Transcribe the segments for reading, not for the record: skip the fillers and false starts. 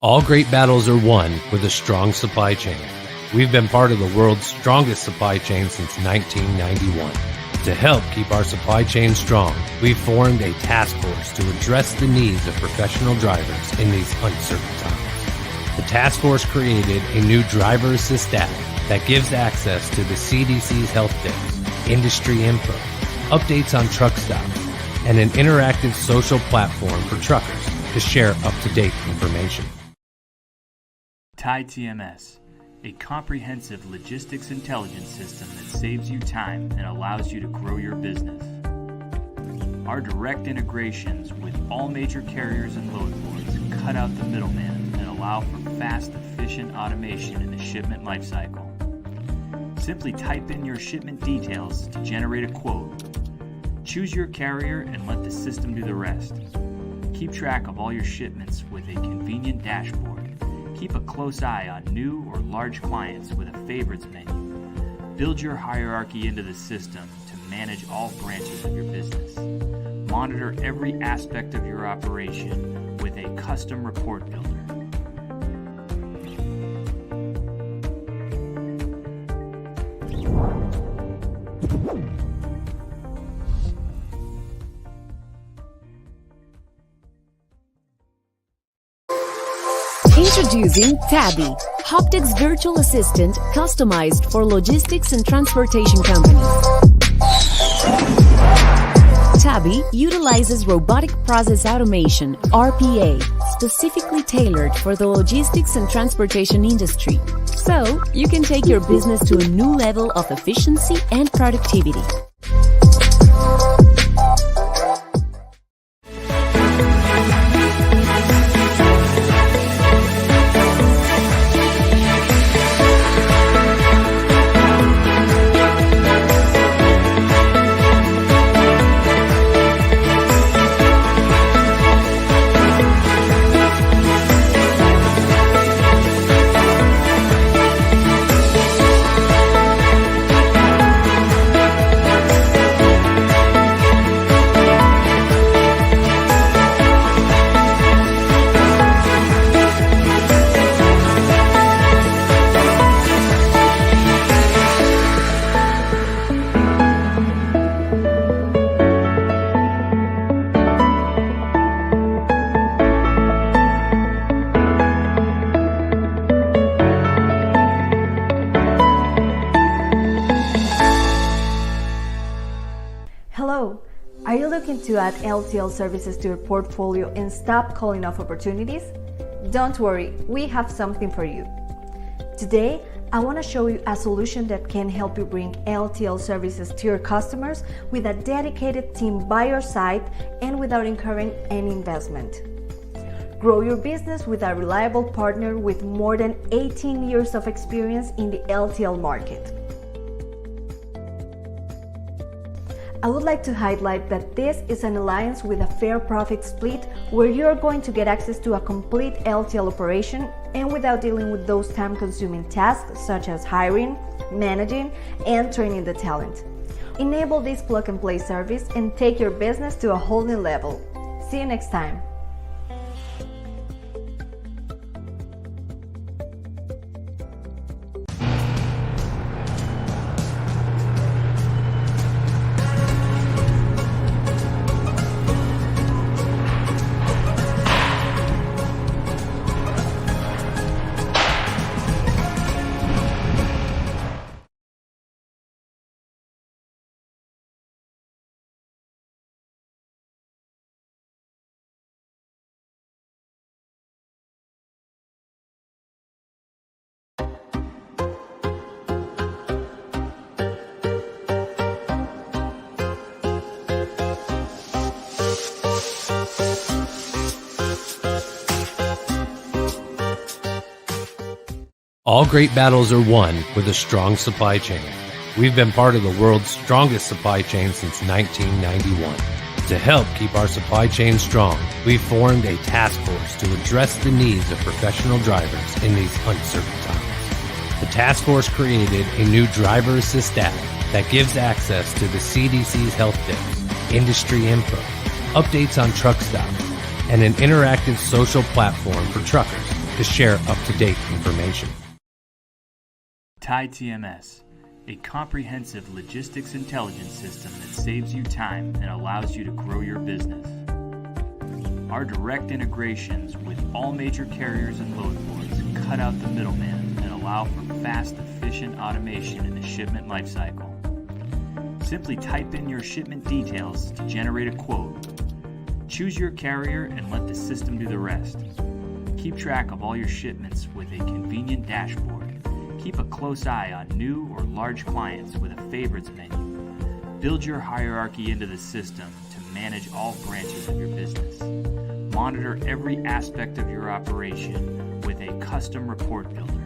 All great battles are won with a strong supply chain. We've been part of the world's strongest supply chain since 1991. To help keep our supply chain strong, we've formed a task force to address the needs of professional drivers in these uncertain times. The task force created a new driver assist app that gives access to the CDC's help desk, industry info, updates on truck stops, and an interactive social platform for truckers to share up-to-date information. TIE TMS, a comprehensive logistics intelligence system that saves you time and allows you to grow your business. Our direct integrations with all major carriers and load boards cut out the middleman and allow for fast, efficient automation in the shipment lifecycle. Simply type in your shipment details to generate a quote. Choose your carrier and let the system do the rest. Keep track of all your shipments with a convenient dashboard. Keep a close eye on new or large clients with a favorites menu. Build your hierarchy into the system to manage all branches of your business. Monitor every aspect of your operation with a custom report builder. Introducing Tabby, Hoptic's virtual assistant customized for logistics and transportation companies. Tabby utilizes robotic process automation, RPA, specifically tailored for the logistics and transportation industry, so you can take your business to a new level of efficiency and productivity. Hello, are you looking to add LTL services to your portfolio and stop calling off opportunities? Don't worry, we have something for you. Today, I want to show you a solution that can help you bring LTL services to your customers with a dedicated team by your side and without incurring any investment. Grow your business with a reliable partner with more than 18 years of experience in the LTL market. I would like to highlight that this is an alliance with a fair profit split where you are going to get access to a complete LTL operation and without dealing with those time-consuming tasks such as hiring, managing, and training the talent. Enable this plug-and-play service and take your business to a whole new level. See you next time. All great battles are won with a strong supply chain. We've been part of the world's strongest supply chain since 1991. To help keep our supply chain strong, we've formed a task force to address the needs of professional drivers in these uncertain times. The task force created a new driver assist app that gives access to the CDC's help desk, industry info, updates on truck stops, and an interactive social platform for truckers to share up-to-date information. Tide TMS, a comprehensive logistics intelligence system that saves you time and allows you to grow your business. Our direct integrations with all major carriers and load boards cut out the middleman and allow for fast, efficient automation in the shipment lifecycle. Simply type in your shipment details to generate a quote. Choose your carrier and let the system do the rest. Keep track of all your shipments with a convenient dashboard. Keep a close eye on new or large clients with a favorites menu. Build your hierarchy into the system to manage all branches of your business. Monitor every aspect of your operation with a custom report builder.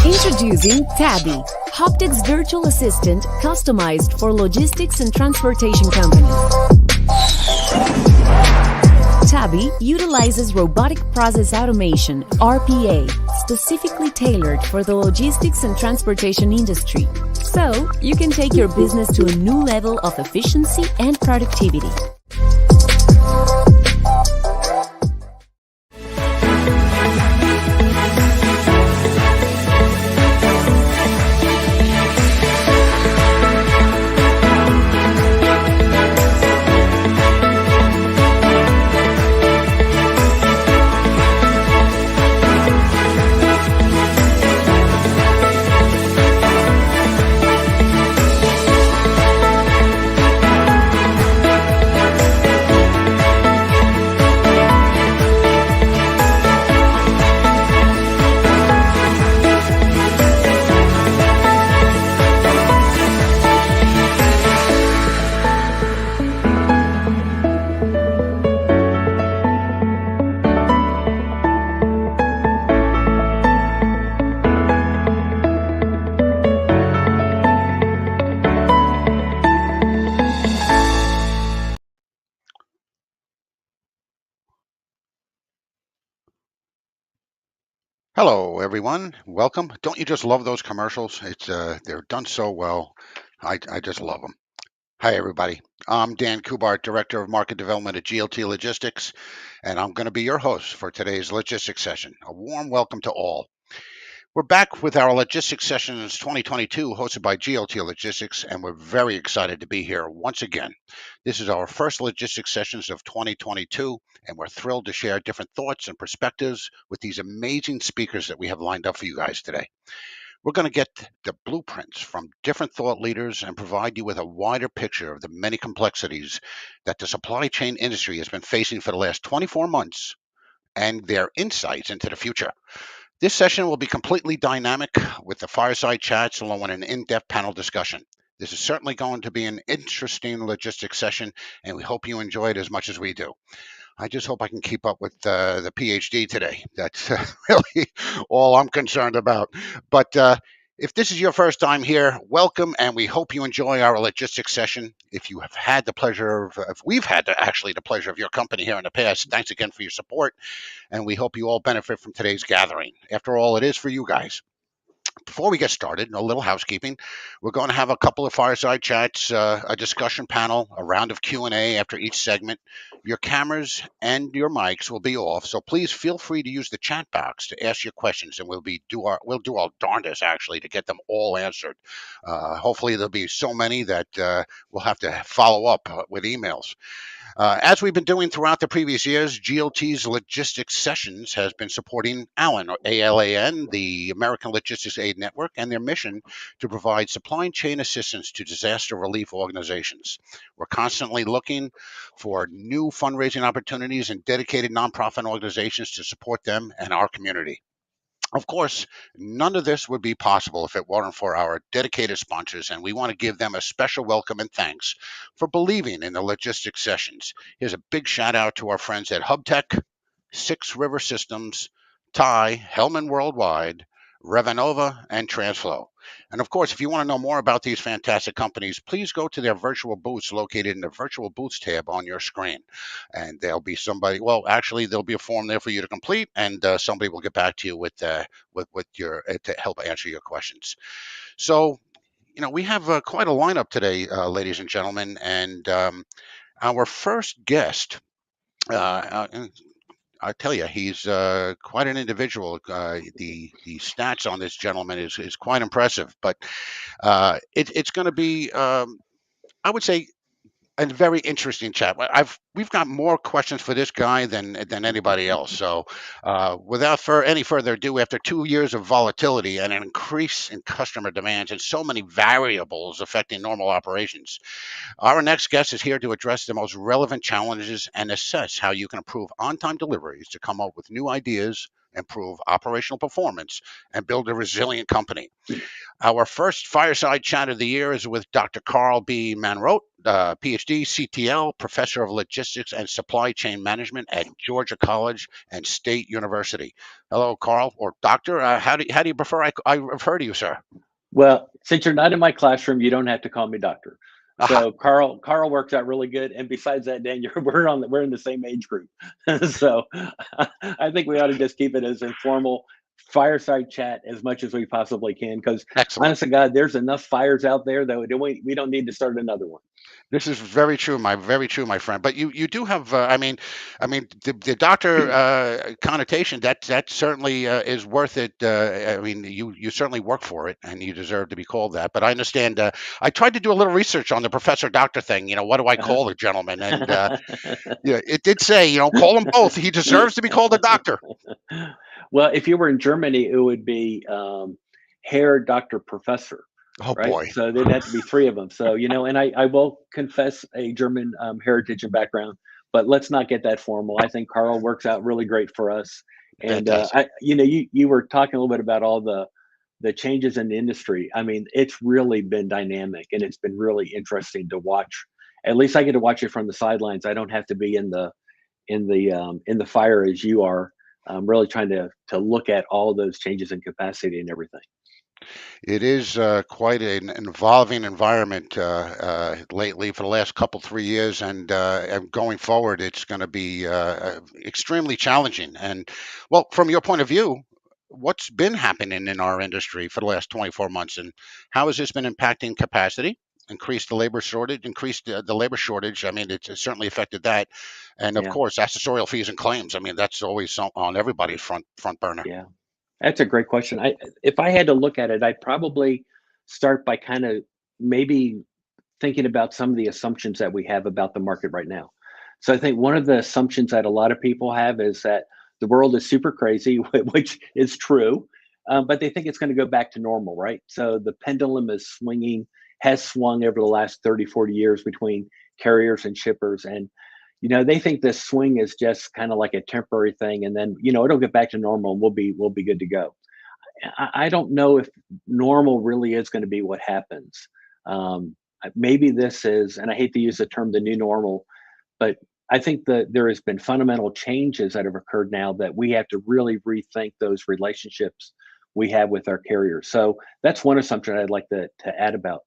Introducing Tabby, Hoptech's virtual assistant customized for logistics and transportation companies. Tabby utilizes robotic process automation, RPA, specifically tailored for the logistics and transportation industry, so you can take your business to a new level of efficiency and productivity. Hello, everyone. Welcome. Don't you just love those commercials? They're done so well. I just love them. Hi, everybody. I'm Dan Kubart, Director of Market Development at GLT Logistics, and I'm going to be your host for today's logistics session. A warm welcome to all. We're back with our logistics sessions 2022, hosted by GLT Logistics, and we're very excited to be here once again. This is our first logistics sessions of 2022, and we're thrilled to share different thoughts and perspectives with these amazing speakers that we have lined up for you guys today. We're going to get the blueprints from different thought leaders and provide you with a wider picture of the many complexities that the supply chain industry has been facing for the last 24 months and their insights into the future. This session will be completely dynamic with the fireside chats along with an in-depth panel discussion. This is certainly going to be an interesting logistics session, and we hope you enjoy it as much as we do. I just hope I can keep up with the PhD today. That's really all I'm concerned about. But if this is your first time here, welcome, and we hope you enjoy our logistics session. If you have had the pleasure if we've had the pleasure of your company here in the past, thanks again for your support, and we hope you all benefit from today's gathering. After all, it is for you guys. Before we get started, a little housekeeping. We're going to have a couple of fireside chats, a discussion panel, a round of Q&A after each segment. Your cameras and your mics will be off, so please feel free to use the chat box to ask your questions, and we'll do our darndest actually to get them all answered. Hopefully there'll be so many that we'll have to follow up with emails. As we've been doing throughout the previous years, GLT's Logistics Sessions has been supporting ALAN, or ALAN, the American Logistics Aid Network, and their mission to provide supply chain assistance to disaster relief organizations. We're constantly looking for new fundraising opportunities and dedicated nonprofit organizations to support them and our community. Of course, none of this would be possible if it weren't for our dedicated sponsors, and we want to give them a special welcome and thanks for believing in the logistics sessions. Here's a big shout out to our friends at Hubtech, Six River Systems, TIE, Hellman Worldwide, Revanova, and Transflow. And of course, if you want to know more about these fantastic companies, please go to their virtual booths located in the virtual booths tab on your screen. And there'll be somebody, well, actually, there'll be a form there for you to complete, and somebody will get back to you with your to help answer your questions. So, we have quite a lineup today, ladies and gentlemen, and our first guest. Uh, I tell you, he's quite an individual. The stats on this gentleman is quite impressive. But it's going to be, I would say, a very interesting chat. We've got more questions for this guy than anybody else. So without any further ado, after 2 years of volatility and an increase in customer demands and so many variables affecting normal operations, our next guest is here to address the most relevant challenges and assess how you can improve on-time deliveries to come up with new ideas, improve operational performance, and build a resilient company. Our first fireside chat of the year is with Dr. Carl B. Manrote, PhD, CTL, Professor of Logistics and Supply Chain Management at Georgia College and State University. Hello, Carl, or Doctor. How do you prefer I refer to you, sir? Well, since you're not in my classroom, you don't have to call me doctor. So Carl works out really good. And besides that, Dan, we're in the same age group. So I think we ought to just keep it as informal fireside chat as much as we possibly can, because honest to God, there's enough fires out there that we don't need to start another one. This is very true, my friend. But you do have, the doctor connotation that certainly is worth it. You certainly work for it, and you deserve to be called that. But I understand. I tried to do a little research on the professor doctor thing. What do I call the gentleman? And yeah, it did say, call him both. He deserves to be called a doctor. Well, if you were in Germany, it would be Herr Dr. Professor. Oh, right? Boy. So there'd have to be three of them. So, and I will confess a German heritage and background, but let's not get that formal. I think Carl works out really great for us. And, you were talking a little bit about all the changes in the industry. I mean, it's really been dynamic, and it's been really interesting to watch. At least I get to watch it from the sidelines. I don't have to be in the fire as you are. I'm really trying to look at all of those changes in capacity and everything. It is quite an evolving environment lately for the last 3 years, and going forward, it's going to be extremely challenging. And well, from your point of view, what's been happening in our industry for the last 24 months, and how has this been impacting capacity? Increased the labor shortage. I mean, it's certainly affected that, and of course, accessorial fees and claims. I mean, that's always on everybody's front burner. Yeah. That's a great question. If I had to look at it, I'd probably start by kind of maybe thinking about some of the assumptions that we have about the market right now. So I think one of the assumptions that a lot of people have is that the world is super crazy, which is true, but they think it's going to go back to normal, right? So the pendulum has swung over the last 30, 40 years between carriers and shippers. And they think this swing is just kind of like a temporary thing, and then it'll get back to normal, and we'll be good to go. I don't know if normal really is going to be what happens. Maybe this is, and I hate to use the term the new normal, but I think that there has been fundamental changes that have occurred now that we have to really rethink those relationships we have with our carriers. So that's one assumption I'd like to add about.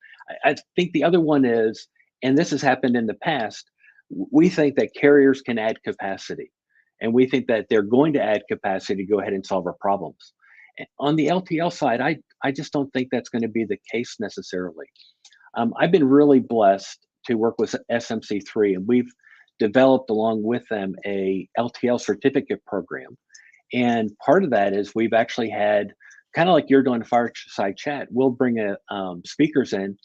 I think the other one is, and this has happened in the past, we think that carriers can add capacity, and we think that they're going to add capacity to go ahead and solve our problems. And on the LTL side, I just don't think that's going to be the case necessarily. I've been really blessed to work with SMC3, and we've developed along with them a LTL certificate program. And part of that is we've actually had, kind of like you're doing a fireside chat, we'll bring speakers in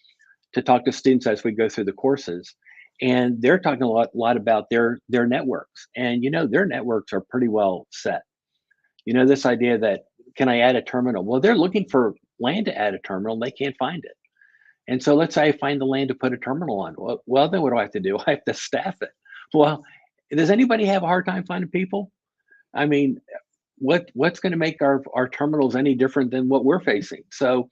to talk to students as we go through the courses. And they're talking a lot about their networks, and their networks are pretty well set. This idea that, can I add a terminal? Well, they're looking for land to add a terminal, and they can't find it. And so let's say I find the land to put a terminal on. Well, then what do I have to do? I have to staff it. Well, does anybody have a hard time finding people? I mean, what's going to make our terminals any different than what we're facing? So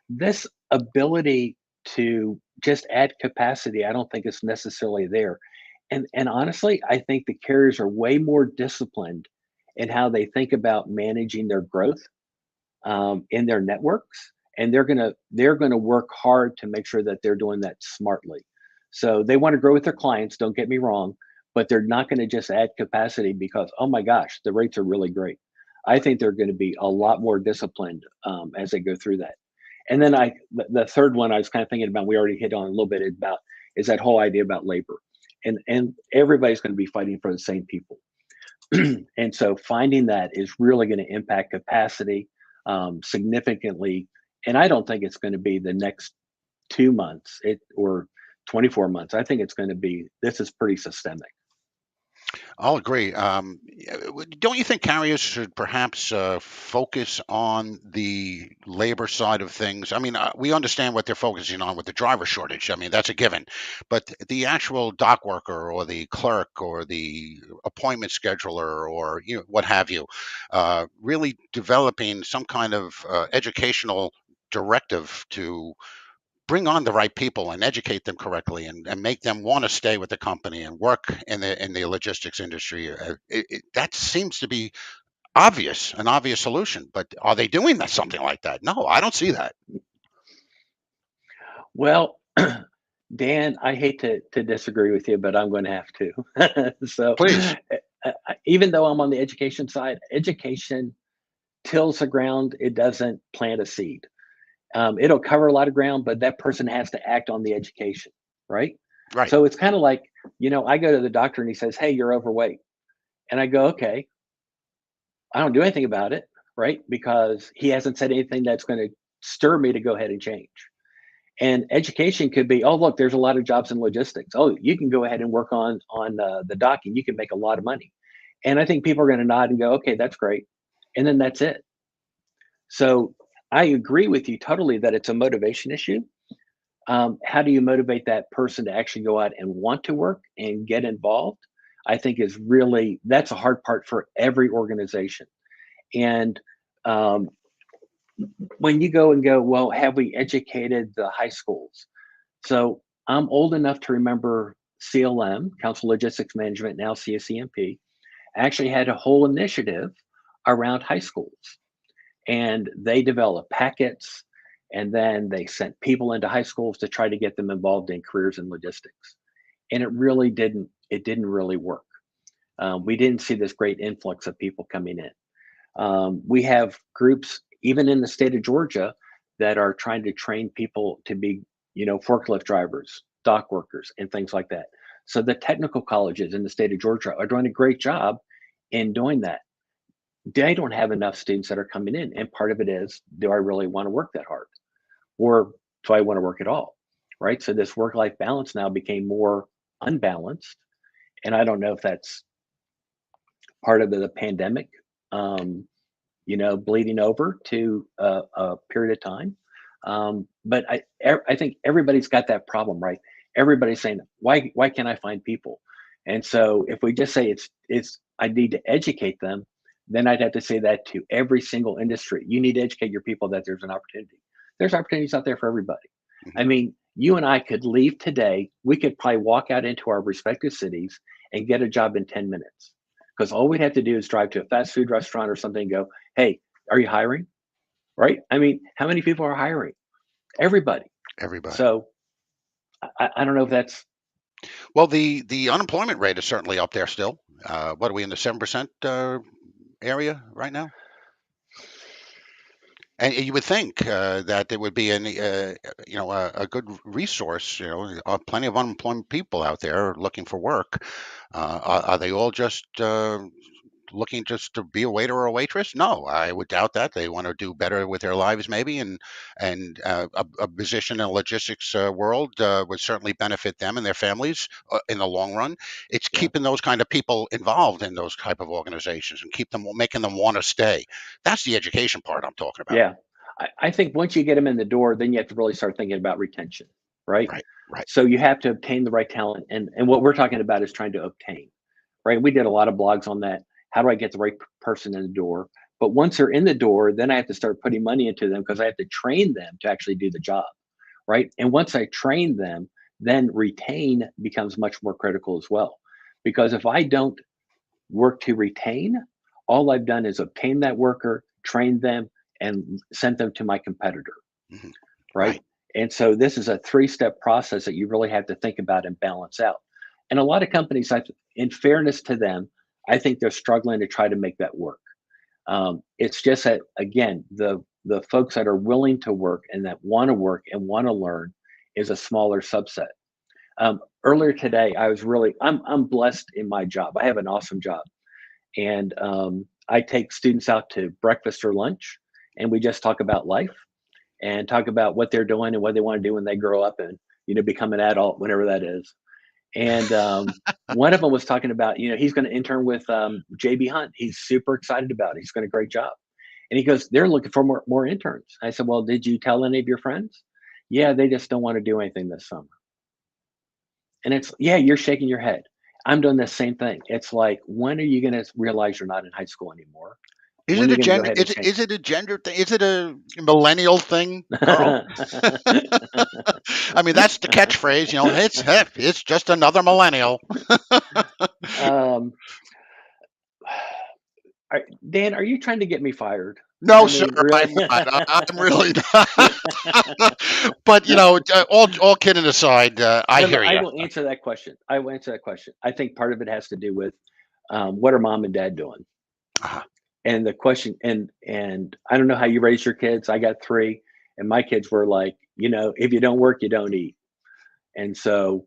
this ability to just add capacity, I don't think it's necessarily there. And honestly, I think the carriers are way more disciplined in how they think about managing their growth in their networks. and they're gonna work hard to make sure that they're doing that smartly. So they want to grow with their clients, don't get me wrong, but they're not going to just add capacity because, oh my gosh, the rates are really great. I think they're going to be a lot more disciplined as they go through that. And then the third one I was kind of thinking about, we already hit on a little bit about, is that whole idea about labor. And everybody's going to be fighting for the same people. And so finding that is really going to impact capacity significantly. And I don't think it's going to be the next 2 months or 24 months. I think it's going to be, this is pretty systemic. I'll agree. Don't you think carriers should perhaps focus on the labor side of things? I mean, we understand what they're focusing on with the driver shortage. I mean, that's a given. But the actual dock worker or the clerk or the appointment scheduler or what have you, really developing some kind of educational directive to bring on the right people and educate them correctly and make them want to stay with the company and work in the logistics industry. That seems to be an obvious solution. But are they doing that, something like that? No, I don't see that. Well, Dan, I hate to disagree with you, but I'm going to have to. So Please. Even though I'm on the education side, education tills the ground, it doesn't plant a seed. It'll cover a lot of ground, but that person has to act on the education, right? Right. So it's kind of like, I go to the doctor and he says, "Hey, you're overweight." And I go, "Okay." I don't do anything about it, right? Because he hasn't said anything that's going to stir me to go ahead and change. And education could be, "Oh, look, there's a lot of jobs in logistics. Oh, you can go ahead and work on the dock and you can make a lot of money." And I think people are going to nod and go, "Okay, that's great." And then that's it. So I agree with you totally that it's a motivation issue. How do you motivate that person to actually go out and want to work and get involved? I think that's a hard part for every organization. And when you go, well, have we educated the high schools? So I'm old enough to remember CLM, Council Logistics Management, now CSCMP, actually had a whole initiative around high schools. And they developed packets, and then they sent people into high schools to try to get them involved in careers in logistics. And it didn't really work. We didn't see this great influx of people coming in. We have groups, even in the state of Georgia, that are trying to train people to be, forklift drivers, dock workers, and things like that. So the technical colleges in the state of Georgia are doing a great job in doing that. They don't have enough students that are coming in. And part of it is, do I really want to work that hard? Or do I want to work at all? Right. So this work-life balance now became more unbalanced. And I don't know if that's part of the pandemic, bleeding over to a period of time. But I think everybody's got that problem, right? Everybody's saying, why can't I find people? And so if we just say I need to educate them, then I'd have to say that to every single industry. You need to educate your people that there's an opportunity. There's opportunities out there for everybody. Mm-hmm. I mean, you and I could leave today. We could probably walk out into our respective cities and get a job in 10 minutes. Because all we'd have to do is drive to a fast food restaurant or something and go, "Hey, are you hiring?" Right? I mean, how many people are hiring? Everybody. So I don't know if that's. Well, the unemployment rate is certainly up there still. What are we in the 7% area right now? And you would think that there would be a good resource. Plenty of unemployed people out there looking for work. Are they all just looking just to be a waiter or a waitress? No, I would doubt that. They want to do better with their lives, maybe, and a position in the logistics world would certainly benefit them and their families in the long run. It's keeping those kind of people involved in those type of organizations and making them want to stay. That's the education part I'm talking about. Yeah, I think once you get them in the door, then you have to really start thinking about retention, right? Right. So you have to obtain the right talent, and what we're talking about is trying to obtain, right? We did a lot of blogs on that. How do I get the right person in the door? But once they're in the door, then I have to start putting money into them because I have to train them to actually do the job, right? And once I train them, then retain becomes much more critical as well. Because if I don't work to retain, all I've done is obtain that worker, train them, and sent them to my competitor. Mhm. right? Right. And so this is a three-step process that you really have to think about and balance out. And a lot of companies, in fairness to them, I think they're struggling to try to make that work. It's just that again, the folks that are willing to work and that want to work and want to learn is a smaller subset. Earlier today, I'm blessed in my job. I have an awesome job, and I take students out to breakfast or lunch, and we just talk about life and talk about what they're doing and what they want to do when they grow up and become an adult, whenever that is. And one of them was talking about, he's going to intern with JB Hunt. He's super excited about it. He's got a great job. And he goes, they're looking for more interns. I said, well, did you tell any of your friends? Yeah, they just don't want to do anything this summer. And it's, yeah, you're shaking your head. I'm doing the same thing. It's like, when are you going to realize you're not in high school anymore? Is When it are a you going to go gender? ahead and change? Is it a gender thing? Is it a millennial thing, Carl? I mean, that's the catchphrase. It's just another millennial. um, Dan, are you trying to get me fired? No, I sir, mean, really? I'm not. I'm really not. But all kidding aside, I No, hear I you. will answer that question. I will answer that question. I think part of it has to do with what are mom and dad doing? Uh-huh. And the question, and I don't know how you raise your kids. I got three, and my kids were like, if you don't work, you don't eat. And so,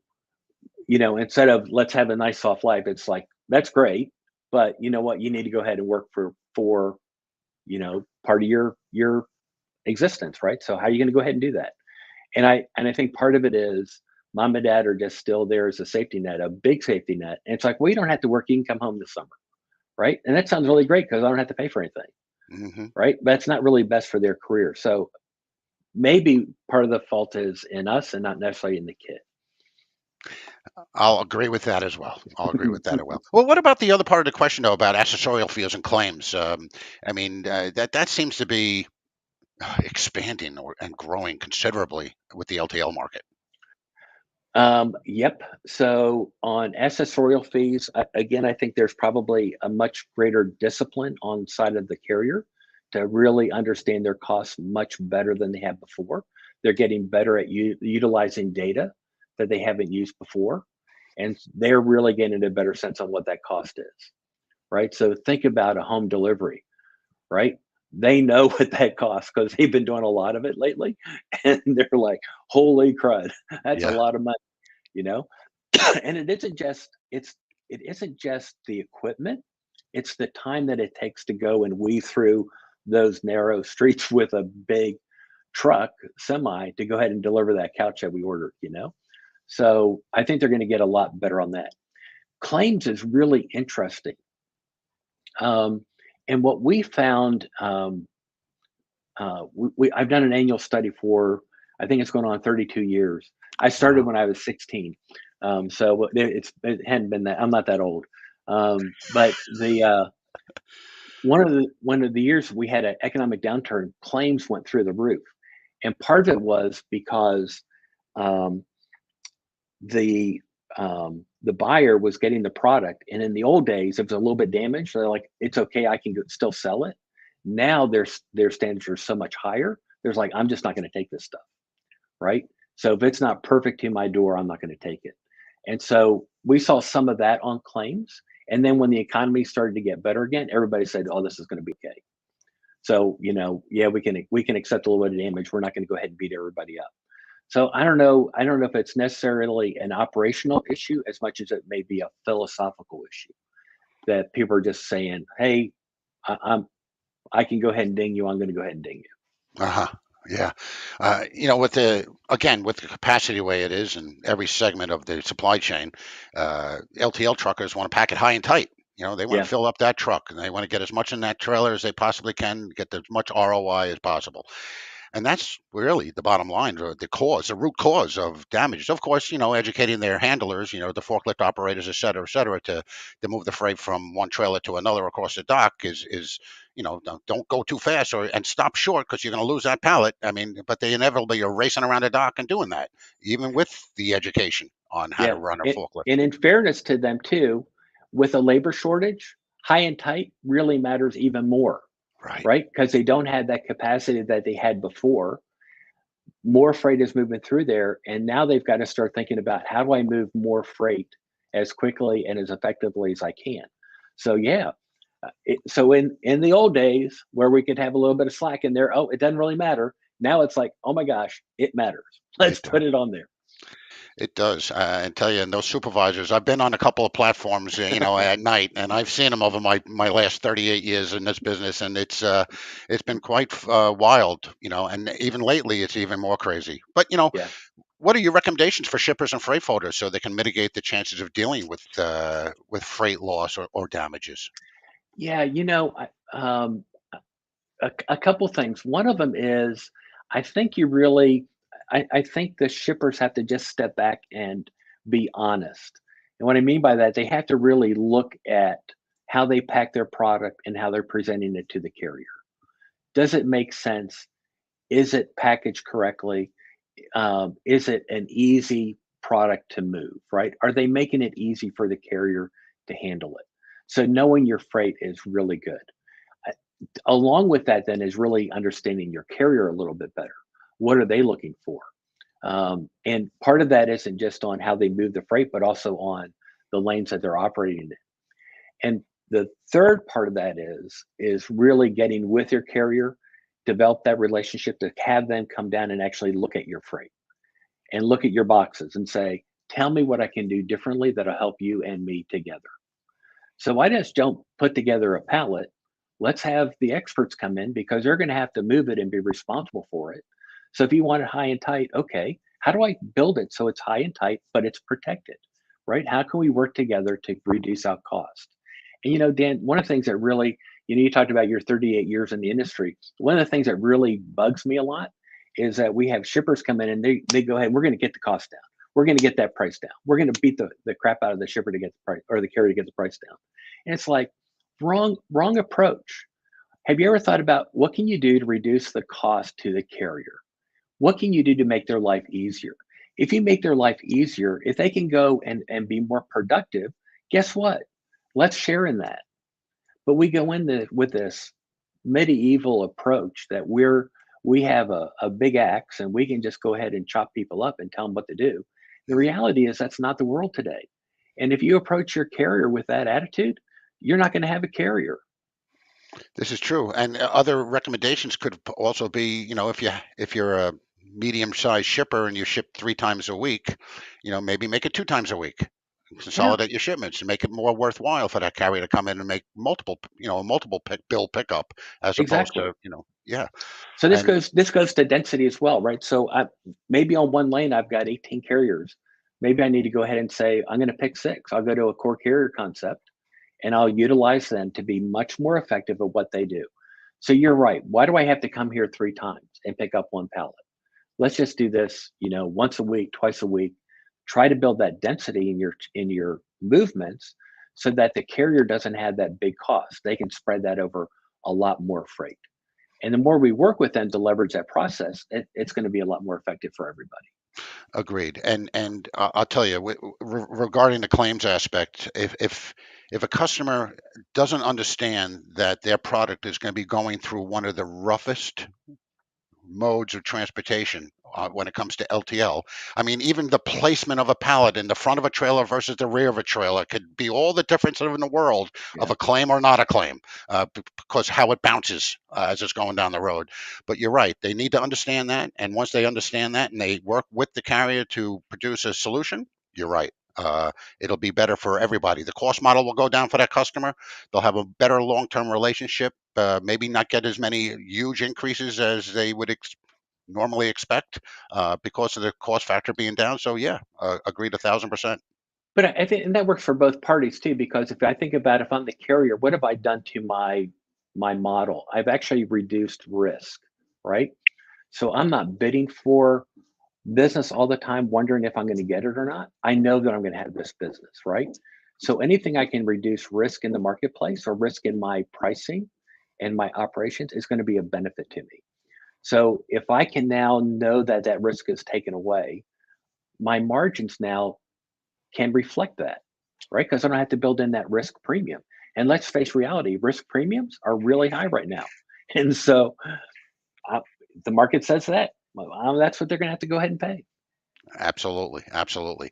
instead of let's have a nice soft life, it's like that's great, but you know what? You need to go ahead and work for part of your existence, right? So how are you going to go ahead and do that? And I think part of it is mom and dad are just still there as a safety net, a big safety net. And it's like, well, you don't have to work. You can come home this summer, right? And that sounds really great because I don't have to pay for anything, Hmm. right? But it's not really best for their career. So maybe part of the fault is in us and not necessarily in the kid. I'll agree with that as well. I'll agree with that as well. Well, what about the other part of the question, though, about accessorial fees and claims? I mean, that seems to be expanding and growing considerably with the LTL market. Yep. So on accessorial fees, again, I think there's probably a much greater discipline on side of the carrier to really understand their costs much better than they have before. They're getting better at utilizing data that they haven't used before, and they're really getting a better sense on what that cost is, right? So think about a home delivery, right? They know what that costs because they've been doing a lot of it lately, and they're like, "Holy crud, that's a Yeah. lot of money." you know and it isn't just the equipment, it's the time that it takes to go and weave through those narrow streets with a big truck semi to go ahead and deliver that couch that we ordered. So I think they're going to get a lot better on that. Claims is really interesting. And what we found, I've done an annual study for, I think it's going on 32 years. I started Wow. when I was 16. So it hadn't been that, I'm not that old. But the one of the years we had an economic downturn, claims went through the roof. And part of it was because um, the buyer was getting the product, and in the old days, if it was a little bit damaged, they're like, "It's okay, I can still sell it." Now their standards are so much higher. There's like, I'm just not going to take this stuff, right? So if it's not perfect to my door, I'm not going to take it. And so we saw some of that on claims. And then when the economy started to get better again, everybody said, "Oh, this is going to be okay." So yeah, we can accept a little bit of damage. We're not going to go ahead and beat everybody up. So I don't know. I don't know if it's necessarily an operational issue as much as it may be a philosophical issue that people are just saying, "Hey, I can go ahead and ding you. I'm going to go ahead and ding you." Uh-huh. Yeah. With the capacity the way it is in every segment of the supply chain, LTL truckers want to pack it high and tight. They want Yeah, to fill up that truck and they want to get as much in that trailer as they possibly can, get as much ROI as possible. And that's really the bottom line, or the root cause of damages. Of course, educating their handlers, the forklift operators, et cetera, to move the freight from one trailer to another across the dock is don't go too fast and stop short because you're going to lose that pallet. I mean, but they inevitably are racing around the dock and doing that, even with the education on how to yeah. run a And, forklift. and in fairness to them too, with a labor shortage, high and tight really matters even more, Right. right? Because they don't have that capacity that they had before. more freight is moving through there, and now they've got to start thinking about how do I move more freight as quickly and as effectively as I can. So yeah, so in the old days where we could have a little bit of slack in there, oh, it doesn't really matter. Now it's like, oh my gosh, it matters. Let's It does. put it on there. It does. I tell you, and those supervisors, I've been on a couple of platforms, at night, and I've seen them over my last 38 years in this business, and it's been quite wild, and even lately it's even more crazy. But Yeah. what are your recommendations for shippers and freight forwarders so they can mitigate the chances of dealing with freight loss or damages? Yeah, a couple things. One of them is, I think you really, I think the shippers have to just step back and be honest. And what I mean by that, they have to really look at how they pack their product and how they're presenting it to the carrier. Does it make sense? Is it packaged correctly? Is it an easy product to move, right? Are they making it easy for the carrier to handle it? So knowing your freight is really good. Uh, Along with that, then, is really understanding your carrier a little bit better. What are they looking for? And part of that isn't just on how they move the freight, but also on the lanes that they're operating in. And the third part of that is really getting with your carrier, develop that relationship to have them come down and actually look at your freight and look at your boxes and say, tell me what I can do differently that'll help you and me together. So I just don't put together a pallet. Let's have the experts come in because they're going to have to move it and be responsible for it. So if you want it high and tight, okay, how do I build it so it's high and tight, but it's protected, right? How can we work together to reduce our cost? And Dan, one of the things that really, you talked about your 38 years in the industry. One of the things that really bugs me a lot is that we have shippers come in and they go ahead, we're going to get the cost down. We're going to get that price down. We're going to beat the crap out of the shipper to get the price, or the carrier to get the price down. And it's like, wrong approach. Have you ever thought about what can you do to reduce the cost to the carrier? What can you do to make their life easier? If you make their life easier, if they can go and be more productive, guess what? Let's share in that. But we go in with this medieval approach that we have a big axe and we can just go ahead and chop people up and tell them what to do. The reality is that's not the world today. And if you approach your carrier with that attitude, you're not going to have a carrier. This is true, and other recommendations could also be, if you're a medium-sized shipper and you ship 3 times a week, maybe make it 2 times a week. Yeah, Consolidate your shipments and make it more worthwhile for that carrier to come in and make multiple bill pickup as opposed exactly. to, yeah. So this And goes to density as well, right? So maybe on one lane I've got 18 carriers. Maybe I need to go ahead and say I'm going to pick 6. I'll go to a core carrier concept, and I'll utilize them to be much more effective at what they do. So you're right. Why do I have to come here 3 times and pick up 1 pallet? Let's just do this, once a week, twice a week. Try to build that density in your movements so that the carrier doesn't have that big cost. They can spread that over a lot more freight. And the more we work with them to leverage that process, it's going to be a lot more effective for everybody. agreed. And I'll tell you, regarding the claims aspect, if a customer doesn't understand that their product is going to be going through one of the roughest modes of transportation when it comes to LTL. I mean, even the placement of a pallet in the front of a trailer versus the rear of a trailer could be all the difference in the world of Yeah. a claim or not a claim, because how it bounces as it's going down the road. But you're right; they need to understand that, and once they understand that, and they work with the carrier to produce a solution, you're right. It'll be better for everybody. The cost model will go down for that customer. They'll have a better long-term relationship. Maybe not get as many huge increases as they would normally expect because of the cost factor being down. So yeah, agreed 1,000%. But I think, and that works for both parties too, because if I think about if I'm the carrier, what have I done to my model? I've actually reduced risk, right? So I'm not bidding for business all the time, wondering if I'm going to get it or not. I know that I'm going to have this business, right? So anything I can reduce risk in the marketplace or risk in my pricing and my operations is going to be a benefit to me. So if I can now know that that risk is taken away, my margins now can reflect that, right? Because I don't have to build in that risk premium. And let's face reality, risk premiums are really high right now. And so the market says that. Well, that's what they're going to have to go ahead and pay. Absolutely, absolutely.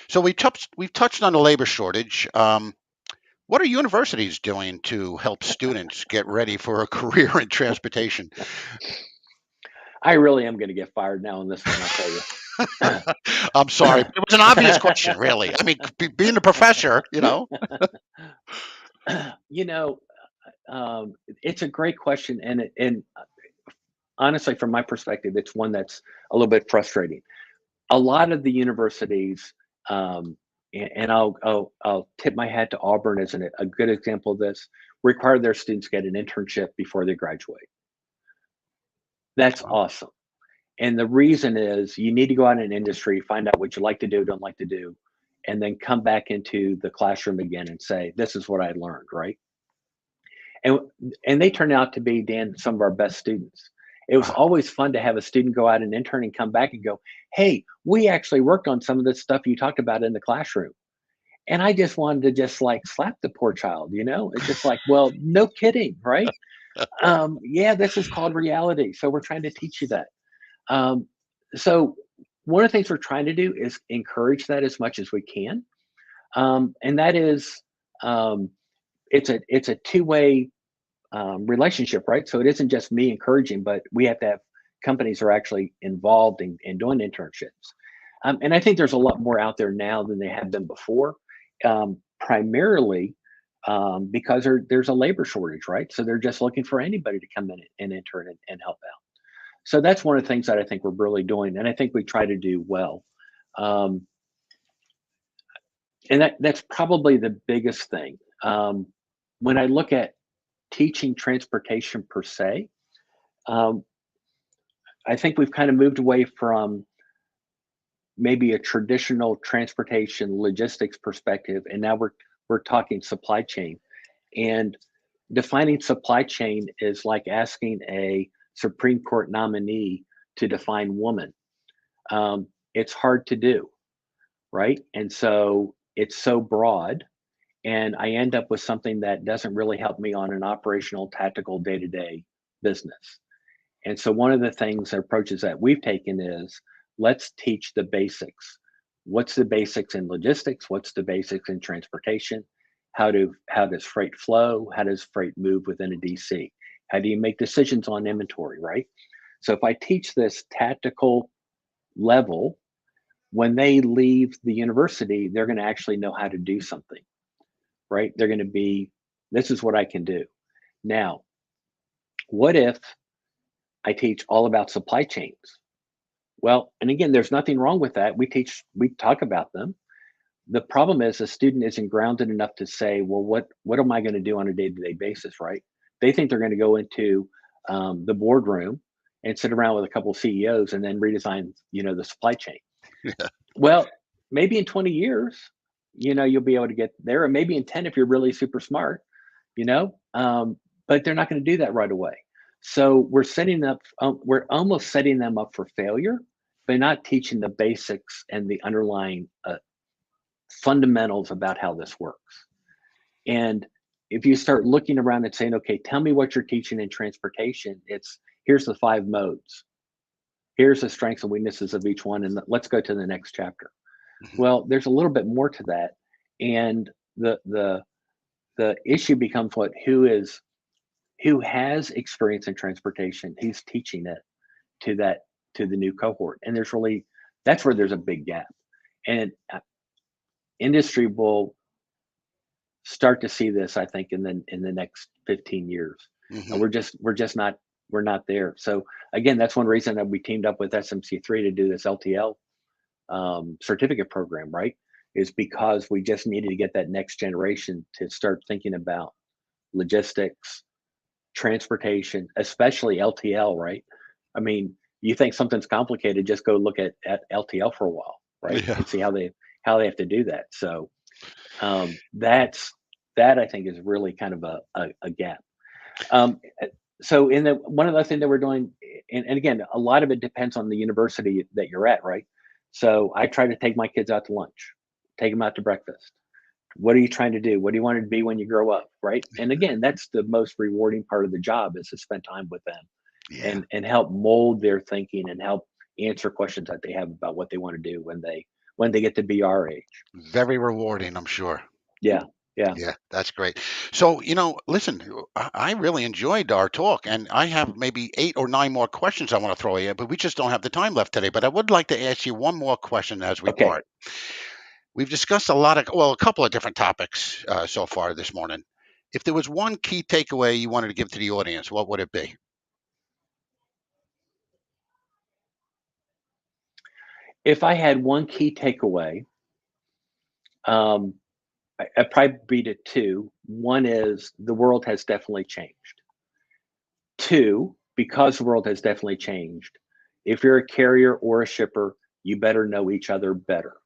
So we've touched on the labor shortage. What are universities doing to help students get ready for a career in transportation? I really am going to get fired now on this one, I'll tell you. I'm sorry. It was an obvious question, really. I mean, being a professor, you know. You know, it's a great question, and honestly, from my perspective, it's one that's a little bit frustrating. A lot of the universities, and I'll tip my hat to Auburn as a good example of this, require their students get an internship before they graduate. That's awesome. And the reason is you need to go out in industry, find out what you like to do, don't like to do, and then come back into the classroom again and say, this is what I learned, right? And they turn out to be, Dan, some of our best students. It was always fun to have a student go out and intern and come back and go, hey, we actually worked on some of this stuff you talked about in the classroom. And I just wanted to just like slap the poor child, you know? It's just like, well, no kidding, right? Yeah, this is called reality. So we're trying to teach you that. So one of the things we're trying to do is encourage that as much as we can. And that is, it's a two-way relationship, right? So it isn't just me encouraging, but we have to have companies are actually involved in doing internships. And I think there's a lot more out there now than they have been before, primarily because there's a labor shortage, right? So they're just looking for anybody to come in and intern and help out. So that's one of the things that I think we're really doing, and I think we try to do well. And that's probably the biggest thing. When I look at teaching transportation per se, I think we've kind of moved away from maybe a traditional transportation logistics perspective, and now we're talking supply chain. And defining supply chain is like asking a Supreme Court nominee to define woman. It's hard to do, right? And so it's so broad, and I end up with something that doesn't really help me on an operational, tactical, day-to-day business. And so one of the things, approaches that we've taken is, let's teach the basics. What's the basics in logistics? What's the basics in transportation? How does freight flow? How does freight move within a DC? How do you make decisions on inventory, right? So if I teach this tactical level, when they leave the university, they're going to actually know how to do something, right? They're going to be, this is what I can do. Now, what if I teach all about supply chains? Well, and again, there's nothing wrong with that. We talk about them. The problem is the student isn't grounded enough to say, well, what am I going to do on a day-to-day basis, right? They think they're going to go into the boardroom and sit around with a couple of CEOs and then redesign, the supply chain. Yeah. Well, maybe in 20 years, you'll be able to get there, and maybe in 10 if you're really super smart, but they're not going to do that right away. So we're almost setting them up for failure by not teaching the basics and the underlying fundamentals about how this works. And if you start looking around and saying, okay, tell me what you're teaching in transportation, here's the 5 modes. Here's the strengths and weaknesses of each one, and let's go to the next chapter. Mm-hmm. Well, there's a little bit more to that. And the issue becomes who has experience in transportation, who's teaching it to the new cohort. And that's where there's a big gap. And industry will start to see this, I think, in the next 15 years. Mm-hmm. And we're not there. So again, that's one reason that we teamed up with SMC3 to do this LTL certificate program, right? Is because we just needed to get that next generation to start thinking about logistics, transportation, especially LTL, right? I mean, you think something's complicated, just go look at LTL for a while, right? Yeah. And see how they have to do that. So that I think is really kind of a gap. So one of the things that we're doing, and again, a lot of it depends on the university that you're at, right? So I try to take my kids out to lunch, take them out to breakfast. What are you trying to do? What do you want to be when you grow up, right? And again, that's the most rewarding part of the job, is to spend time with them. Yeah. and help mold their thinking and help answer questions that they have about what they want to do when they get to be our age. Very rewarding, I'm sure. Yeah. Yeah. Yeah, that's great. So, listen, I really enjoyed our talk, and I have maybe 8 or 9 more questions I want to throw at you, but we just don't have the time left today. But I would like to ask you one more question as we Okay. part. We've discussed a couple of different topics so far this morning. If there was one key takeaway you wanted to give to the audience, what would it be? If I had one key takeaway, I'd probably beat it 2. One is the world has definitely changed. 2, because the world has definitely changed, if you're a carrier or a shipper, you better know each other better.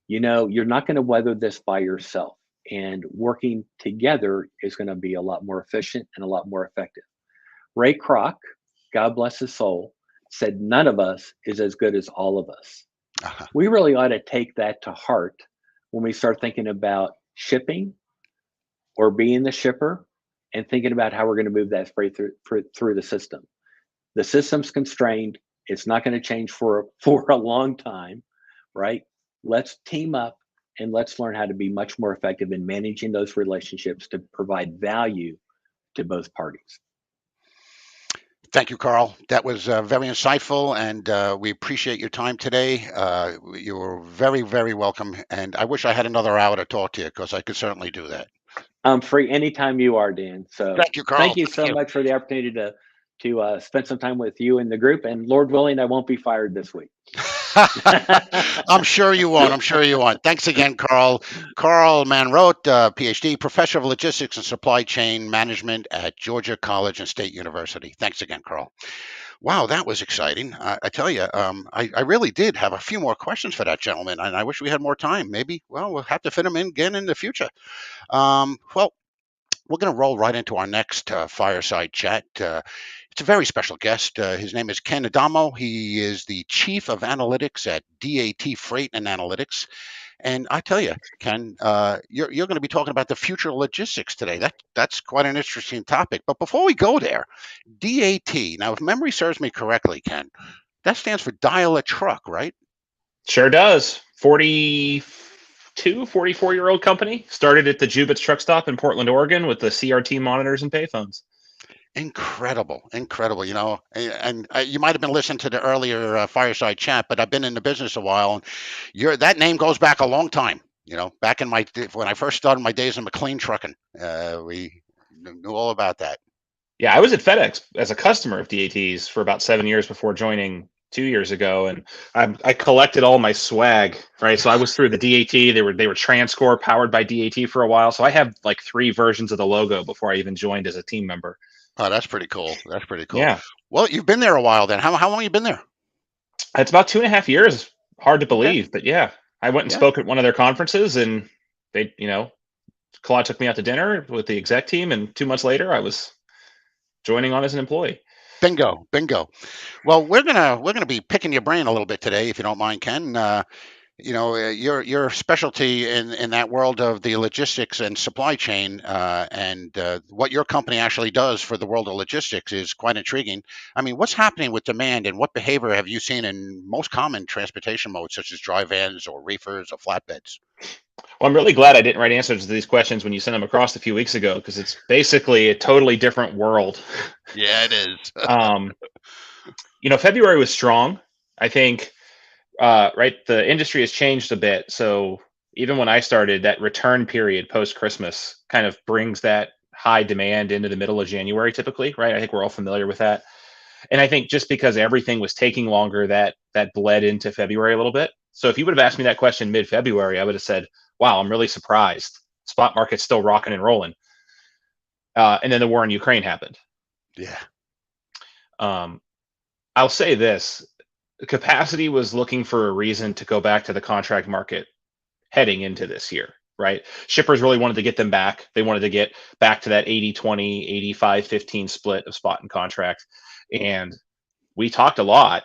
You're not going to weather this by yourself, and working together is going to be a lot more efficient and a lot more effective. Ray Kroc, God bless his soul, said none of us is as good as all of us. Uh-huh. We really ought to take that to heart when we start thinking about shipping or being the shipper and thinking about how we're going to move that freight through the system. The system's constrained. It's not going to change for a long time, right? Let's team up and let's learn how to be much more effective in managing those relationships to provide value to both parties. Thank you, Carl. That was very insightful, and we appreciate your time today. You were very, very welcome, and I wish I had another hour to talk to you because I could certainly do that. I'm free anytime you are, Dan. So Thank you, Carl. thank you so much for the opportunity to spend some time with you and the group. And Lord willing, I won't be fired this week. I'm sure you won't. I'm sure you won't. Thanks again, Carl. Carl Manroth, PhD, Professor of Logistics and Supply Chain Management at Georgia College and State University. Thanks again, Carl. Wow, that was exciting. I tell you, I really did have a few more questions for that gentleman, and I wish we had more time. Maybe, we'll have to fit them in again in the future. We're going to roll right into our next fireside chat. It's a very special guest. His name is Ken Adamo. He is the Chief of Analytics at DAT Freight and Analytics. And I tell you, Ken, you're going to be talking about the future of logistics today. That's quite an interesting topic. But before we go there, DAT, now if memory serves me correctly, Ken, that stands for Dial a Truck, right? Sure does. 44-year-old company. Started at the Jubitz truck stop in Portland, Oregon with the CRT monitors and payphones. Incredible. And you might have been listening to the earlier fireside chat, but I've been in the business a while, and that name goes back a long time. Back in when I first started my days in McLean Trucking, we knew all about that. Yeah, I was at FedEx as a customer of DAT's for about 7 years before joining 2 years ago, and I collected all my swag, right? So I was through the DAT. They were Transcore powered by DAT for a while, so I have like 3 versions of the logo before I even joined as a team member. Oh, that's pretty cool. Yeah. Well, you've been there a while then. How long have you been there? It's about 2.5 years. Hard to believe, but yeah. I went and spoke at one of their conferences, and they, Claude took me out to dinner with the exec team, and 2 months later I was joining on as an employee. Bingo. Well, we're gonna be picking your brain a little bit today, if you don't mind, Ken. Your specialty in that world of the logistics and supply chain, and what your company actually does for the world of logistics is quite intriguing. I mean, what's happening with demand, and what behavior have you seen in most common transportation modes, such as dry vans or reefers or flatbeds? Well, I'm really glad I didn't write answers to these questions when you sent them across a few weeks ago, because it's basically a totally different world. Yeah, it is. February was strong. I think, right, the industry has changed a bit. So even when I started, that return period post-Christmas kind of brings that high demand into the middle of January, typically, right? I think we're all familiar with that. And I think just because everything was taking longer, that bled into February a little bit. So if you would have asked me that question mid-February, I would have said, wow, I'm really surprised. Spot market's still rocking and rolling. And then the war in Ukraine happened. Yeah. I'll say this. Capacity was looking for a reason to go back to the contract market heading into this year, right? Shippers really wanted to get them back. They wanted to get back to that 80-20, 85-15 split of spot and contract. And we talked a lot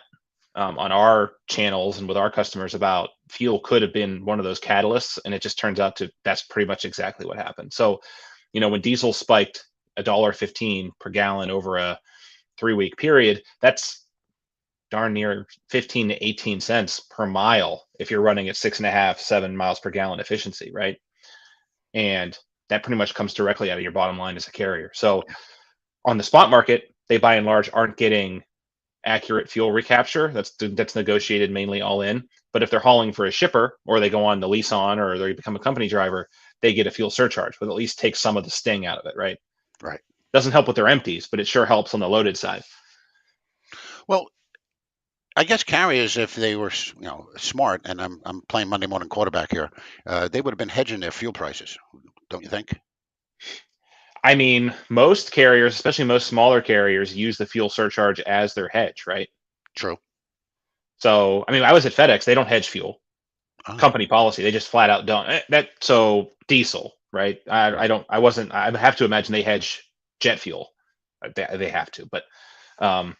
on our channels and with our customers about fuel could have been one of those catalysts. And it just turns out that's pretty much exactly what happened. So, when diesel spiked $1.15 per gallon over a 3-week period, that's darn near 15 to 18 cents per mile if you're running at 6.5, 7 miles per gallon efficiency, right? And that pretty much comes directly out of your bottom line as a carrier. So on the spot market, they by and large aren't getting accurate fuel recapture. That's negotiated mainly all in. But if they're hauling for a shipper, or they go on the lease on, or they become a company driver, they get a fuel surcharge, but at least take some of the sting out of it, right? Right. Doesn't help with their empties, but it sure helps on the loaded side. Well, I guess carriers, if they were, smart, and I'm playing Monday morning quarterback here, they would have been hedging their fuel prices, don't you think? I mean, most carriers, especially most smaller carriers, use the fuel surcharge as their hedge, right? True. So, I mean, I was at FedEx; they don't hedge fuel. Oh, Company policy; they just flat out don't. So diesel, right? I don't. I wasn't. I have to imagine they hedge jet fuel. They have to, but a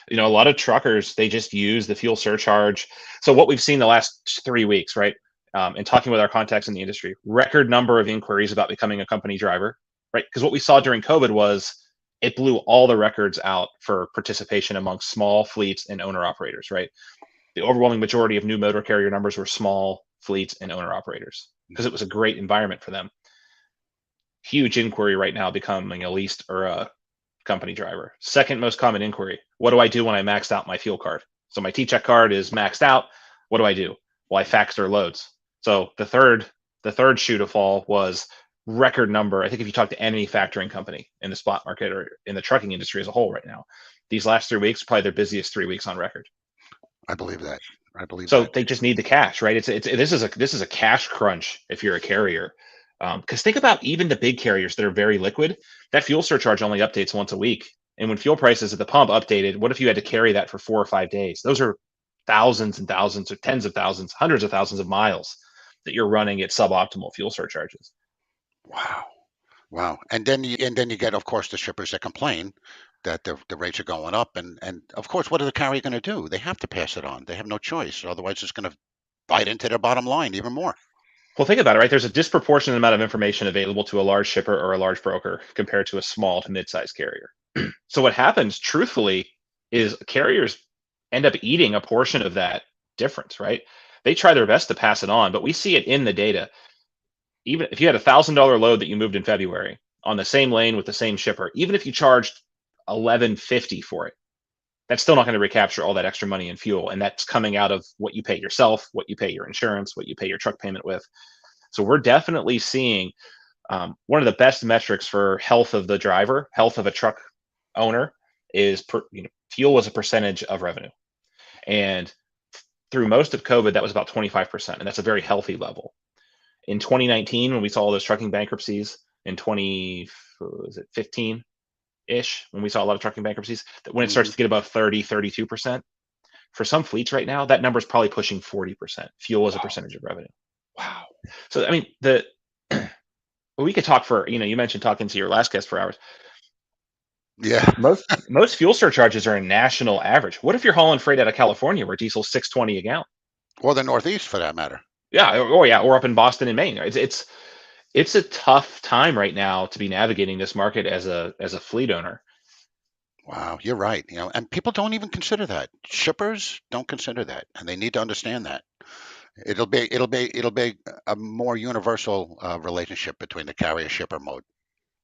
lot of truckers, they just use the fuel surcharge. So what we've seen the last 3 weeks, right? And talking with our contacts in the industry, record number of inquiries about becoming a company driver, right? Because what we saw during COVID was it blew all the records out for participation amongst small fleets and owner operators, right? The overwhelming majority of new motor carrier numbers were small fleets and owner operators because it was a great environment for them. Huge inquiry right now becoming a leased or a company driver. Second most common inquiry: what do I do when I maxed out my fuel card? So my T-Check card is maxed out. What do I do? Well, I factor loads. So the third shoe to fall was record number. I think if you talk to any factoring company in the spot market or in the trucking industry as a whole right now, these last 3 weeks, probably their busiest 3 weeks on record. I believe that. So they just need the cash, right? This is a cash crunch if you're a carrier. Because think about even the big carriers that are very liquid, that fuel surcharge only updates once a week. And when fuel prices at the pump updated, what if you had to carry that for 4 or 5 days? Those are thousands and thousands or tens of thousands, hundreds of thousands of miles that you're running at suboptimal fuel surcharges. Wow. And then you get, of course, the shippers that complain that the rates are going up. And of course, what are the carrier going to do? They have to pass it on. They have no choice. Otherwise, it's going to bite into their bottom line even more. Well, think about it, right? There's a disproportionate amount of information available to a large shipper or a large broker compared to a small to mid-sized carrier. So what happens, truthfully, is carriers end up eating a portion of that difference, right? They try their best to pass it on, but we see it in the data. Even if you had $1,000 load that you moved in February on the same lane with the same shipper, even if you charged $11.50 for it, that's still not going to recapture all that extra money in fuel. And that's coming out of what you pay yourself, what you pay your insurance, what you pay your truck payment with. So we're definitely seeing one of the best metrics for health of the driver, health of a truck owner is fuel as a percentage of revenue. And through most of COVID, that was about 25%. And that's a very healthy level. In 2019, when we saw all those trucking bankruptcies, in 2015-ish, when we saw a lot of trucking bankruptcies, that when it starts to get above 32%, for some fleets right now, that number is probably pushing 40%, fuel as a percentage of revenue. Wow. So, I mean, we could talk for, you mentioned talking to your last guest for hours. Yeah. Most fuel surcharges are a national average. What if you're hauling freight out of California where diesel's $6.20 a gallon? Or the Northeast, for that matter. Yeah, or up in Boston and Maine. It's a tough time right now to be navigating this market as a fleet owner. Wow, you're right. And people don't even consider that. Shippers don't consider that, and they need to understand that. It'll be a more universal relationship between the carrier shipper mode.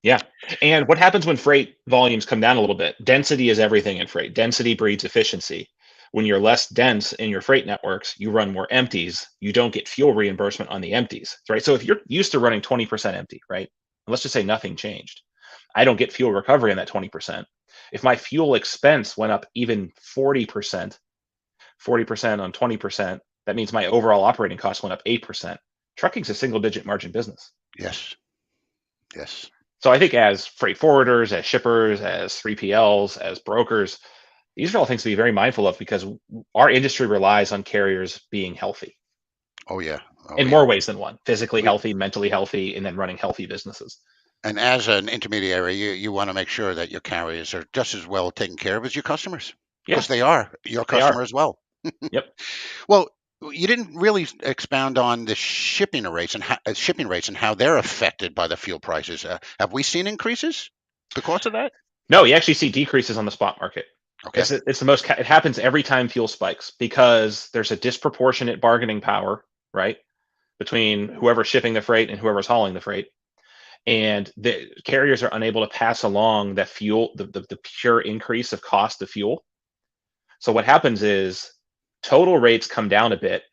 Yeah. And what happens when freight volumes come down a little bit? Density is everything in freight. Density breeds efficiency. When you're less dense in your freight networks, you run more empties. You don't get fuel reimbursement on the empties, right? So if you're used to running 20% empty, right? Let's just say nothing changed. I don't get fuel recovery on that 20%. If my fuel expense went up even 40% on 20%, that means my overall operating costs went up 8%. Trucking's a single-digit margin business. Yes. So I think as freight forwarders, as shippers, as 3PLs, as brokers, these are all things to be very mindful of because our industry relies on carriers being healthy. Oh, yeah. In more ways than one: physically healthy, mentally healthy, and then running healthy businesses. And as an intermediary, you want to make sure that your carriers are just as well taken care of as your customers. Because they are your customer as well. Yep. Well, you didn't really expound on the shipping rates and how they're affected by the fuel prices. Have we seen increases because of that? No, you actually see decreases on the spot market. Okay. It's the most. It happens every time fuel spikes because there's a disproportionate bargaining power, right, between whoever's shipping the freight and whoever's hauling the freight, and the carriers are unable to pass along that fuel, the pure increase of cost of fuel. So what happens is total rates come down a bit,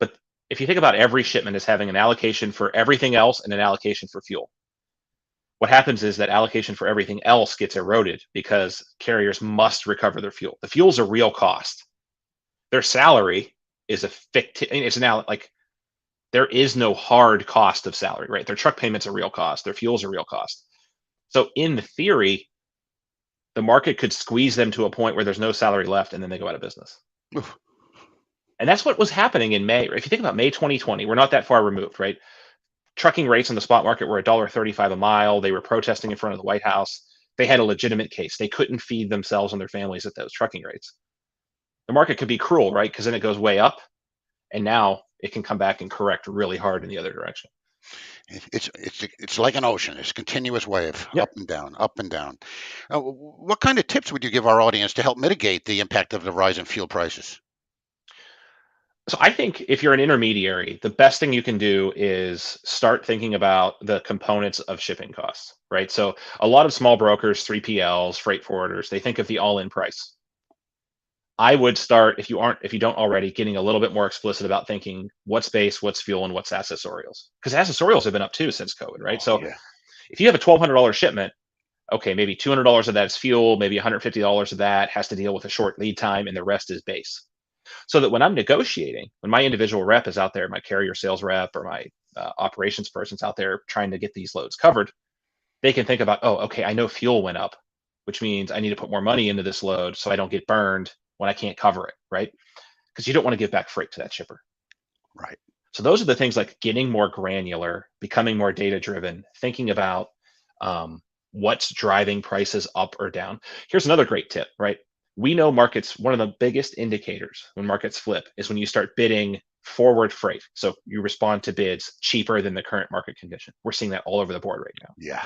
but if you think about every shipment as having an allocation for everything else and an allocation for fuel, what happens is that allocation for everything else gets eroded because carriers must recover their fuel. The fuel's a real cost. Their salary is a fictive. It's now like there is no hard cost of salary, right? Their truck payment's a real cost. Their fuel's a real cost. So in theory, the market could squeeze them to a point where there's no salary left, and then they go out of business. Oof. And that's what was happening in May. If you think about May 2020, we're not that far removed, right? Trucking rates on the spot market were $1.35 a mile. They were protesting in front of the White House. They had a legitimate case. They couldn't feed themselves and their families at those trucking rates. The market could be cruel, right? Because then it goes way up, and now it can come back and correct really hard in the other direction. It's like an ocean. It's a continuous wave, Yep. up and down, up and down. What kind of tips would you give our audience to help mitigate the impact of the rise in fuel prices? So I think if you're an intermediary, the best thing you can do is start thinking about the components of shipping costs, right? So a lot of small brokers, 3PLs, freight forwarders, they think of the all-in price. I would start, if you don't already, getting a little bit more explicit about thinking what's base, what's fuel, and what's accessorials. Because accessorials have been up too since COVID, right? So Yeah. if you have a $1,200 shipment, okay, maybe $200 of that is fuel, maybe $150 of that has to deal with a short lead time, and the rest is base. So that when I'm negotiating, when my individual rep is out there, my carrier sales rep or my operations person's out there trying to get these loads covered, they can think about, oh, okay, I know fuel went up, which means I need to put more money into this load so I don't get burned when I can't cover it, right? Because you don't want to give back freight to that shipper. Right. So those are the things like getting more granular, becoming more data driven, thinking about what's driving prices up or down. Here's another great tip, right? We know markets, one of the biggest indicators when markets flip is when you start bidding forward freight. So you respond to bids cheaper than the current market condition. We're seeing that all over the board right now. Yeah.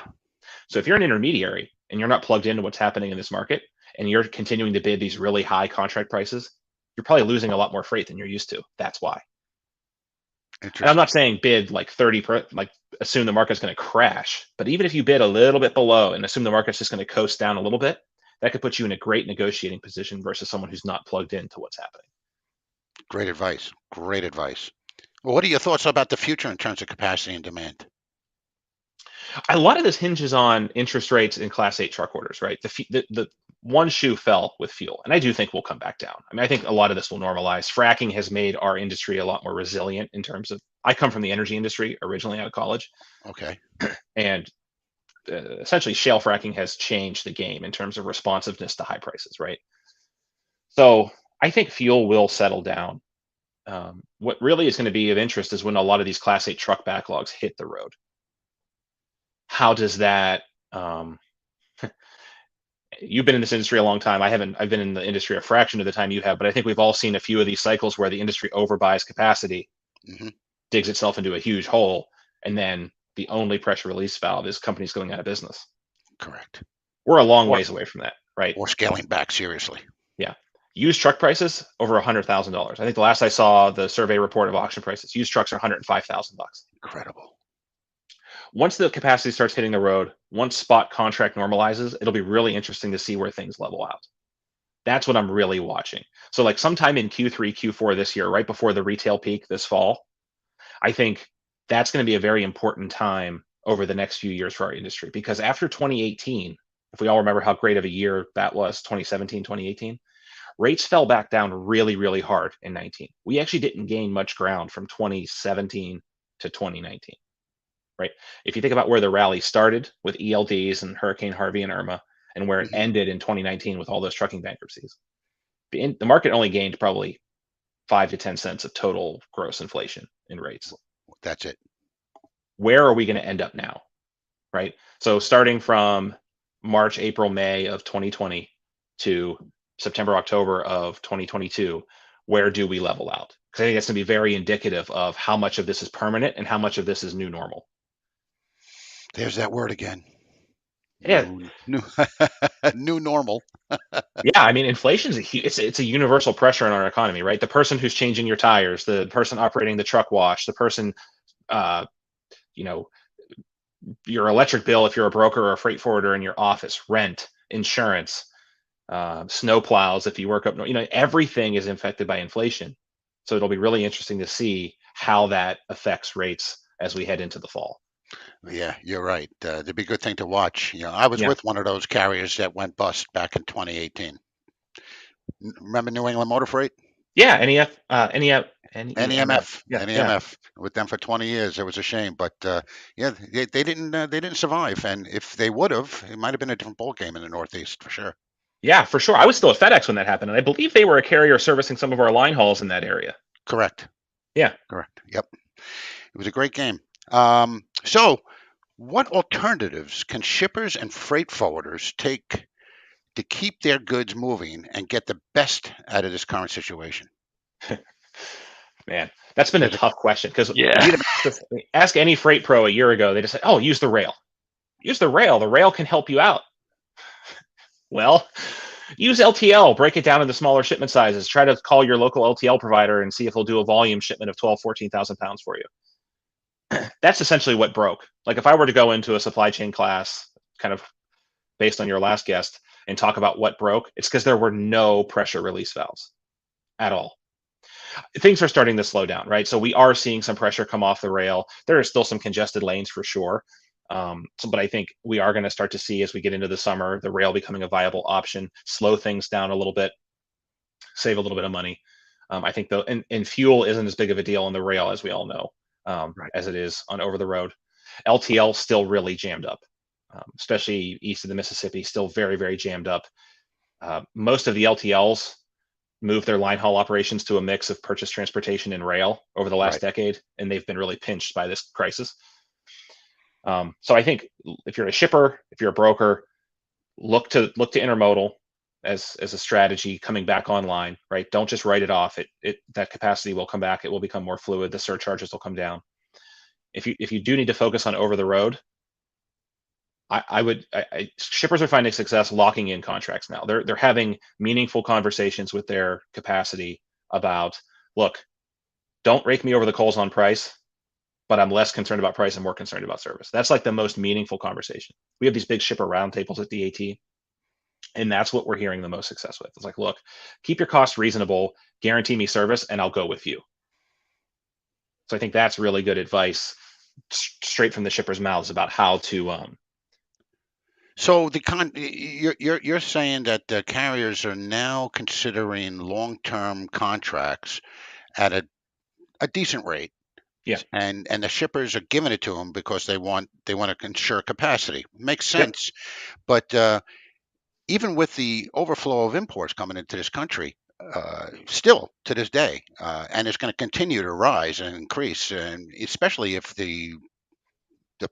So if you're an intermediary and you're not plugged into what's happening in this market and you're continuing to bid these really high contract prices, you're probably losing a lot more freight than you're used to. That's why. And I'm not saying bid like 30, like assume the market's going to crash, but even if you bid a little bit below and assume the market's just going to coast down a little bit, that could put you in a great negotiating position versus someone who's not plugged into what's happening. Great advice. Great advice. Well, what are your thoughts about the future in terms of capacity and demand? A lot of this hinges on interest rates in Class 8 truck orders, right? The one shoe fell with fuel, and I do think we'll come back down. I mean, I think a lot of this will normalize. Fracking has made our industry a lot more resilient in terms of, I come from the energy industry originally out of college. Okay. And essentially shale fracking has changed the game in terms of responsiveness to high prices, right? So I think fuel will settle down. What really is going to be of interest is when a lot of these Class 8 truck backlogs hit the road. How does that, you've been in this industry a long time. I've been in the industry a fraction of the time you have, but I think we've all seen a few of these cycles where the industry overbuys capacity, digs itself into a huge hole, and then the only pressure release valve is companies going out of business. Correct. We're a long ways away from that, right? Or scaling back seriously. Yeah. Used truck prices over $100,000. I think the last I saw the survey report of auction prices, used trucks are $105,000. Incredible. Once the capacity starts hitting the road, once spot contract normalizes, it'll be really interesting to see where things level out. That's what I'm really watching. So like sometime in Q3, Q4 this year, right before the retail peak this fall, I think that's going to be a very important time over the next few years for our industry. Because after 2018, if we all remember how great of a year that was, 2017, 2018, rates fell back down really, really hard in 19. We actually didn't gain much ground from 2017 to 2019. Right? If you think about where the rally started with ELDs and Hurricane Harvey and Irma, and where it ended in 2019 with all those trucking bankruptcies, the market only gained probably 5 to 10 cents of total gross inflation in rates. That's it. Where are we going to end up now? Right? So starting from March, April, May of 2020 to September, October of 2022, where do we level out? Because I think that's going to be very indicative of how much of this is permanent and how much of this is new normal. There's that word again. Yeah, New new normal. yeah. I mean, inflation's it's a universal pressure in our economy, right? The person who's changing your tires, the person operating the truck wash, the person, uh, you know, your electric bill if you're a broker or a freight forwarder in your office, rent, insurance, snow plows if you work up, everything is affected by inflation. So it'll be really interesting to see how that affects rates as we head into the fall. Yeah, you're right. It'd be a good thing to watch. I was Yeah. with one of those carriers that went bust back in 2018. Remember New England Motor Freight? Yeah. NEMF. NEMF, Yeah. Yeah. NEMF. With them for 20 years, it was a shame, but yeah, they didn't survive. And if they would have, it might have been a different ball game in the Northeast for sure. Yeah, for sure. I was still at FedEx when that happened, and I believe they were a carrier servicing some of our line hauls in that area. Correct. Yeah. Correct. Yep. It was a great game. So, what alternatives can shippers and freight forwarders take to keep their goods moving and get the best out of this current situation? Man, that's been a tough question because Yeah. you'd ask any freight pro a year ago, they just said, "Oh, use the rail. Use the rail. The rail can help you out." Well, use LTL, break it down into smaller shipment sizes. Try to call your local LTL provider and see if they'll do a volume shipment of 12, 14,000 pounds for you. That's essentially what broke. Like if I were to go into a supply chain class, kind of based on your last guest, and talk about what broke, it's because there were no pressure release valves at all. Things are starting to slow down, right? So we are seeing some pressure come off the rail. There are still some congested lanes for sure. But I think we are going to start to see as we get into the summer, the rail becoming a viable option, slow things down a little bit, save a little bit of money. I think though, and fuel isn't as big of a deal on the rail as we all know, Right. as it is on over the road. LTL still really jammed up, especially east of the Mississippi, still very, very jammed up. Most of the LTLs moved their line haul operations to a mix of purchase transportation and rail over the last Right. decade, and they've been really pinched by this crisis. So I think if you're a shipper, if you're a broker, look to intermodal as a strategy coming back online, right? Don't just write it off. That capacity will come back. It will become more fluid. The surcharges will come down. If you do need to focus on over the road, shippers are finding success locking in contracts now. They're having meaningful conversations with their capacity about, look, don't rake me over the coals on price, but I'm less concerned about price and more concerned about service. That's like the most meaningful conversation. We have these big shipper roundtables at DAT, and that's what we're hearing the most success with. It's like, look, keep your costs reasonable, guarantee me service, and I'll go with you. So I think that's really good advice straight from the shippers' mouths about how to. So you're saying that the carriers are now considering long-term contracts at a decent rate. Yeah. And the shippers are giving it to them because they want to ensure capacity. Makes sense. But even with the overflow of imports coming into this country, still to this day, and it's going to continue to rise and increase, and especially if the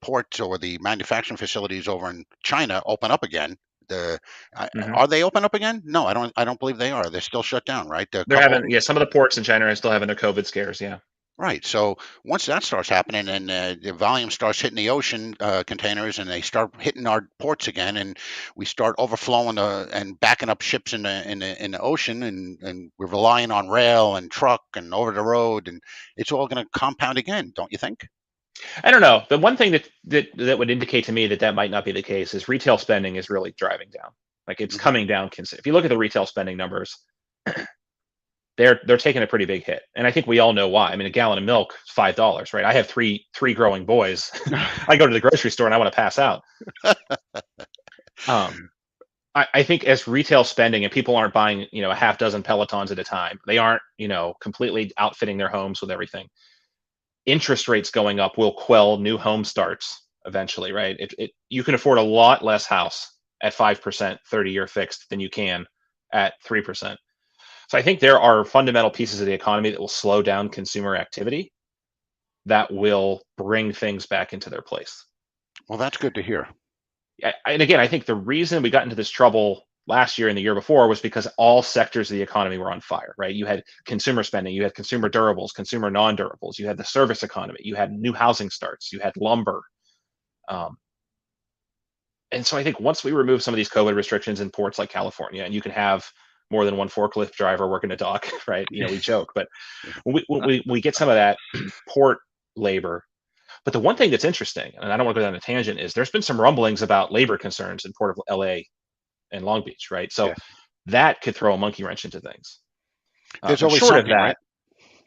ports or the manufacturing facilities over in China open up again. Are they open up again? No, I don't believe they are. They're still shut down, right? They're having, some of the ports in China are still having their COVID scares. Yeah. Right. So once that starts happening and the volume starts hitting the ocean containers and they start hitting our ports again, and we start overflowing and backing up ships in the ocean, and we're relying on rail and truck and over the road, and it's all going to compound again, don't you think? I don't know. The one thing that would indicate to me that might not be the case is retail spending is really driving down. Like it's coming down. If you look at the retail spending numbers, they're taking a pretty big hit, and I think we all know why. I mean, a gallon of milk is $5, right? I have three growing boys. I go to the grocery store and I want to pass out. I think as retail spending and people aren't buying, a half dozen Pelotons at a time, they aren't, completely outfitting their homes with everything. Interest rates going up will quell new home starts eventually, right? You can afford a lot less house at 5% 30-year fixed than you can at 3%. So I think there are fundamental pieces of the economy that will slow down consumer activity that will bring things back into their place. Well, that's good to hear. And again, I think the reason we got into this trouble last year and the year before was because all sectors of the economy were on fire, right? You had consumer spending, you had consumer durables, consumer non-durables, you had the service economy, you had new housing starts, you had lumber. And so I think once we remove some of these COVID restrictions in ports like California, and you can have more than one forklift driver working a dock, right? We joke, but when we get some of that port labor. But the one thing that's interesting, and I don't want to go down a tangent, is there's been some rumblings about labor concerns in Port of LA and Long Beach, right? So that could throw a monkey wrench into things. There's always something, right?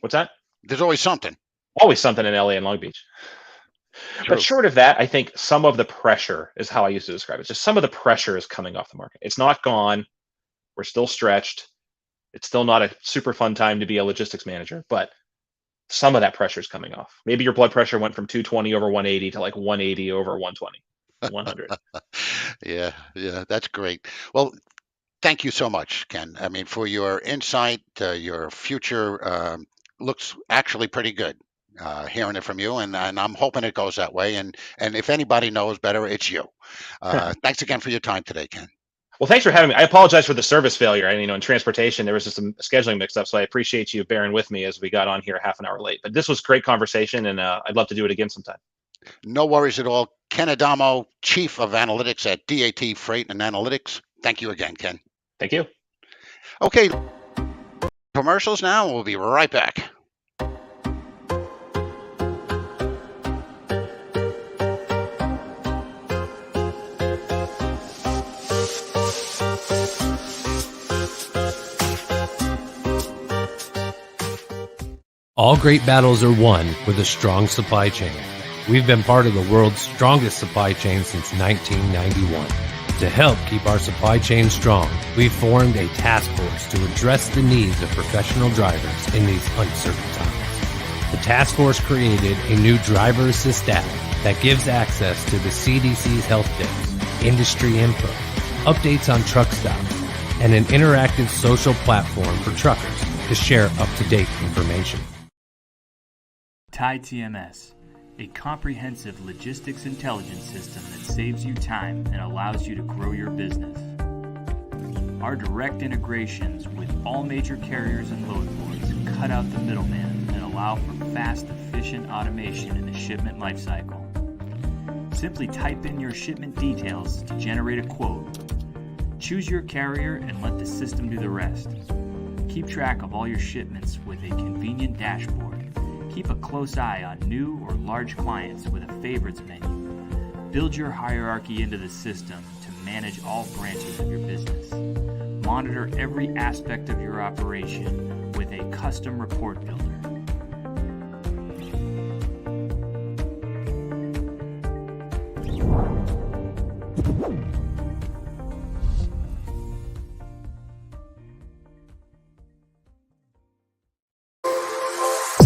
What's that? There's always something. Always something in LA and Long Beach. True. But short of that, I think some of the pressure is how I used to describe it. Just some of the pressure is coming off the market. It's not gone. We're still stretched. It's still not a super fun time to be a logistics manager, but some of that pressure is coming off. Maybe your blood pressure went from 220 over 180 to like 180 over 120, 100. Yeah, that's great. Well, thank you so much, Ken. I mean, for your insight, your future looks actually pretty good. Hearing it from you, and I'm hoping it goes that way. And if anybody knows better, it's you. Thanks again for your time today, Ken. Well, thanks for having me. I apologize for the service failure. And in transportation, there was just some scheduling mix up, so I appreciate you bearing with me as we got on here half an hour late. But this was great conversation, and I'd love to do it again sometime. No worries at all. Ken Adamo, Chief of Analytics at DAT Freight and Analytics. Thank you again, Ken. Thank you. Okay, commercials now. We'll be right back. All great battles are won with a strong supply chain. We've been part of the world's strongest supply chain since 1991. To help keep our supply chain strong, we've formed a task force to address the needs of professional drivers in these uncertain times. The task force created a new driver assist app that gives access to the CDC's health tips, industry info, updates on truck stops, and an interactive social platform for truckers to share up-to-date information. Tide TMS, a comprehensive logistics intelligence system that saves you time and allows you to grow your business. Our direct integrations with all major carriers and load boards cut out the middleman and allow for fast, efficient automation in the shipment lifecycle. Simply type in your shipment details to generate a quote. Choose your carrier and let the system do the rest. Keep track of all your shipments with a convenient dashboard. Keep a close eye on new or large clients with a favorites menu. Build your hierarchy into the system to manage all branches of your business. Monitor every aspect of your operation with a custom report builder.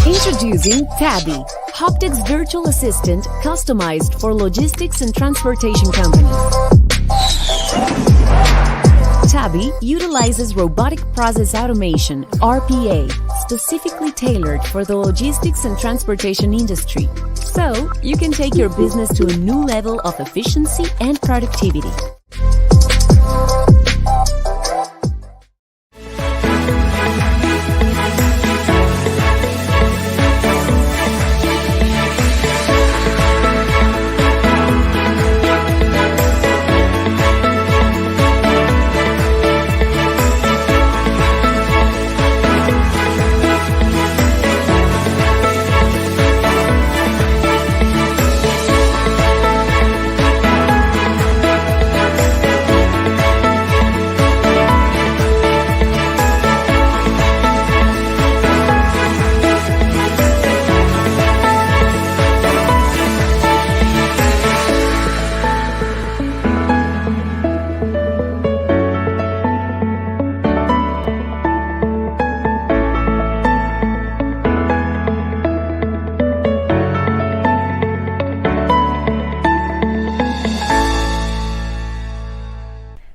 Introducing Tabby, Hoptic's virtual assistant customized for logistics and transportation companies. Tabby utilizes robotic process automation, RPA, specifically tailored for the logistics and transportation industry. So you can take your business to a new level of efficiency and productivity.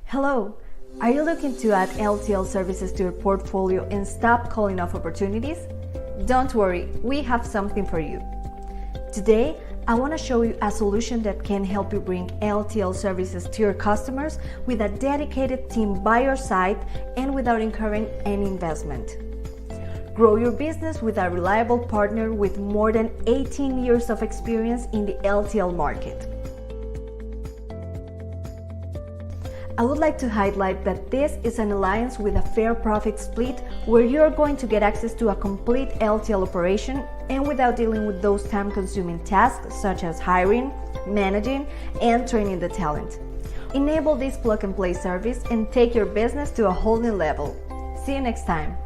Hello, are you looking to add LTL services to your portfolio and stop calling off opportunities? Don't worry, we have something for you. Today, I want to show you a solution that can help you bring LTL services to your customers with a dedicated team by your side and without incurring any investment. Grow your business with a reliable partner with more than 18 years of experience in the LTL market. I would like to highlight that this is an alliance with a fair profit split where you are going to get access to a complete LTL operation and without dealing with those time-consuming tasks such as hiring, managing, and training the talent. Enable this plug-and-play service and take your business to a whole new level. See you next time.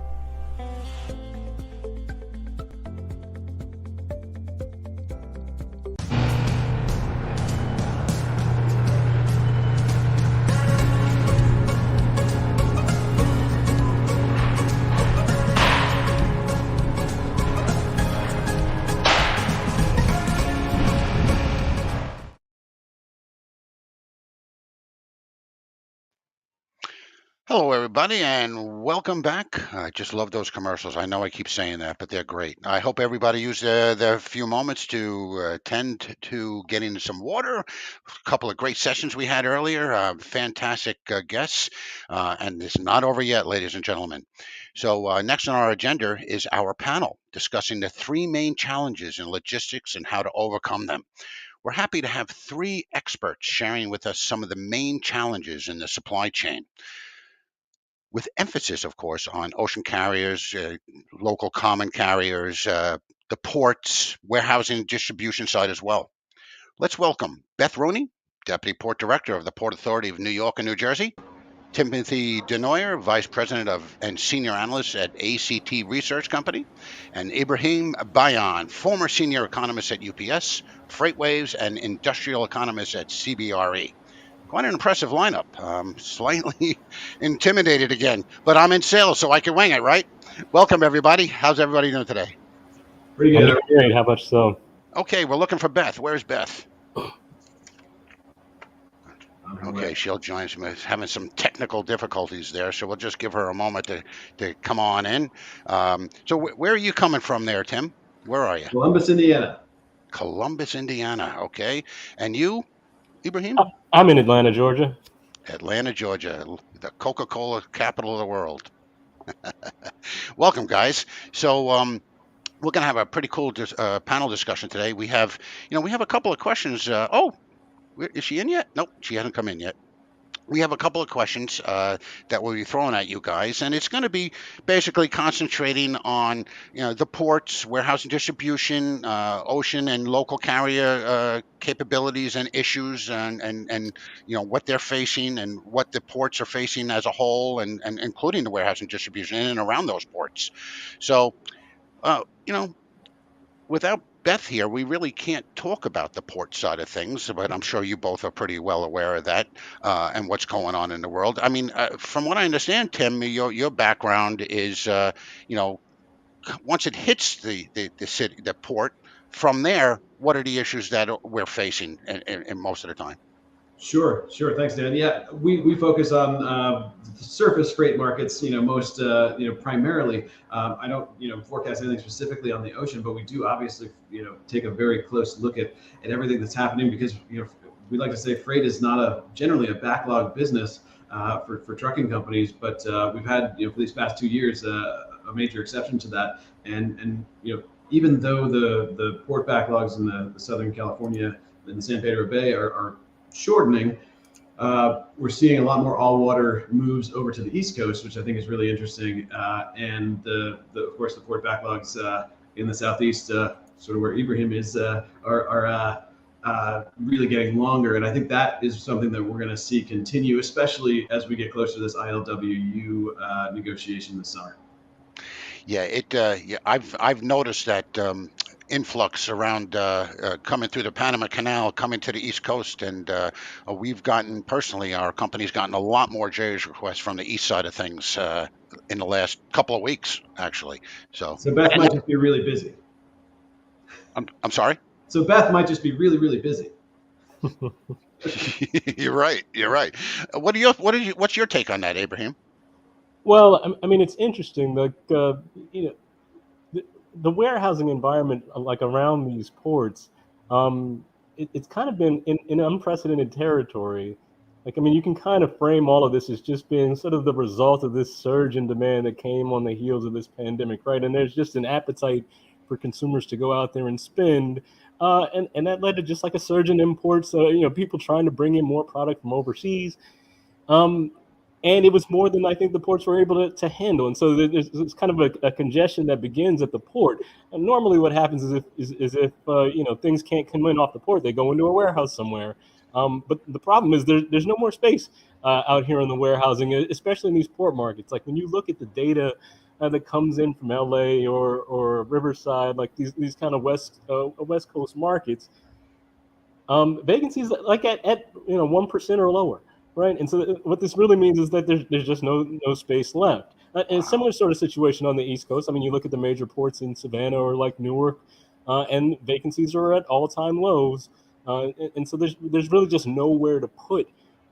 Hello, everybody, and welcome back. I just love those commercials. I know I keep saying that, but they're great. I hope everybody used their few moments to tend to getting some water. A couple of great sessions we had earlier. Fantastic guests, and it's not over yet, ladies and gentlemen. So next on our agenda is our panel discussing the three main challenges in logistics and how to overcome them. We're happy to have three experts sharing with us some of the main challenges in the supply chain, with emphasis, of course, on ocean carriers, local common carriers, the ports, warehousing, and distribution side as well. Let's welcome Beth Rooney, Deputy Port Director of the Port Authority of New York and New Jersey, Timothy Denoyer, Vice President and Senior Analyst at ACT Research Company, and Ibrahim Bayan, former Senior Economist at UPS, FreightWaves, and Industrial Economist at CBRE. Quite an impressive lineup. Slightly intimidated again, but I'm in sales, so I can wing it, right? Welcome, everybody. How's everybody doing today? Pretty good. I'm great. How much so? Okay, we're looking for Beth. Where's Beth? Okay, she'll join us. Having some technical difficulties there, so we'll just give her a moment to come on in. So where are you coming from there, Tim? Where are you? Columbus, Indiana. Columbus, Indiana. Okay. And you, Ibrahim? I'm in Atlanta, Georgia. Atlanta, Georgia, the Coca-Cola capital of the world. Welcome, guys. So we're going to have a pretty cool panel discussion today. We have a couple of questions. Is she in yet? Nope, she hasn't come in yet. We have a couple of questions that we'll be throwing at you guys, and it's going to be basically concentrating on the ports, warehousing, distribution, ocean and local carrier capabilities and issues, and what they're facing and what the ports are facing as a whole, and including the warehousing, distribution in and around those ports. So, without Beth here, we really can't talk about the port side of things, but I'm sure you both are pretty well aware of that and what's going on in the world. I mean, from what I understand, Tim, your background is, once it hits the city, the port, from there, what are the issues that we're facing in most of the time? Sure. Thanks, Dan. Yeah, we focus on the surface freight markets, most, primarily. I don't, forecast anything specifically on the ocean, but we do obviously, take a very close look at everything that's happening because, we like to say freight is not generally a backlog business for trucking companies, but we've had, for these past 2 years, a major exception to that. And even though the port backlogs in the Southern California and the San Pedro Bay are shortening, we're seeing a lot more all-water moves over to the East Coast, which I think is really interesting. And of course, the port backlogs in the Southeast, sort of where Ibrahim is, are really getting longer. And I think that is something that we're going to see continue, especially as we get closer to this ILWU negotiation this summer. Yeah, I've noticed that influx around coming through the Panama Canal, coming to the East Coast, and we've gotten, personally, our company's gotten a lot more JOs requests from the east side of things in the last couple of weeks, actually. So Beth might just be really busy. I'm sorry? So Beth might just be really, really busy. You're right. What's your take on that, Ibrahim? Well, I mean, it's interesting. Like, the warehousing environment, like around these ports, it's kind of been in unprecedented territory. Like, I mean, you can kind of frame all of this as just being sort of the result of this surge in demand that came on the heels of this pandemic, right? And there's just an appetite for consumers to go out there and spend. And that led to just like a surge in imports, people trying to bring in more product from overseas. And it was more than I think the ports were able to handle. And so there's kind of a congestion that begins at the port. And normally what happens is if things can't come in off the port, they go into a warehouse somewhere. But the problem is there's no more space out here in the warehousing, especially in these port markets. Like when you look at the data that comes in from LA or Riverside, like these kind of West Coast markets, vacancies like at 1% or lower. Right, and so what this really means is that there's just no space left. And a similar sort of situation on the East Coast. I mean, you look at the major ports in Savannah or like Newark, and vacancies are at all-time lows. And so there's really just nowhere to put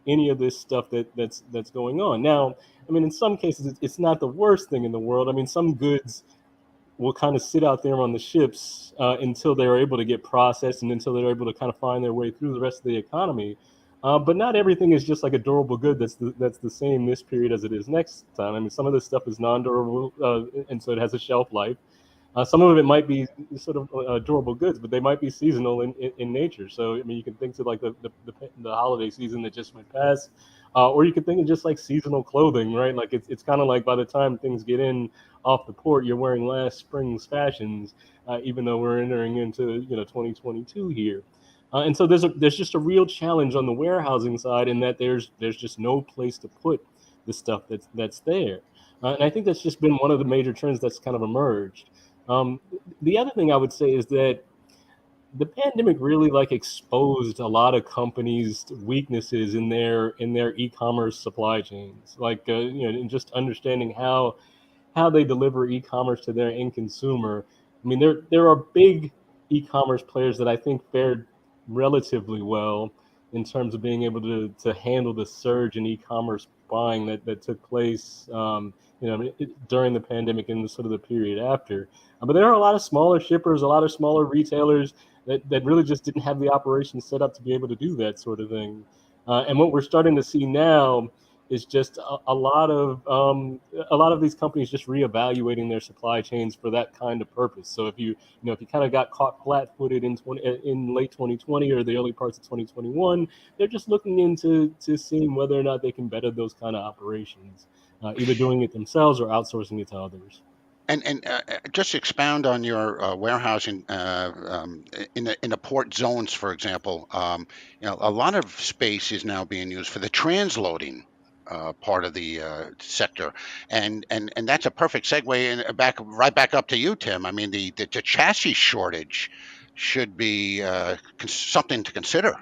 any of this stuff that's going on. Now, I mean, in some cases, it's not the worst thing in the world. I mean, some goods will kind of sit out there on the ships until they're able to get processed and until they're able to kind of find their way through the rest of the economy. But not everything is just like a durable good that's the same this period as it is next time. I mean, some of this stuff is non-durable, and so it has a shelf life. Some of it might be sort of durable goods, but they might be seasonal in nature. So, I mean, you can think to like the holiday season that just went past, or you could think of just like seasonal clothing, right? Like it's kind of like by the time things get in off the port, you're wearing last spring's fashions, even though we're entering into 2022 here. And so there's just a real challenge on the warehousing side in that there's just no place to put the stuff that's there. And I think that's just been one of the major trends that's kind of emerged. The other thing I would say is that the pandemic really like exposed a lot of companies' weaknesses in their e-commerce supply chains, like and just understanding how they deliver e-commerce to their end consumer. I mean, there are big e-commerce players that I think fared relatively well in terms of being able to handle the surge in e-commerce buying that took place during the pandemic and sort of the period after. But there are a lot of smaller shippers, a lot of smaller retailers that really just didn't have the operation set up to be able to do that sort of thing. And what we're starting to see now is just a lot of these companies just reevaluating their supply chains for that kind of purpose. So if you kind of got caught flat-footed in late 2020 or the early parts of 2021, they're just looking into seeing whether or not they can better those kind of operations, either doing it themselves or outsourcing it to others. And just expound on your warehousing in the port zones, for example. A lot of space is now being used for the transloading part of the sector, and that's a perfect segue and right back up to you, Tim. I mean, the chassis shortage should be something to consider.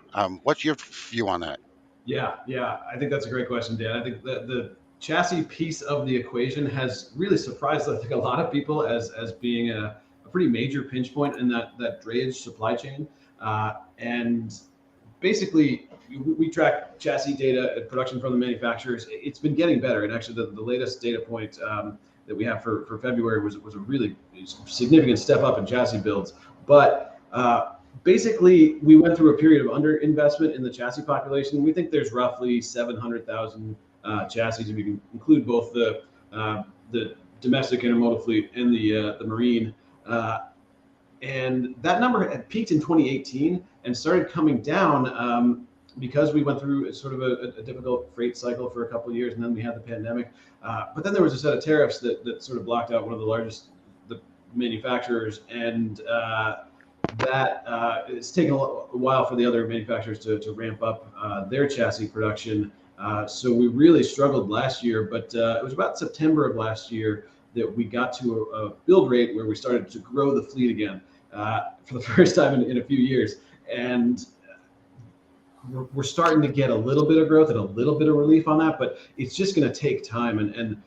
What's your view on that? Yeah, I think that's a great question, Dan. I think the chassis piece of the equation has really surprised, I think, a lot of people as being a pretty major pinch point in that drayage supply chain. And basically, we track chassis data and production from the manufacturers. It's been getting better, and actually the latest data point that we have for February was a really significant step up in chassis builds. But basically, we went through a period of underinvestment in the chassis population. We think there's roughly 700,000 chassis, if you can include both the domestic intermodal fleet and the marine. And that number had peaked in 2018 and started coming down because we went through sort of a difficult freight cycle for a couple of years, and then we had the pandemic. But then there was a set of tariffs that sort of blocked out one of the largest manufacturers, and that it's taken a while for the other manufacturers to ramp up their chassis production. So we really struggled last year, but it was about September of last year that we got to a build rate where we started to grow the fleet again for the first time in a few years. And we're starting to get a little bit of growth and a little bit of relief on that, but it's just going to take time. And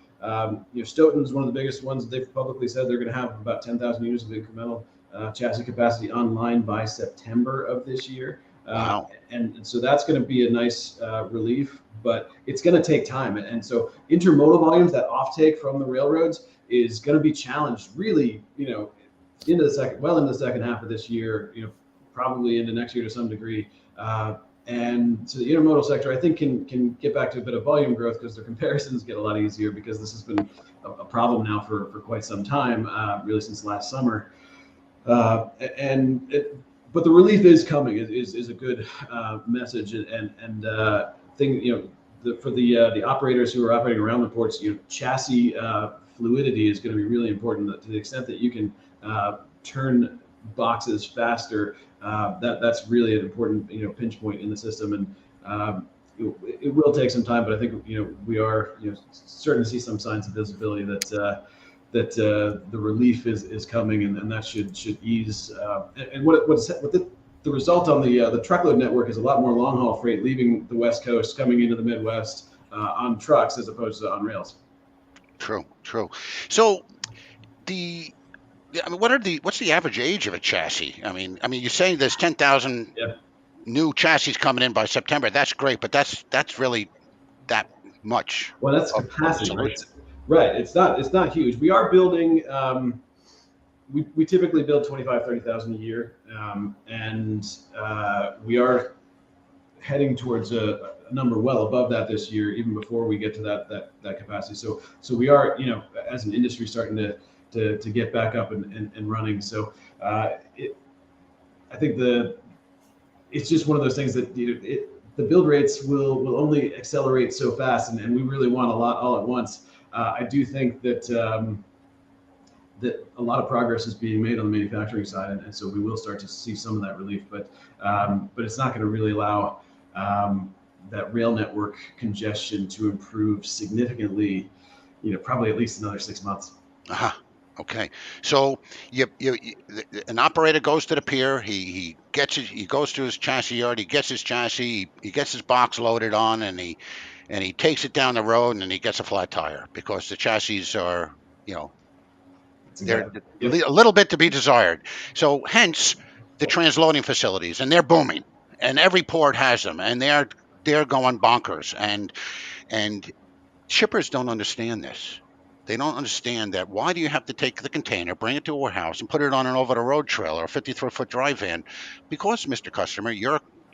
Stoughton's one of the biggest ones. They've publicly said they're going to have about 10,000 units of incremental chassis capacity online by September of this year. Wow. And so that's going to be a nice relief, but it's going to take time. And so intermodal volumes, that offtake from the railroads, is going to be challenged really, into the second half of this year, probably into next year to some degree. And so the intermodal sector, I think, can get back to a bit of volume growth because their comparisons get a lot easier, because this has been a problem now for quite some time, really since last summer. But the relief is coming is a good message, and for the operators who are operating around the ports, chassis fluidity is going to be really important. To the extent that you can turn boxes faster, that's really an important pinch point in the system. And it will take some time, but I think we are starting to see some signs of visibility that the relief is coming, and that should ease. And what the result on the truckload network is a lot more long haul freight leaving the West Coast, coming into the Midwest on trucks as opposed to on rails. True. So what's the average age of a chassis? I mean, you're saying there's 10,000 new chassis coming in by September. That's great, but that's really that much. Well, that's capacity, right? It's not huge. We are building. We typically build 25,000-30,000 a year, and we are heading towards a number well above that this year, even before we get to that capacity. So we are, as an industry, starting to get back up and running. So I think it's just one of those things that the build rates will only accelerate so fast, and we really want a lot all at once. I do think that a lot of progress is being made on the manufacturing side, and so we will start to see some of that relief. But it's not going to really allow that rail network congestion to improve significantly. Probably at least another 6 months. Okay. So an operator goes to the pier. He goes to his chassis yard. He gets his chassis. He gets his box loaded on, and he takes it down the road, and then he gets a flat tire because the chassis are, they're a little bit to be desired. So hence the transloading facilities, and they're booming, and every port has them, and they're going bonkers, and shippers don't understand this. They don't understand that. Why do you have to take the container, bring it to a warehouse, and put it on an over-the-road trailer, a 53-foot dry van? Because, Mr. Customer,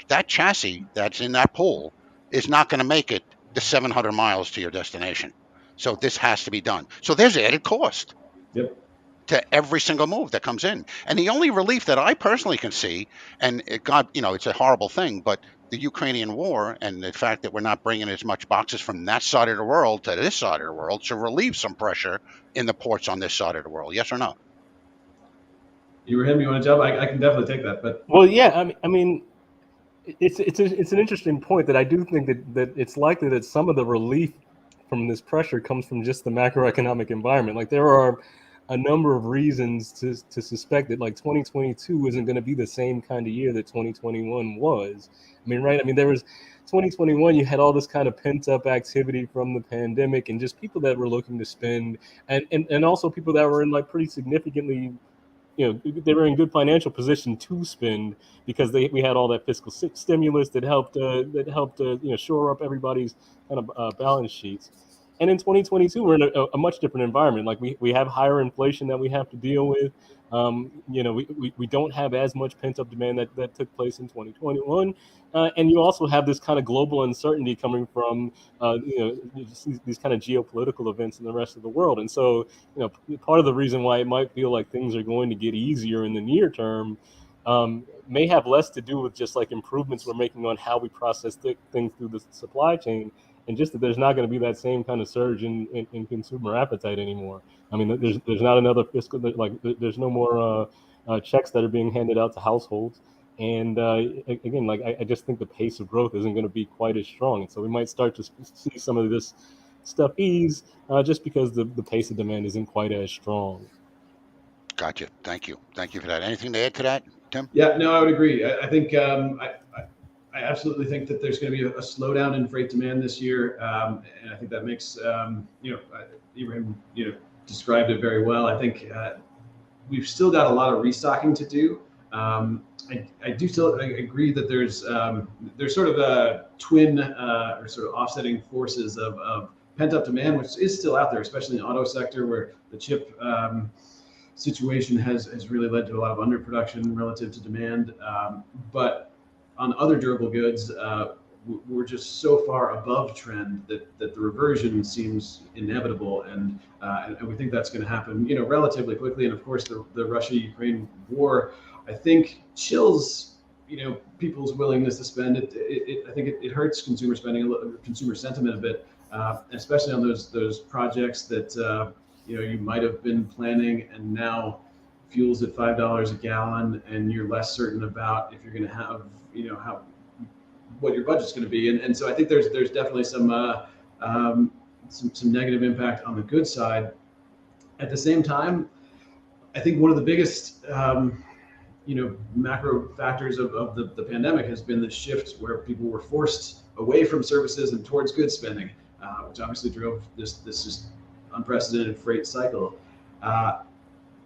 that chassis that's in that pool is not going to make it the 700 miles to your destination. So this has to be done. So there's added cost to every single move that comes in. And the only relief that I personally can see, and it's a horrible thing, but the Ukrainian war and the fact that we're not bringing as much boxes from that side of the world to this side of the world should relieve some pressure in the ports on this side of the world. Yes or no? Ibrahim, you want to jump? I can definitely take that. But well, yeah, I mean, it's an interesting point that I do think that it's likely that some of the relief from this pressure comes from just the macroeconomic environment. Like there are a number of reasons to suspect that like 2022 isn't going to be the same kind of year that 2021 was. I mean, right? I mean, there was 2021, you had all this kind of pent up activity from the pandemic and just people that were looking to spend and also people that were in like pretty significantly, they were in good financial position to spend because we had all that fiscal stimulus that helped shore up everybody's kind of balance sheets. And in 2022, we're in a much different environment. Like we have higher inflation that we have to deal with. We don't have as much pent up demand that took place in 2021. And you also have this kind of global uncertainty coming from, these kind of geopolitical events in the rest of the world. And so, part of the reason why it might feel like things are going to get easier in the near term may have less to do with just like improvements we're making on how we process things through the supply chain. And just that there's not going to be that same kind of surge in consumer appetite anymore. I mean, there's not another fiscal, there's no more checks that are being handed out to households. And again, I just think the pace of growth isn't going to be quite as strong. And so we might start to see some of this stuff ease just because the pace of demand isn't quite as strong. Gotcha. Thank you for that. Anything to add to that, Tim? Yeah, no, I would agree. I think I absolutely think that there's going to be a slowdown in freight demand this year, and I think that makes Ibrahim described it very well. I think we've still got a lot of restocking to do. I do still agree that there's sort of a twin or sort of offsetting forces of pent up demand, which is still out there, especially in the auto sector where the chip situation has really led to a lot of underproduction relative to demand, but on other durable goods, we're just so far above trend that the reversion seems inevitable, and we think that's going to happen, relatively quickly. And of course, the Russia-Ukraine war, I think, chills people's willingness to spend. I think it hurts consumer spending, consumer sentiment a bit, especially on those projects that you might have been planning, and now fuel's at $5 a gallon, and you're less certain about if you're going to have how what your budget's going to be, and so I think there's definitely some negative impact on the good side. At the same time, I think one of the biggest macro factors of the pandemic has been the shift where people were forced away from services and towards goods spending, which obviously drove this just unprecedented freight cycle.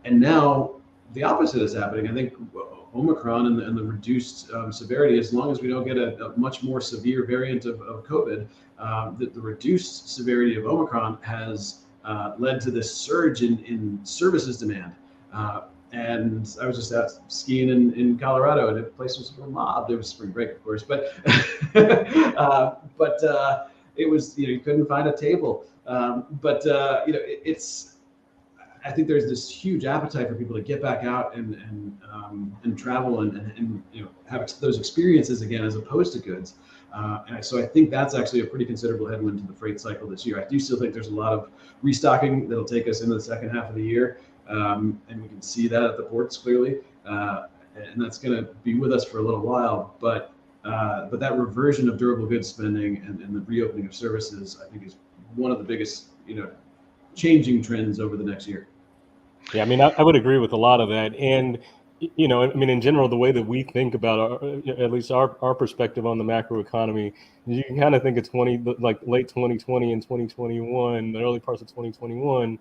And now the opposite is happening. I think Omicron and the reduced severity, as long as we don't get a much more severe variant of COVID, the reduced severity of Omicron has led to this surge in services demand. And I was just out skiing in Colorado, and the place was mobbed. It was spring break, of course, but it was, you couldn't find a table. I think there's this huge appetite for people to get back out and travel and have those experiences again, as opposed to goods. So I think that's actually a pretty considerable headwind to the freight cycle this year. I do still think there's a lot of restocking that'll take us into the second half of the year. And we can see that at the ports clearly, and that's going to be with us for a little while. But that reversion of durable goods spending and the reopening of services, I think, is one of the biggest changing trends over the next year. Yeah, I mean, I would agree with a lot of that, and in general, the way that we think about at least our perspective on the macro economy, you can kind of think of late 2020 and 2021, the early parts of 2021.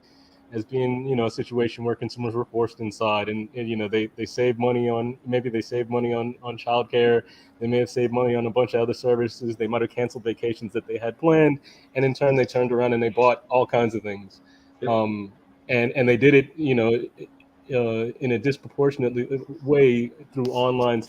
As being, a situation where consumers were forced inside, and they saved money on childcare. They may have saved money on a bunch of other services. They might have canceled vacations that they had planned, and in turn they turned around and they bought all kinds of things, and they did it, in a disproportionate way through online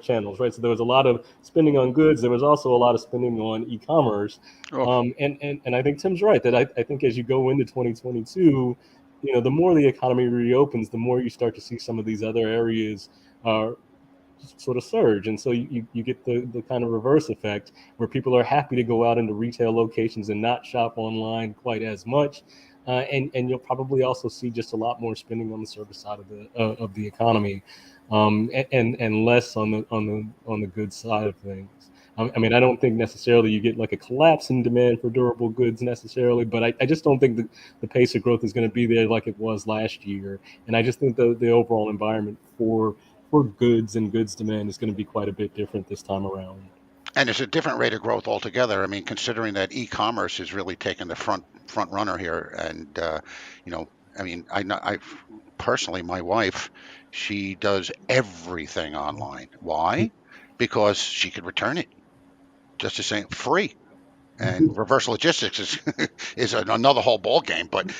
channels, right? So there was a lot of spending on goods. There was also a lot of spending on e-commerce. And I think Tim's right that I think as you go into 2022, the more the economy reopens, the more you start to see some of these other areas sort of surge. And so you get the kind of reverse effect where people are happy to go out into retail locations and not shop online quite as much. And you'll probably also see just a lot more spending on the service side of the economy. And less on the good side of things. I mean, I don't think necessarily you get like a collapse in demand for durable goods necessarily, but I just don't think the pace of growth is going to be there like it was last year. And I just think the overall environment for goods and goods demand is going to be quite a bit different this time around. And it's a different rate of growth altogether. I mean, considering that e-commerce is really taking the front runner here, and I personally, my wife, she does everything online. Why? Because she could return it just the same, free. And reverse logistics is another whole ball game. But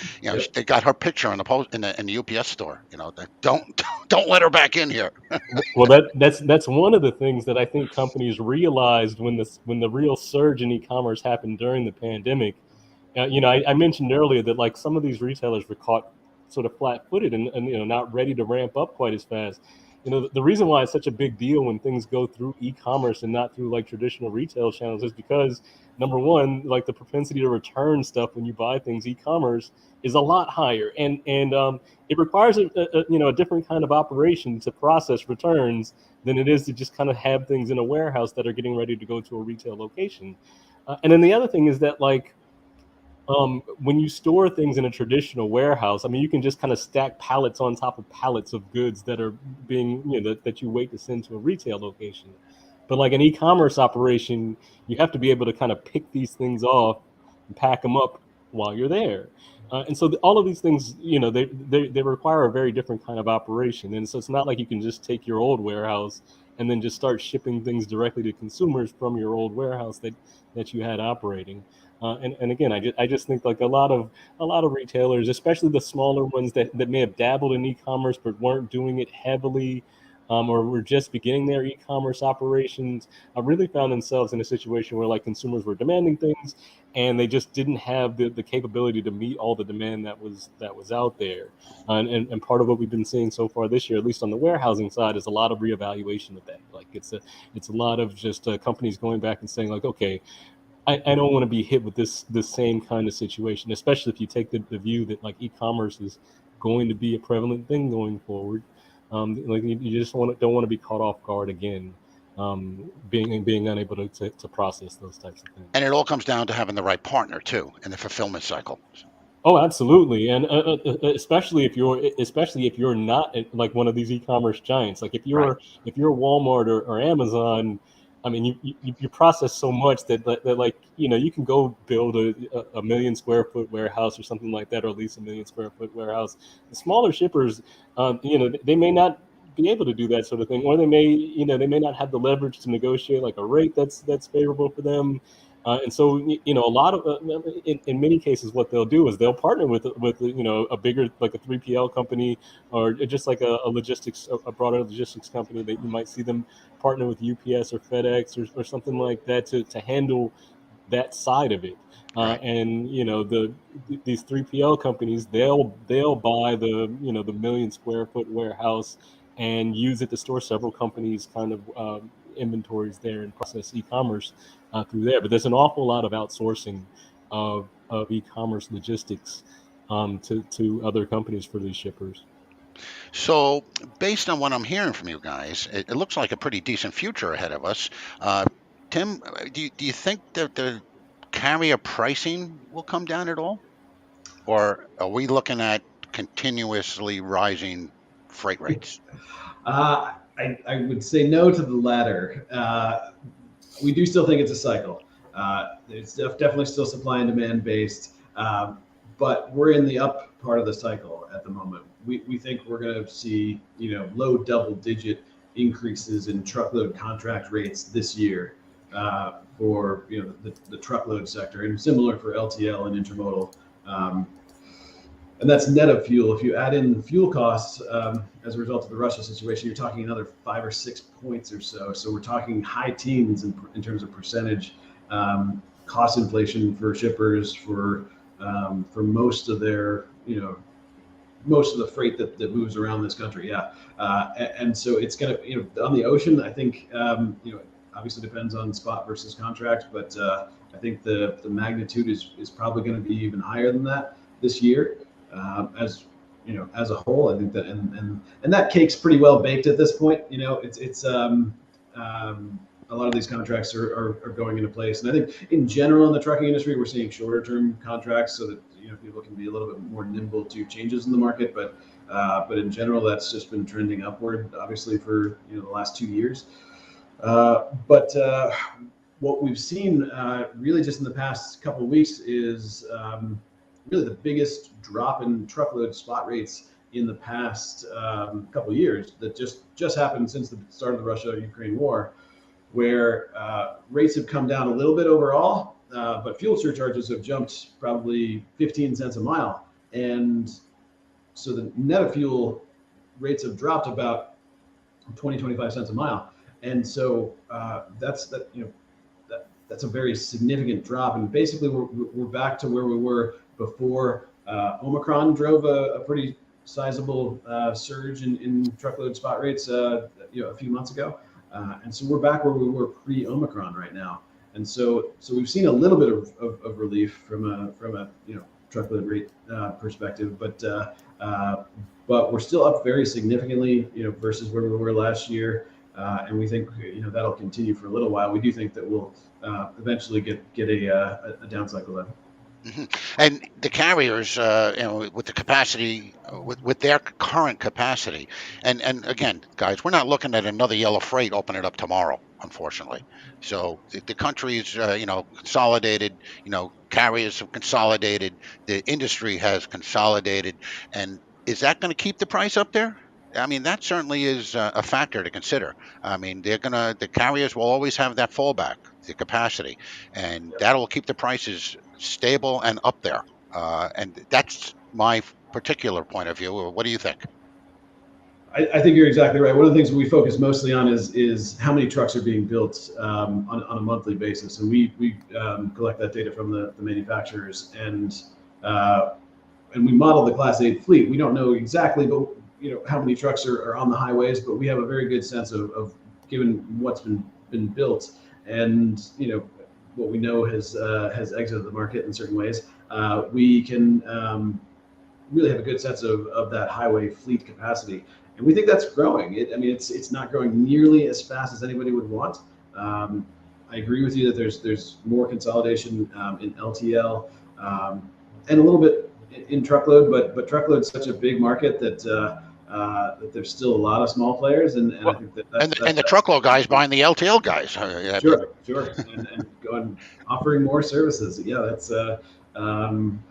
they got her picture in the UPS store. Don't let her back in here. Well, that's one of the things that I think companies realized when the real surge in e-commerce happened during the pandemic. I mentioned earlier that like some of these retailers were caught sort of flat-footed and not ready to ramp up quite as fast. The reason why it's such a big deal when things go through e-commerce and not through like traditional retail channels is because, number one, like the propensity to return stuff when you buy things e-commerce is a lot higher, and it requires a different kind of operation to process returns than it is to just kind of have things in a warehouse that are getting ready to go to a retail location. And then the other thing is that like when you store things in a traditional warehouse, I mean, you can just kind of stack pallets on top of pallets of goods that are being, that you wait to send to a retail location. But like an e-commerce operation, you have to be able to kind of pick these things off and pack them up while you're there. And so all of these things, they require a very different kind of operation. And so it's not like you can just take your old warehouse and then just start shipping things directly to consumers from your old warehouse that you had operating. And again, I just think like a lot of retailers, especially the smaller ones that may have dabbled in e-commerce but weren't doing it heavily, or were just beginning their e-commerce operations, really found themselves in a situation where like consumers were demanding things, and they just didn't have the capability to meet all the demand that was out there. And part of what we've been seeing so far this year, at least on the warehousing side, is a lot of reevaluation of that. Like It's a lot of just companies going back and saying like, okay, I don't want to be hit with this same kind of situation, especially if you take the view that like e-commerce is going to be a prevalent thing going forward. Like you just don't want to be caught off guard again, being unable to process those types of things. And it all comes down to having the right partner too in the fulfillment cycle. Oh, absolutely, and especially if you're not like one of these e-commerce giants. Like if you're Walmart or Amazon, I mean, you process so much that like you can go build a 1 million square foot warehouse or something like that, or at least 1 million square foot warehouse. The smaller shippers, they may not be able to do that sort of thing, or they may not have the leverage to negotiate like a rate that's favorable for them. And so, a lot of, in many cases, what they'll do is they'll partner with a bigger, like a 3PL company, or just like a broader logistics company that you might see them partner with UPS or FedEx or something like that to handle that side of it. And these 3PL companies, they'll buy the 1 million square foot warehouse and use it to store several companies' kind of inventories there and process e-commerce through there. But there's an awful lot of outsourcing of e-commerce logistics to other companies for these shippers. So based on what I'm hearing from you guys, it looks like a pretty decent future ahead of us. Tim, do you think that the carrier pricing will come down at all? Or are we looking at continuously rising freight rates? I would say no to the latter. We do still think it's a cycle. It's definitely still supply and demand based, but we're in the up part of the cycle at the moment. We think we're going to see low double-digit increases in truckload contract rates this year for the truckload sector, and similar for LTL and intermodal. And that's net of fuel. If you add in fuel costs as a result of the Russia situation, you're talking another 5 or 6 points or so. So we're talking high teens in terms of percentage cost inflation for shippers for most of their most of the freight that moves around this country. And so it's gonna on the ocean. I think obviously depends on spot versus contract, but I think the magnitude is probably going to be even higher than that this year. As a whole, I think that and that cake's pretty well baked at this point. It's a lot of these contracts are going into place, and I think in general in the trucking industry we're seeing shorter term contracts so that people can be a little bit more nimble to changes in the market. But in general, that's just been trending upward, obviously for the last 2 years. But what we've seen really just in the past couple of weeks is really the biggest drop in truckload spot rates in the past couple of years that just happened since the start of the Russia-Ukraine war, where rates have come down a little bit overall, but fuel surcharges have jumped probably 15 cents a mile. And so the net of fuel rates have dropped about 20-25 cents a mile. And so that's a very significant drop. And basically we're back to where we were before Omicron drove a pretty sizable surge in truckload spot rates a few months ago. And so we're back where we were pre-Omicron right now. And so we've seen a little bit of relief from a truckload rate perspective, but we're still up very significantly versus where we were last year. And we think that'll continue for a little while. We do think that we'll eventually get a down cycle then. Mm-hmm. And the carriers, with the capacity, with their current capacity, and again, guys, we're not looking at another yellow freight opening up tomorrow, unfortunately. So the country's, consolidated. Carriers have consolidated. The industry has consolidated, and is that going to keep the price up there? I mean, that certainly is a factor to consider. I mean, the carriers will always have that fallback, the capacity, and that'll keep the prices stable and up there. And that's my particular point of view. What do you think? I think you're exactly right. One of the things we focus mostly on is how many trucks are being built on a monthly basis, and we collect that data from the manufacturers, and we model the Class 8 fleet. We don't know exactly, but how many trucks are on the highways, but we have a very good sense of given what's been built, and what we know has exited the market in certain ways, we can really have a good sense of that highway fleet capacity, and we think that's growing. It's not growing nearly as fast as anybody would want. I agree with you that there's more consolidation in LTL and a little bit in truckload, but truckload is such a big market that that there's still a lot of small players, and I think and the truckload guys buying the LTL guys. Sure, and offering more services. Yeah, that's I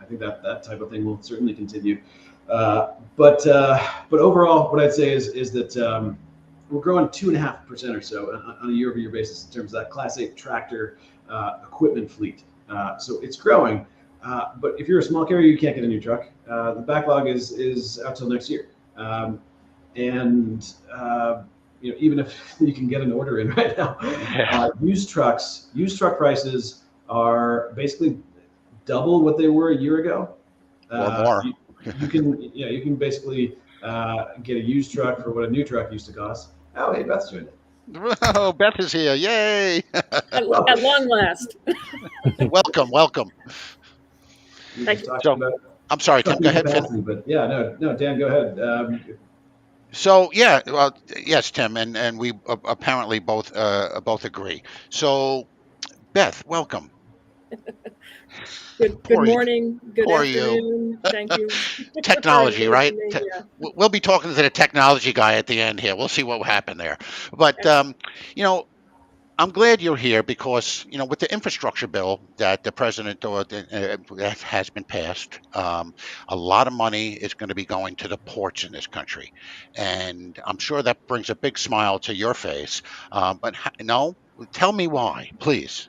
think that type of thing will certainly continue. But overall, what I'd say is that we're growing 2.5% or so on a year-over-year basis in terms of that Class 8 tractor equipment fleet. So it's growing. But if you're a small carrier, you can't get a new truck. The backlog is out till next year. And even if you can get an order in right now, used truck prices are basically double what they were a year ago. Or more. You can basically get a used truck for what a new truck used to cost. Oh, hey, Beth's doing it. Oh, Beth is here! Yay! At long last. Welcome. I'm sorry, Tim. Go ahead. But no, Dan, go ahead. So yes, Tim, and we apparently both agree. So, Beth, welcome. Good morning, good afternoon. Thank you. Technology, right? We'll be talking to the technology guy at the end here. We'll see what will happen there. But I'm glad you're here because with the infrastructure bill that the president that has been passed, a lot of money is going to be going to the ports in this country, and I'm sure that brings a big smile to your face. But no, tell me why, please.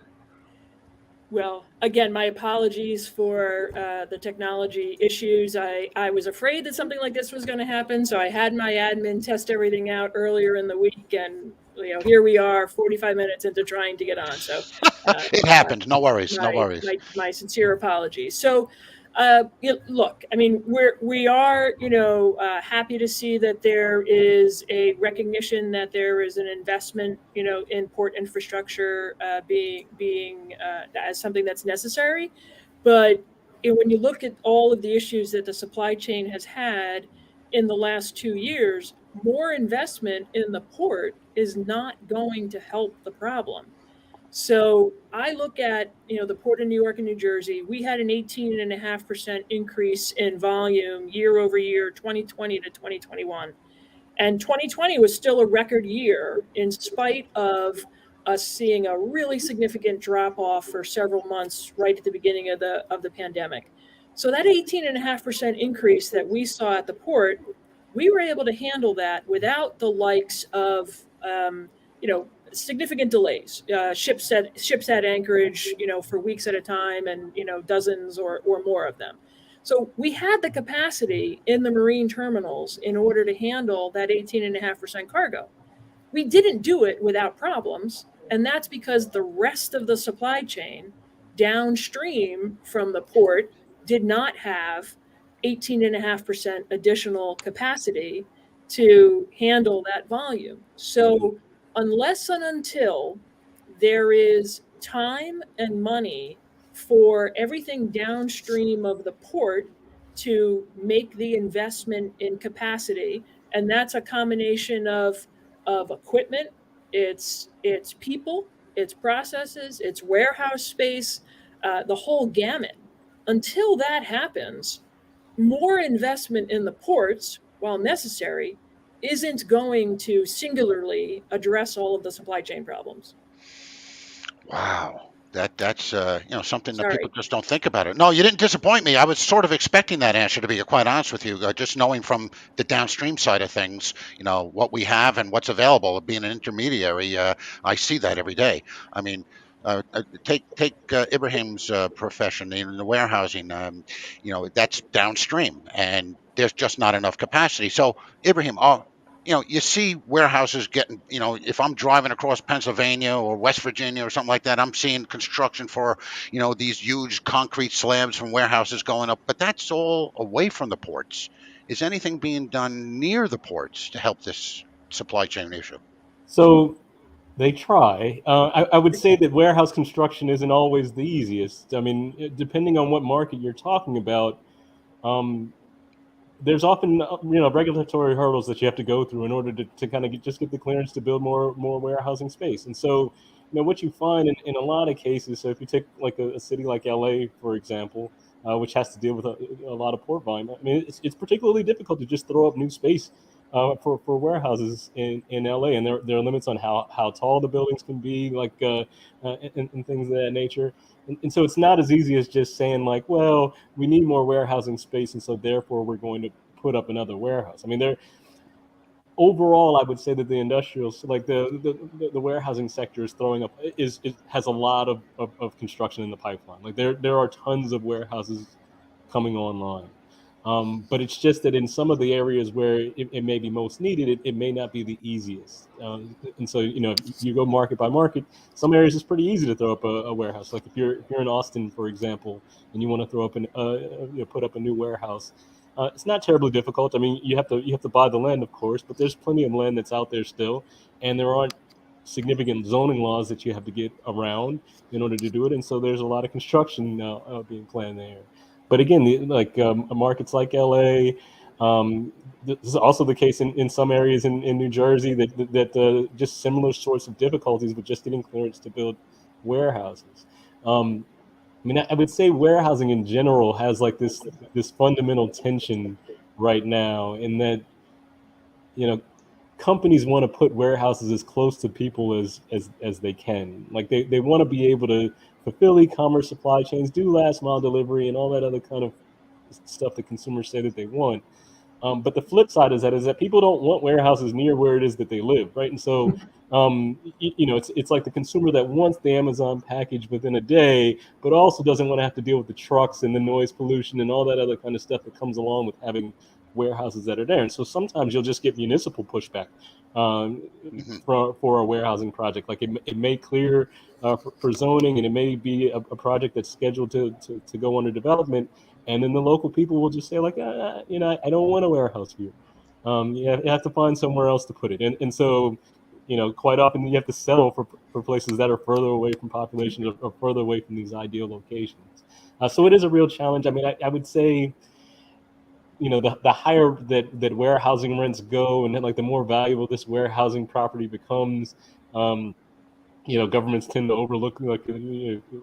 Well, again, my apologies for the technology issues. I was afraid that something like this was going to happen, so I had my admin test everything out earlier in the week, and here we are, 45 minutes into trying to get on. So it happened. No worries. My sincere apologies. So, look, I mean, we are happy to see that there is a recognition that there is an investment in port infrastructure being as something that's necessary. But when you look at all of the issues that the supply chain has had in the last 2 years, more investment in the port is not going to help the problem. So I look at, the Port of New York and New Jersey. We had an 18.5% increase in volume year over year, 2020 to 2021. And 2020 was still a record year in spite of us seeing a really significant drop off for several months right at the beginning of the pandemic. So that 18.5% increase that we saw at the port, we were able to handle that without the likes of, significant delays, ships at anchorage, for weeks at a time, and dozens or more of them. So we had the capacity in the marine terminals in order to handle that 18.5% cargo. We didn't do it without problems, and that's because the rest of the supply chain downstream from the port did not have 18.5% additional capacity to handle that volume. So unless and until there is time and money for everything downstream of the port to make the investment in capacity, and that's a combination of equipment, it's people, it's processes, it's warehouse space, the whole gamut. Until that happens, more investment in the ports, while necessary, isn't going to singularly address all of the supply chain problems. Wow. That's something that people just don't think about it. No, you didn't disappoint me. I was sort of expecting that answer, to be quite honest with you. Just knowing from the downstream side of things, what we have and what's available. Being an intermediary, I see that every day. I mean, take Ibrahim's profession in the warehousing. That's downstream, and there's just not enough capacity. So Ibrahim, you see warehouses getting, if I'm driving across Pennsylvania or West Virginia or something like that, I'm seeing construction for, these huge concrete slabs from warehouses going up, but that's all away from the ports. Is anything being done near the ports to help this supply chain issue? So They try. I would say that warehouse construction isn't always the easiest. I mean, depending on what market you're talking about, there's often regulatory hurdles that you have to go through in order to kind of just get the clearance to build more warehousing space. And so, what you find in a lot of cases, so if you take like a city like LA, for example, which has to deal with a lot of port volume, I mean, it's particularly difficult to just throw up new space for warehouses in LA, and there are limits on how tall the buildings can be, like and things of that nature. And so it's not as easy as just saying like, well, we need more warehousing space, and so therefore we're going to put up another warehouse. I mean, overall, I would say that the industrials, like the warehousing sector, is throwing up has a lot of construction in the pipeline. Like there are tons of warehouses coming online. But it's just that in some of the areas where it may be most needed, it may not be the easiest. And so, if you go market by market, some areas it's pretty easy to throw up a warehouse. Like if you're in Austin, for example, and you want to throw up put up a new warehouse, it's not terribly difficult. I mean, you have to buy the land, of course, but there's plenty of land that's out there still, and there aren't significant zoning laws that you have to get around in order to do it. And so there's a lot of construction now being planned there. But again, markets like LA, this is also the case in some areas in New Jersey that just similar sorts of difficulties with just getting clearance to build warehouses. I mean, I would say warehousing in general has like this fundamental tension right now, in that companies want to put warehouses as close to people as they can. Like they want to be able to fulfill e-commerce supply chains, do last mile delivery, and all that other kind of stuff that consumers say that they want. But the flip side is that people don't want warehouses near where it is that they live, right? And so, it's like the consumer that wants the Amazon package within a day, but also doesn't want to have to deal with the trucks and the noise pollution and all that other kind of stuff that comes along with having warehouses that are there. And so sometimes you'll just get municipal pushback for a warehousing project. Like it may clear for zoning, and it may be a project that's scheduled to go under development, and then the local people will just say like, I don't want a warehouse here. You have to find somewhere else to put it. And so, quite often you have to settle for places that are further away from populations or further away from these ideal locations. So it is a real challenge. I mean, I would say, the higher that warehousing rents go, and then like the more valuable this warehousing property becomes, governments tend to overlook like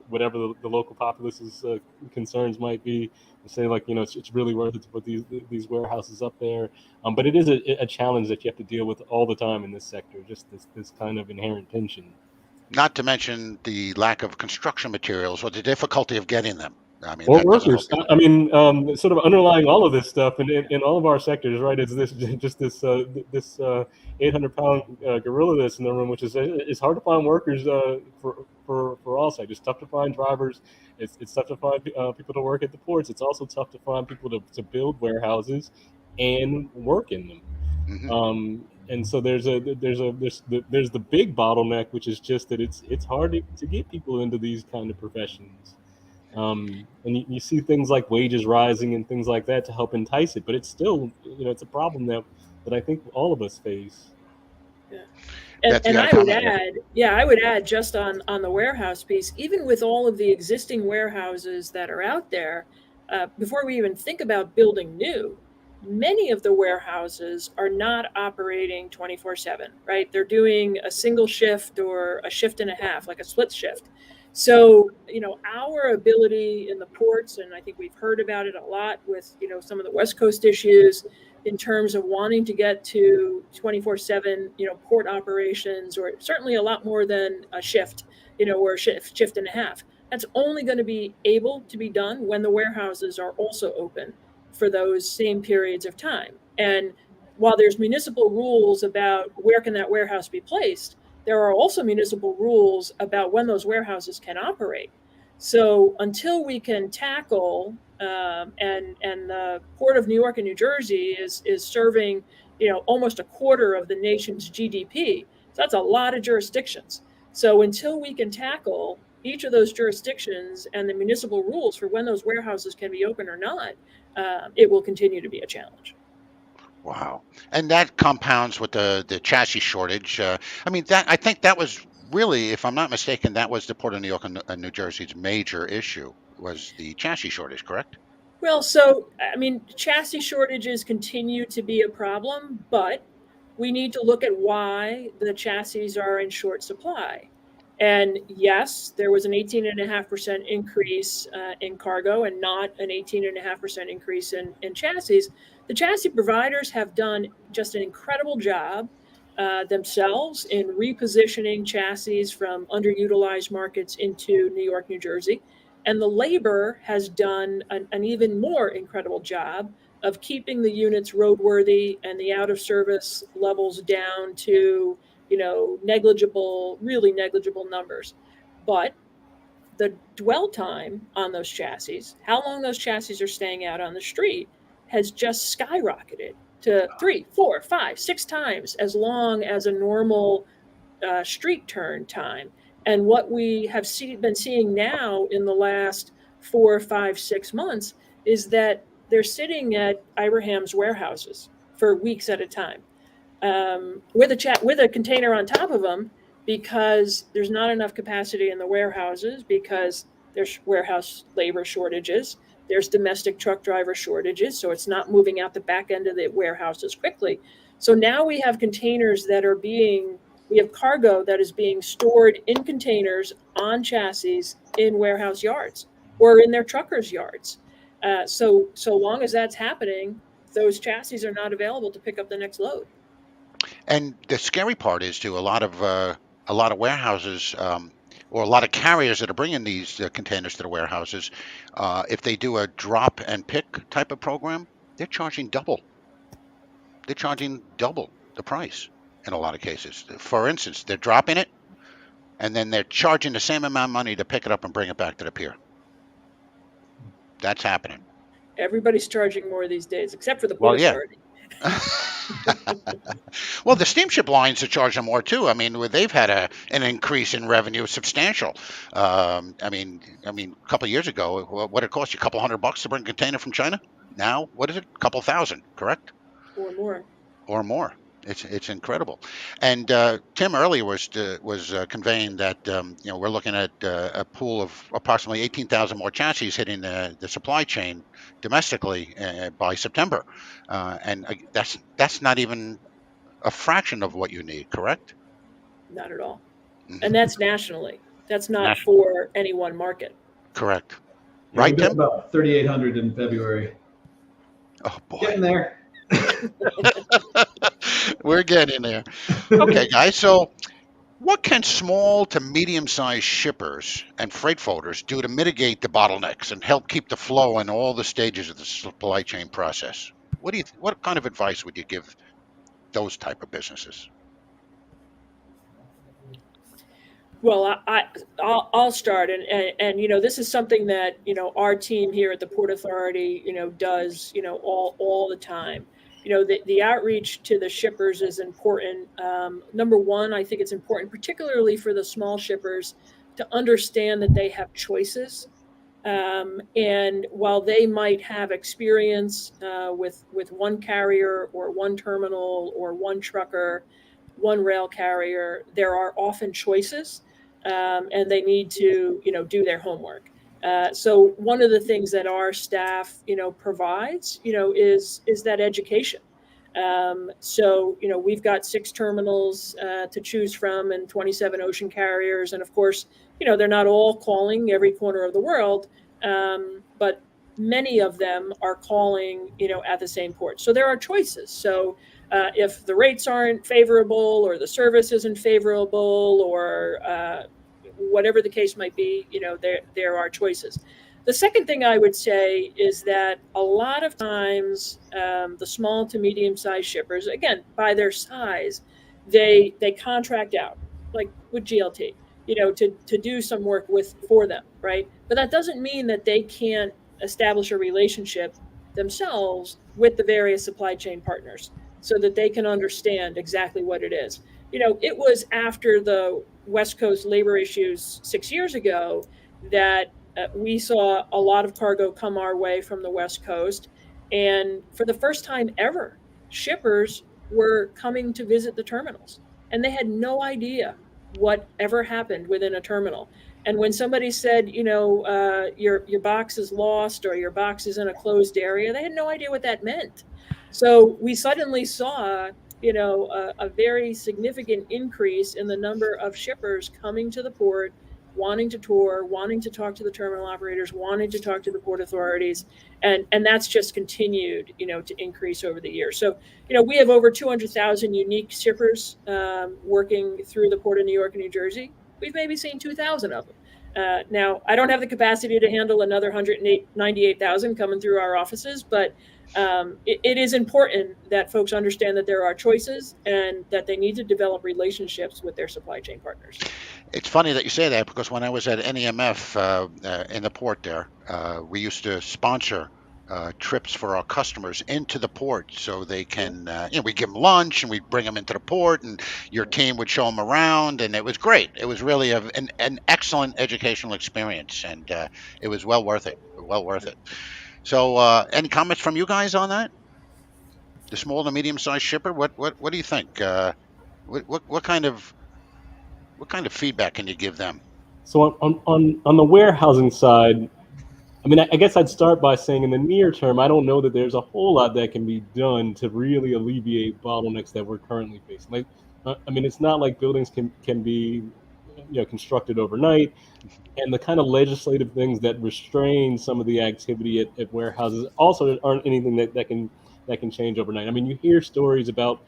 whatever the local populace's concerns might be, and say like it's really worth it to put these warehouses up there. But it is a challenge that you have to deal with all the time in this sector, just this kind of inherent tension. Not to mention the lack of construction materials or the difficulty of getting them. I mean, workers. I mean, sort of underlying all of this stuff in all of our sectors, right? Is this 800-pound gorilla that's in the room, which is it's hard to find workers for all sectors. It's tough to find drivers. It's tough to find people to work at the ports. It's also tough to find people to build warehouses and work in them. Mm-hmm. And so there's the big bottleneck, which is just that it's hard to get people into these kind of professions. And you see things like wages rising and things like that to help entice it, but it's still, it's a problem that I think all of us face. Yeah. And I would add just on the warehouse piece, even with all of the existing warehouses that are out there, before we even think about building new, many of the warehouses are not operating 24/7, right? They're doing a single shift or a shift and a half, like a split shift. So, our ability in the ports, and I think we've heard about it a lot with, some of the West Coast issues in terms of wanting to get to 24/7, port operations, or certainly a lot more than a shift, or a shift and a half. That's only going to be able to be done when the warehouses are also open for those same periods of time. And while there's municipal rules about where can that warehouse be placed, there are also municipal rules about when those warehouses can operate. So until we can tackle, and the Port of New York and New Jersey is serving, almost a quarter of the nation's GDP. So that's a lot of jurisdictions. So until we can tackle each of those jurisdictions and the municipal rules for when those warehouses can be open or not, it will continue to be a challenge. Wow. And that compounds with the chassis shortage. I mean, that I think that was really, if I'm not mistaken, that was the Port of New York and New Jersey's major issue was the chassis shortage, correct? Well, so, I mean, chassis shortages continue to be a problem, but we need to look at why the chassis are in short supply. And yes, there was an 18.5% increase in cargo and not an 18.5% increase in chassis. The chassis providers have done just an incredible job themselves in repositioning chassis from underutilized markets into New York, New Jersey. And the labor has done an even more incredible job of keeping the units roadworthy and the out of service levels down to, negligible, really negligible numbers. But the dwell time on those chassis, how long those chassis are staying out on the street, has just skyrocketed to 3, 4, 5, 6 times as long as a normal street turn time. And what we have been seeing now in the last 4, 5, 6 months is that they're sitting at Ibraham's warehouses for weeks at a time with a container on top of them, because there's not enough capacity in the warehouses, because there's warehouse labor shortages, there's domestic truck driver shortages, so it's not moving out the back end of the warehouses quickly. So now we have we have cargo that is being stored in containers on chassis in warehouse yards or in their truckers' yards. So long as that's happening, those chassis are not available to pick up the next load. And the scary part is too, a lot of warehouses or a lot of carriers that are bringing these containers to the warehouses, if they do a drop and pick type of program, they're charging double. They're charging double the price in a lot of cases. For instance, they're dropping it, and then they're charging the same amount of money to pick it up and bring it back to the pier. That's happening. Everybody's charging more these days, except for the Port Authority. Well, the steamship lines are charging more too. I mean, they've had an increase in revenue, substantial. I mean, a couple of years ago, what it cost you, a couple $100 to bring a container from China. Now, what is it? A couple thousand, correct? Or more. It's incredible. And Tim earlier was conveying that we're looking at a pool of approximately 18,000 more chassis hitting the supply chain domestically by September, and that's not even a fraction of what you need, correct? Not at all. Mm-hmm. And that's nationally. That's not for any one market. Correct. Yeah, right, Tim? About 3,800 in February. Oh boy. Getting there. We're getting there. Okay, guys. So, what can small to medium-sized shippers and freight forwarders do to mitigate the bottlenecks and help keep the flow in all the stages of the supply chain process? What kind of advice would you give those type of businesses? Well, I'll start, and this is something that our team here at the Port Authority does all the time. The outreach to the shippers is important. Number one, I think it's important, particularly for the small shippers, to understand that they have choices. And while they might have experience with one carrier or one terminal or one trucker, one rail carrier, there are often choices, and they need to do their homework. So one of the things that our staff, provides, is that education. So we've got 6 terminals to choose from and 27 ocean carriers, and of course, they're not all calling every corner of the world, but many of them are calling, at the same port. So there are choices. So if the rates aren't favorable or the service isn't favorable or whatever the case might be, there are choices. The second thing I would say is that a lot of times the small to medium-sized shippers, again, by their size, they contract out, like with GLT, to do some work for them, right? But that doesn't mean that they can't establish a relationship themselves with the various supply chain partners so that they can understand exactly what it is. It was after the West Coast labor issues 6 years ago that we saw a lot of cargo come our way from the West Coast. And for the first time ever, shippers were coming to visit the terminals, and they had no idea what ever happened within a terminal. And when somebody said, your box is lost or your box is in a closed area, they had no idea what that meant. So we suddenly saw, a very significant increase in the number of shippers coming to the port, wanting to tour, wanting to talk to the terminal operators, wanting to talk to the port authorities. And that's just continued, to increase over the years. So, we have over 200,000 unique shippers working through the Port of New York and New Jersey. We've maybe seen 2,000 of them. Now, I don't have the capacity to handle another 198,000 coming through our offices, but it is important that folks understand that there are choices and that they need to develop relationships with their supply chain partners. It's funny that you say that, because when I was at NEMF in the port there, we used to sponsor trips for our customers into the port so they can, we give them lunch and we bring them into the port, and your team would show them around, and it was great. It was really an excellent educational experience, and it was well worth it. So any comments from you guys on that? The small to medium-sized shipper, what do you think? What kind of feedback can you give them? So on the warehousing side, I mean, I guess I'd start by saying in the near term, I don't know that there's a whole lot that can be done to really alleviate bottlenecks that we're currently facing. It's not like buildings can be constructed overnight, and the kind of legislative things that restrain some of the activity at warehouses also aren't anything that can change overnight. I mean, you hear stories about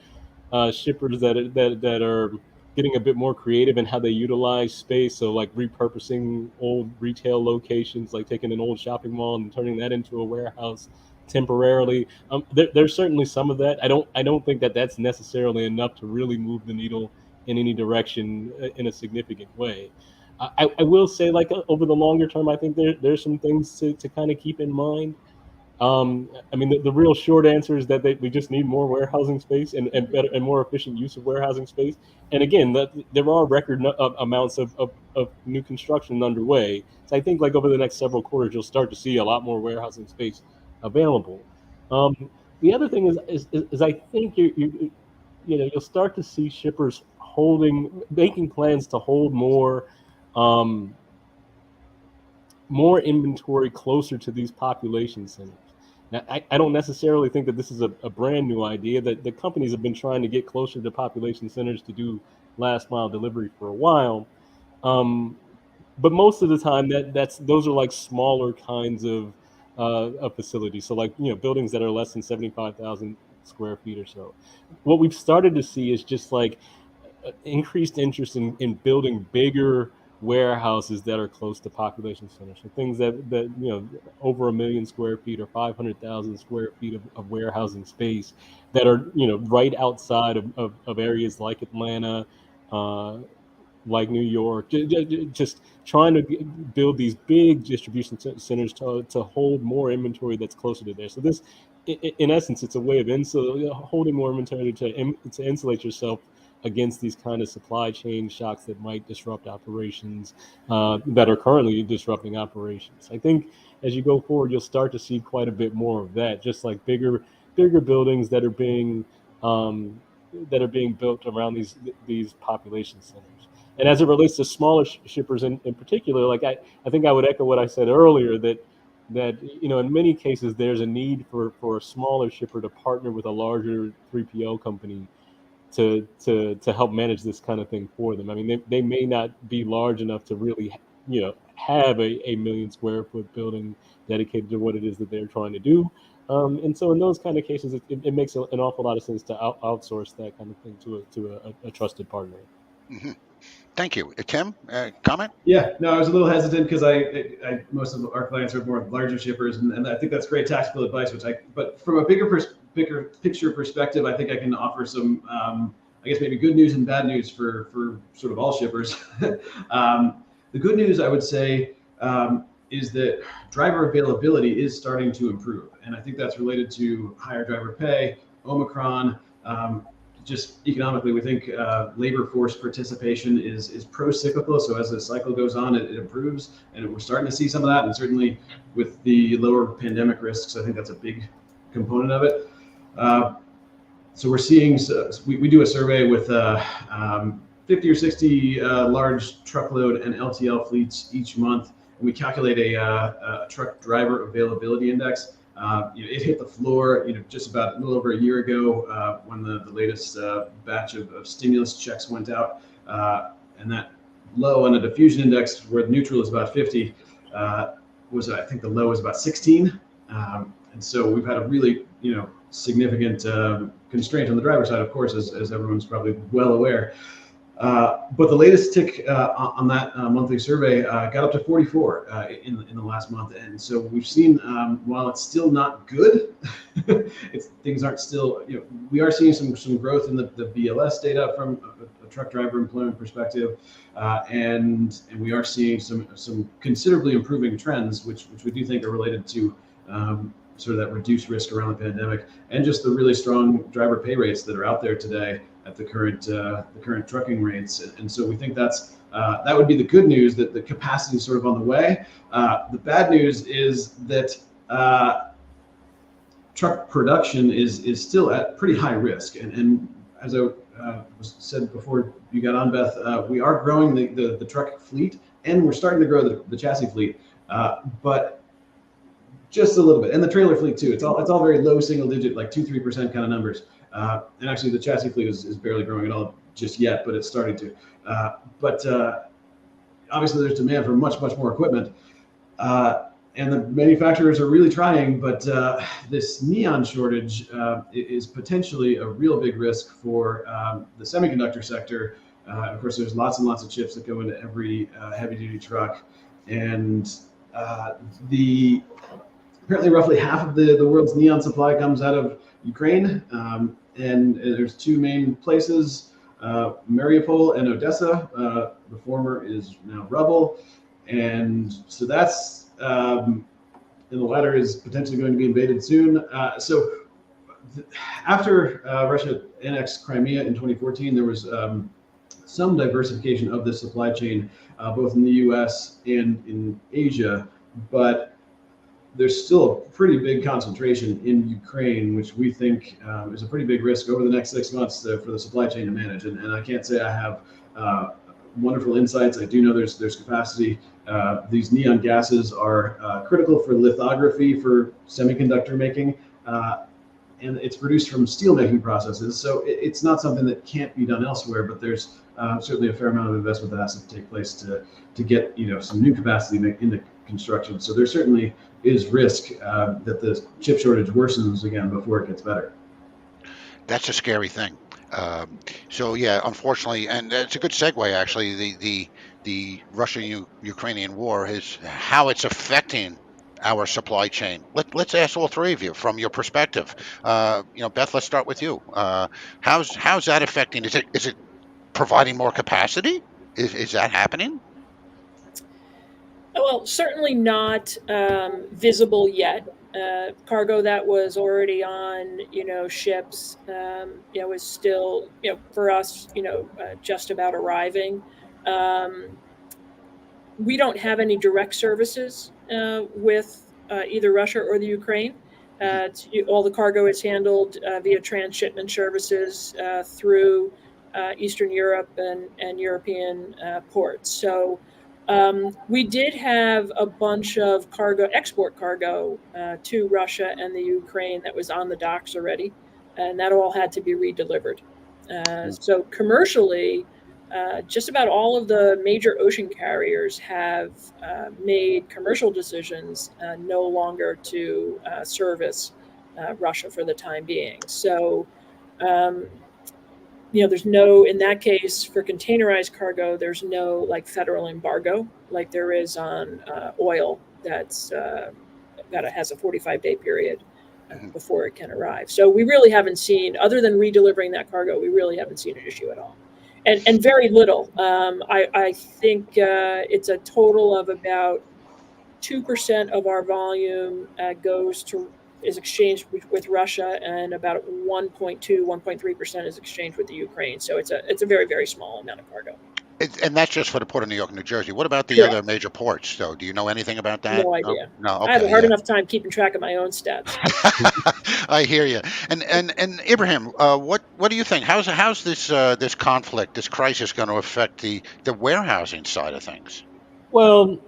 shippers that are getting a bit more creative in how they utilize space. So like repurposing old retail locations, like taking an old shopping mall and turning that into a warehouse temporarily. There's certainly some of that. I don't think that that's necessarily enough to really move the needle in any direction in a significant way. I will say, like, over the longer term, I think there's some things to kind of keep in mind. The real short answer is that we just need more warehousing space and better and more efficient use of warehousing space. And again, there are record amounts of new construction underway. So I think, like, over the next several quarters, you'll start to see a lot more warehousing space available. The other thing is I think you'll start to see shippers making plans to hold more inventory closer to these population centers. Now, I don't necessarily think that this is a brand new idea. That the companies have been trying to get closer to population centers to do last mile delivery for a while. But most of the time, those are like smaller kinds of facilities. So like, buildings that are less than 75,000 square feet or so. What we've started to see is just like increased interest in building bigger warehouses that are close to population centers. So things that over 1 million square feet or 500,000 square feet of warehousing space that are right outside of areas like Atlanta, like New York, just trying to build these big distribution centers to hold more inventory that's closer to there. So this, in essence, it's a way of holding more inventory to insulate yourself against these kind of supply chain shocks that might disrupt operations, that are currently disrupting operations. I think as you go forward, you'll start to see quite a bit more of that, just like bigger buildings that are being built around these population centers. And as it relates to smaller shippers in particular, like I think I would echo what I said earlier, that in many cases there's a need for a smaller shipper to partner with a larger 3PL company to help manage this kind of thing for them. I mean, they may not be large enough to really, have a 1 million square foot building dedicated to what it is that they're trying to do. And so in those kind of cases, it makes an awful lot of sense to outsource that kind of thing to a trusted partner. Mm-hmm. Thank you. Tim, comment? Yeah, no, I was a little hesitant because I most of our clients are more larger shippers, and I think that's great tactical advice. But from a bigger picture perspective, I think I can offer some, I guess maybe good news and bad news for sort of all shippers. The good news, I would say, is that driver availability is starting to improve, and I think that's related to higher driver pay, Omicron. Just economically, we think labor force participation is pro-cyclical. So as the cycle goes on, it improves, and we're starting to see some of that. And certainly with the lower pandemic risks, I think that's a big component of it. So we're seeing, we do a survey with 50 or 60 large truckload and LTL fleets each month, and we calculate a truck driver availability index. It hit the floor, just about a little over a year ago when the latest batch of stimulus checks went out, and that low on a diffusion index, where neutral is about 50, was, I think the low was about 16, and so we've had a really significant constraint on the driver side, of course, as everyone's probably well aware. But the latest tick on that monthly survey got up to 44 in the last month, and so we've seen, while it's still not good, things aren't still. We are seeing some growth in the BLS data from a truck driver employment perspective, and we are seeing some considerably improving trends, which we do think are related to sort of that reduced risk around the pandemic, and just the really strong driver pay rates that are out there today at the current trucking rates. And so we think that would be the good news, that the capacity is sort of on the way. The bad news is that truck production is still at pretty high risk. And as I said before you got on, Beth, we are growing the truck fleet, and we're starting to grow the chassis fleet, but just a little bit, and the trailer fleet too. It's all very low single digit, like 2-3% kind of numbers. And actually, the chassis fleet is barely growing at all just yet, but it's starting to. But obviously, there's demand for much more equipment, and the manufacturers are really trying. But this neon shortage is potentially a real big risk for the semiconductor sector. Of course, there's lots and lots of chips that go into every heavy-duty truck, and apparently roughly half of the world's neon supply comes out of Ukraine, and there's two main places, Mariupol and Odessa. The former is now rubble, and so that's, and the latter is potentially going to be invaded soon. After Russia annexed Crimea in 2014, there was some diversification of the supply chain, both in the U.S. and in Asia, but there's still a pretty big concentration in Ukraine, which we think is a pretty big risk over the next 6 months for the supply chain to manage. And I can't say I have wonderful insights. I do know there's capacity. These neon gases are critical for lithography, for semiconductor making, and it's produced from steel making processes. So it's not something that can't be done elsewhere, but there's certainly a fair amount of investment that has to take place to get some new capacity into construction. So there certainly is risk that the chip shortage worsens again before it gets better. That's a scary thing. So yeah, unfortunately, and it's a good segue actually. The Russian-Ukrainian war is how it's affecting our supply chain. Let's ask all three of you from your perspective. Beth, let's start with you. How's that affecting? Is it providing more capacity? Is that happening? Well, certainly not visible yet. Cargo that was already on, ships, is still, for us, just about arriving. We don't have any direct services with either Russia or the Ukraine. All the cargo is handled via transshipment services through Eastern Europe and European ports. So we did have a bunch of export cargo to Russia and the Ukraine that was on the docks already, and that all had to be redelivered. So commercially, just about all of the major ocean carriers have made commercial decisions no longer to service Russia for the time being. So, there's no, in that case, for containerized cargo, there's no federal embargo like there is on oil that has a 45-day period before it can arrive. So we really haven't seen, other than redelivering that cargo, we really haven't seen an issue at all. And very little. I think it's a total of about 2% of our volume is exchanged with Russia, and about 1.3% is exchanged with the Ukraine. So it's a very, very small amount of cargo. And that's just for the Port of New York, New Jersey. What about the other Correct. major ports, though? Do you know anything about that? No No, idea. no. I have a Okay, hard yeah. enough time keeping track of my own stats. I hear you. And Ibrahim, what do you think? How's this this conflict, this crisis, going to affect the warehousing side of things? Well,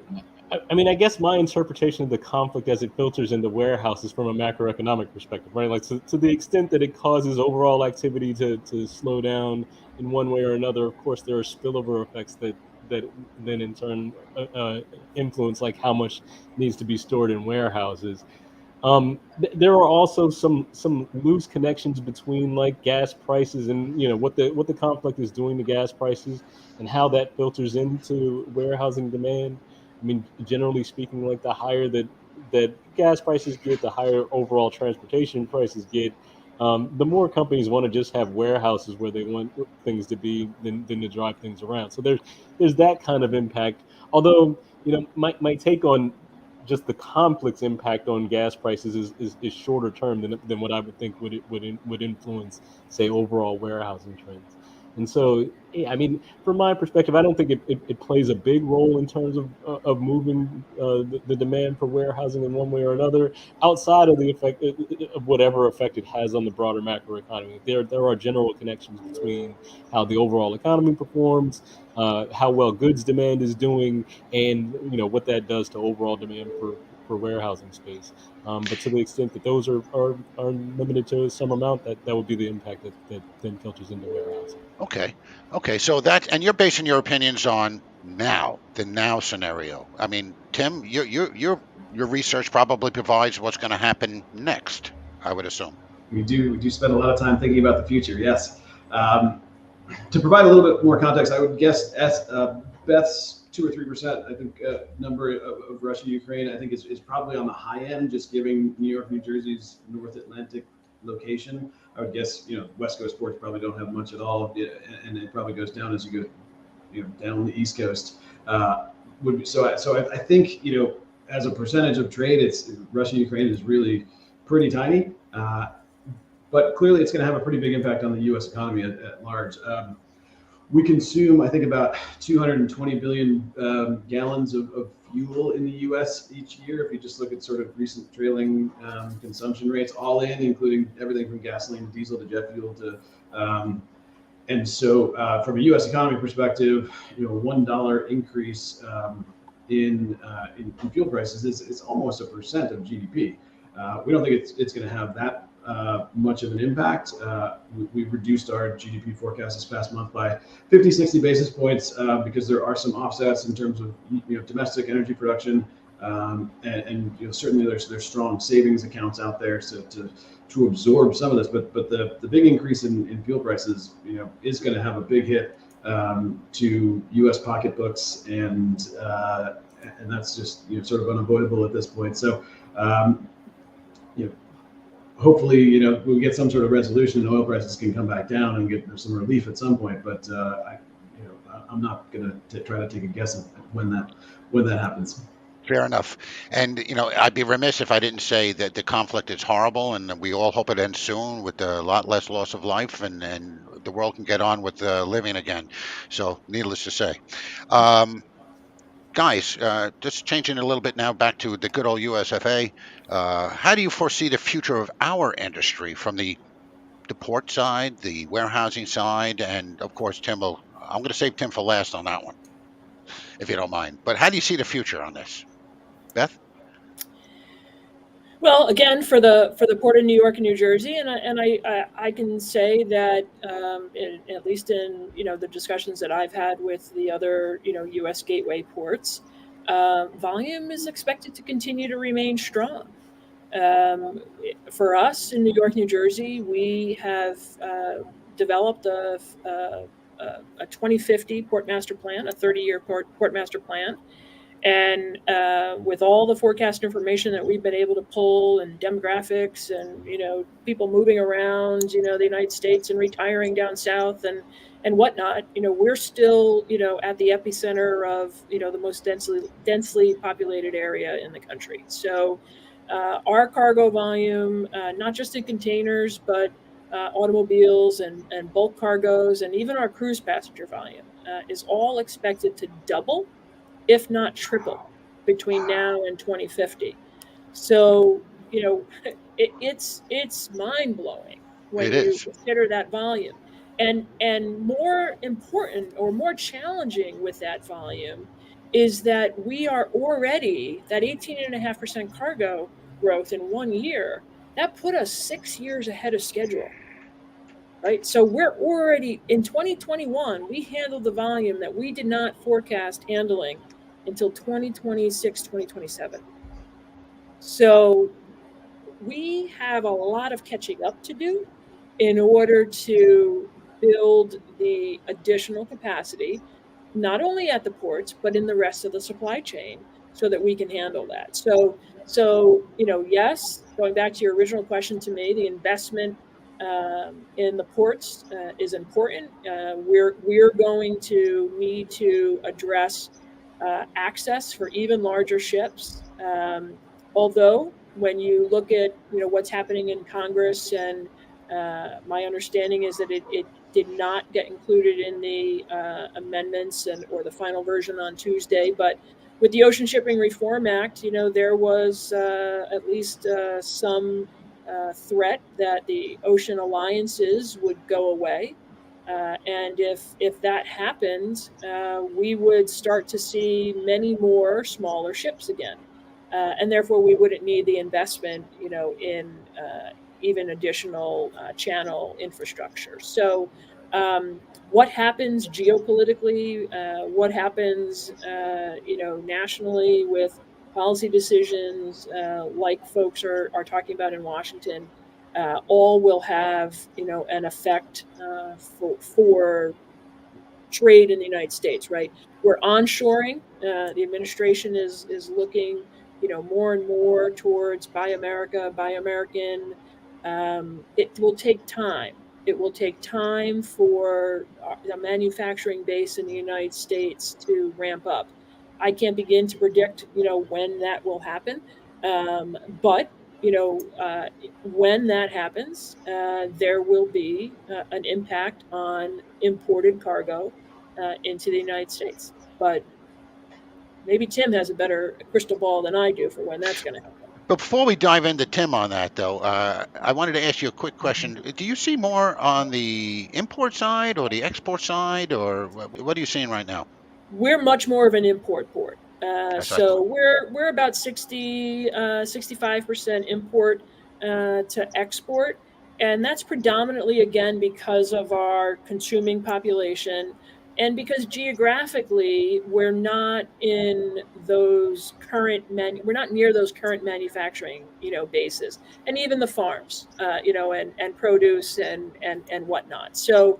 I mean, I guess my interpretation of the conflict as it filters into warehouses from a macroeconomic perspective, right? Like, to the extent that it causes overall activity to slow down in one way or another, of course, there are spillover effects that then in turn influence like how much needs to be stored in warehouses. There are also some loose connections between like gas prices and what the conflict is doing to gas prices and how that filters into warehousing demand. I mean, generally speaking, like the higher that gas prices get, the higher overall transportation prices get. The more companies want to just have warehouses where they want things to be than to drive things around. So there's that kind of impact. Although, my take on just the conflict's impact on gas prices is shorter term than what I would think would influence, say, overall warehousing trends. And so, yeah, I mean, from my perspective, I don't think it plays a big role in terms of moving the demand for warehousing in one way or another, outside of the effect of whatever effect it has on the broader macroeconomy. There are general connections between how the overall economy performs, how well goods demand is doing, and what that does to overall demand for warehousing space. But to the extent that those are limited to some amount, that would be the impact that then filters into warehousing. Okay, okay. So and you're basing your opinions on the now scenario. I mean, Tim, your research probably provides what's going to happen next, I would assume. We do spend a lot of time thinking about the future. Yes. To provide a little bit more context, I would guess Beth's 2 or 3%, I think, number of Russia Ukraine, I think is probably on the high end, just giving New York, New Jersey's North Atlantic location. I would guess West Coast ports probably don't have much at all, and it probably goes down as you go down the East Coast. So I think as a percentage of trade, it's Russia Ukraine is really pretty tiny. But clearly, it's going to have a pretty big impact on the U.S. economy at large. We consume, I think, about 220 billion gallons of fuel in the U.S. each year. If you just look at sort of recent trailing consumption rates, all in, including everything from gasoline, diesel to jet fuel to, and so from a U.S. economy perspective, $1 increase in fuel prices is almost 1% of GDP. We don't think it's going to have that much of an impact. We reduced our GDP forecast this past month by 50, 60 basis points because there are some offsets in terms of domestic energy production, and certainly there's strong savings accounts out there to absorb some of this. But the big increase in fuel prices is going to have a big hit to U.S. pocketbooks, and that's just sort of unavoidable at this point. So. Hopefully, we'll get some sort of resolution and oil prices can come back down and get some relief at some point. But I'm not going to try to take a guess at when that happens. Fair enough. And I'd be remiss if I didn't say that the conflict is horrible, and we all hope it ends soon with a lot less loss of life, and the world can get on with living again. So, needless to say. Guys, just changing a little bit now back to the good old USFA. How do you foresee the future of our industry from the port side, the warehousing side, and of course, I'm going to save Tim for last on that one, if you don't mind. But how do you see the future on this, Beth? Well, again, for the Port of New York and New Jersey, and I can say that at least in the discussions that I've had with the other U.S. gateway ports, volume is expected to continue to remain strong. For us in New York, New Jersey, we have developed a 2050 port master plan, a 30-year port master plan. And with all the forecast information that we've been able to pull, and demographics, and people moving around, the United States and retiring down south and whatnot, we're still at the epicenter of the most densely populated area in the country. So our cargo volume, not just in containers, but automobiles and bulk cargoes, and even our cruise passenger volume is all expected to double, if not triple, between now and 2050. So, it's mind blowing when It you is. consider that volume. And more important or more challenging with that volume is that we are already that 18.5% cargo growth in 1 year. That put us 6 years ahead of schedule, right? So we're already in 2021, we handled the volume that we did not forecast handling until 2026, 2027. So we have a lot of catching up to do in order to build the additional capacity, not only at the ports, but in the rest of the supply chain so that we can handle that. So yes, going back to your original question to me, the investment in the ports is important. We're going to need to address access for even larger ships. Although when you look at what's happening in Congress, and my understanding is that it did not get included in the amendments or the final version on Tuesday, but with the Ocean Shipping Reform Act, there was at least some threat that the ocean alliances would go away. And if that happened, we would start to see many more smaller ships again. And therefore, we wouldn't need the investment, in even additional channel infrastructure. So what happens geopolitically, what happens, nationally with policy decisions like folks are talking about in Washington, all will have, an effect for trade in the United States, right? We're onshoring. The administration is looking, more and more towards Buy America, Buy American. It will take time. It will take time for the manufacturing base in the United States to ramp up. I can't begin to predict, when that will happen. But when that happens, there will be an impact on imported cargo into the United States. But maybe Tim has a better crystal ball than I do for when that's going to happen. But before we dive into Tim on that, though, I wanted to ask you a quick question. Do you see more on the import side or the export side, or what are you seeing right now? We're much more of an import port. That's what I So thought. we're about 65% import to export. And that's predominantly, again, because of our consuming population and because geographically we're not in those we're not near those current manufacturing, bases, and even the farms, and produce and whatnot. So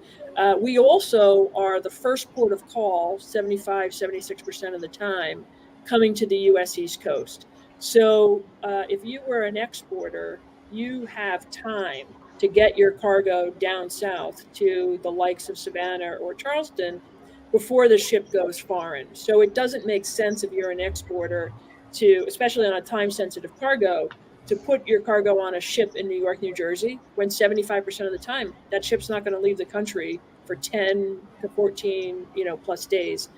we also are the first port of call 76% of the time coming to the U.S. East Coast. So if you were an exporter, you have time to get your cargo down south to the likes of Savannah or Charleston before the ship goes foreign. So it doesn't make sense if you're an exporter to, especially on a time-sensitive cargo, to put your cargo on a ship in New York, New Jersey, when 75% of the time that ship's not going to leave the country for 10 to 14, plus days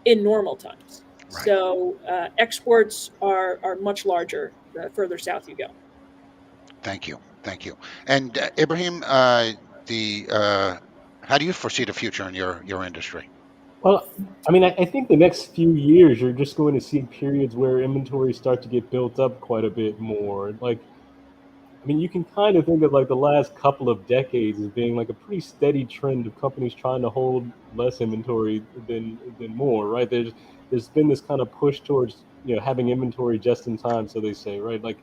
in normal times. Right. So exports are much larger the further south you go. Thank you. And Ibrahim, how do you foresee the future in your industry? Well, I mean, I think the next few years, you're just going to see periods where inventories start to get built up quite a bit more. Like, I mean, you can kind of think of like the last couple of decades as being like a pretty steady trend of companies trying to hold less inventory than more, right? There's been this kind of push towards, having inventory just in time, so they say, right? Like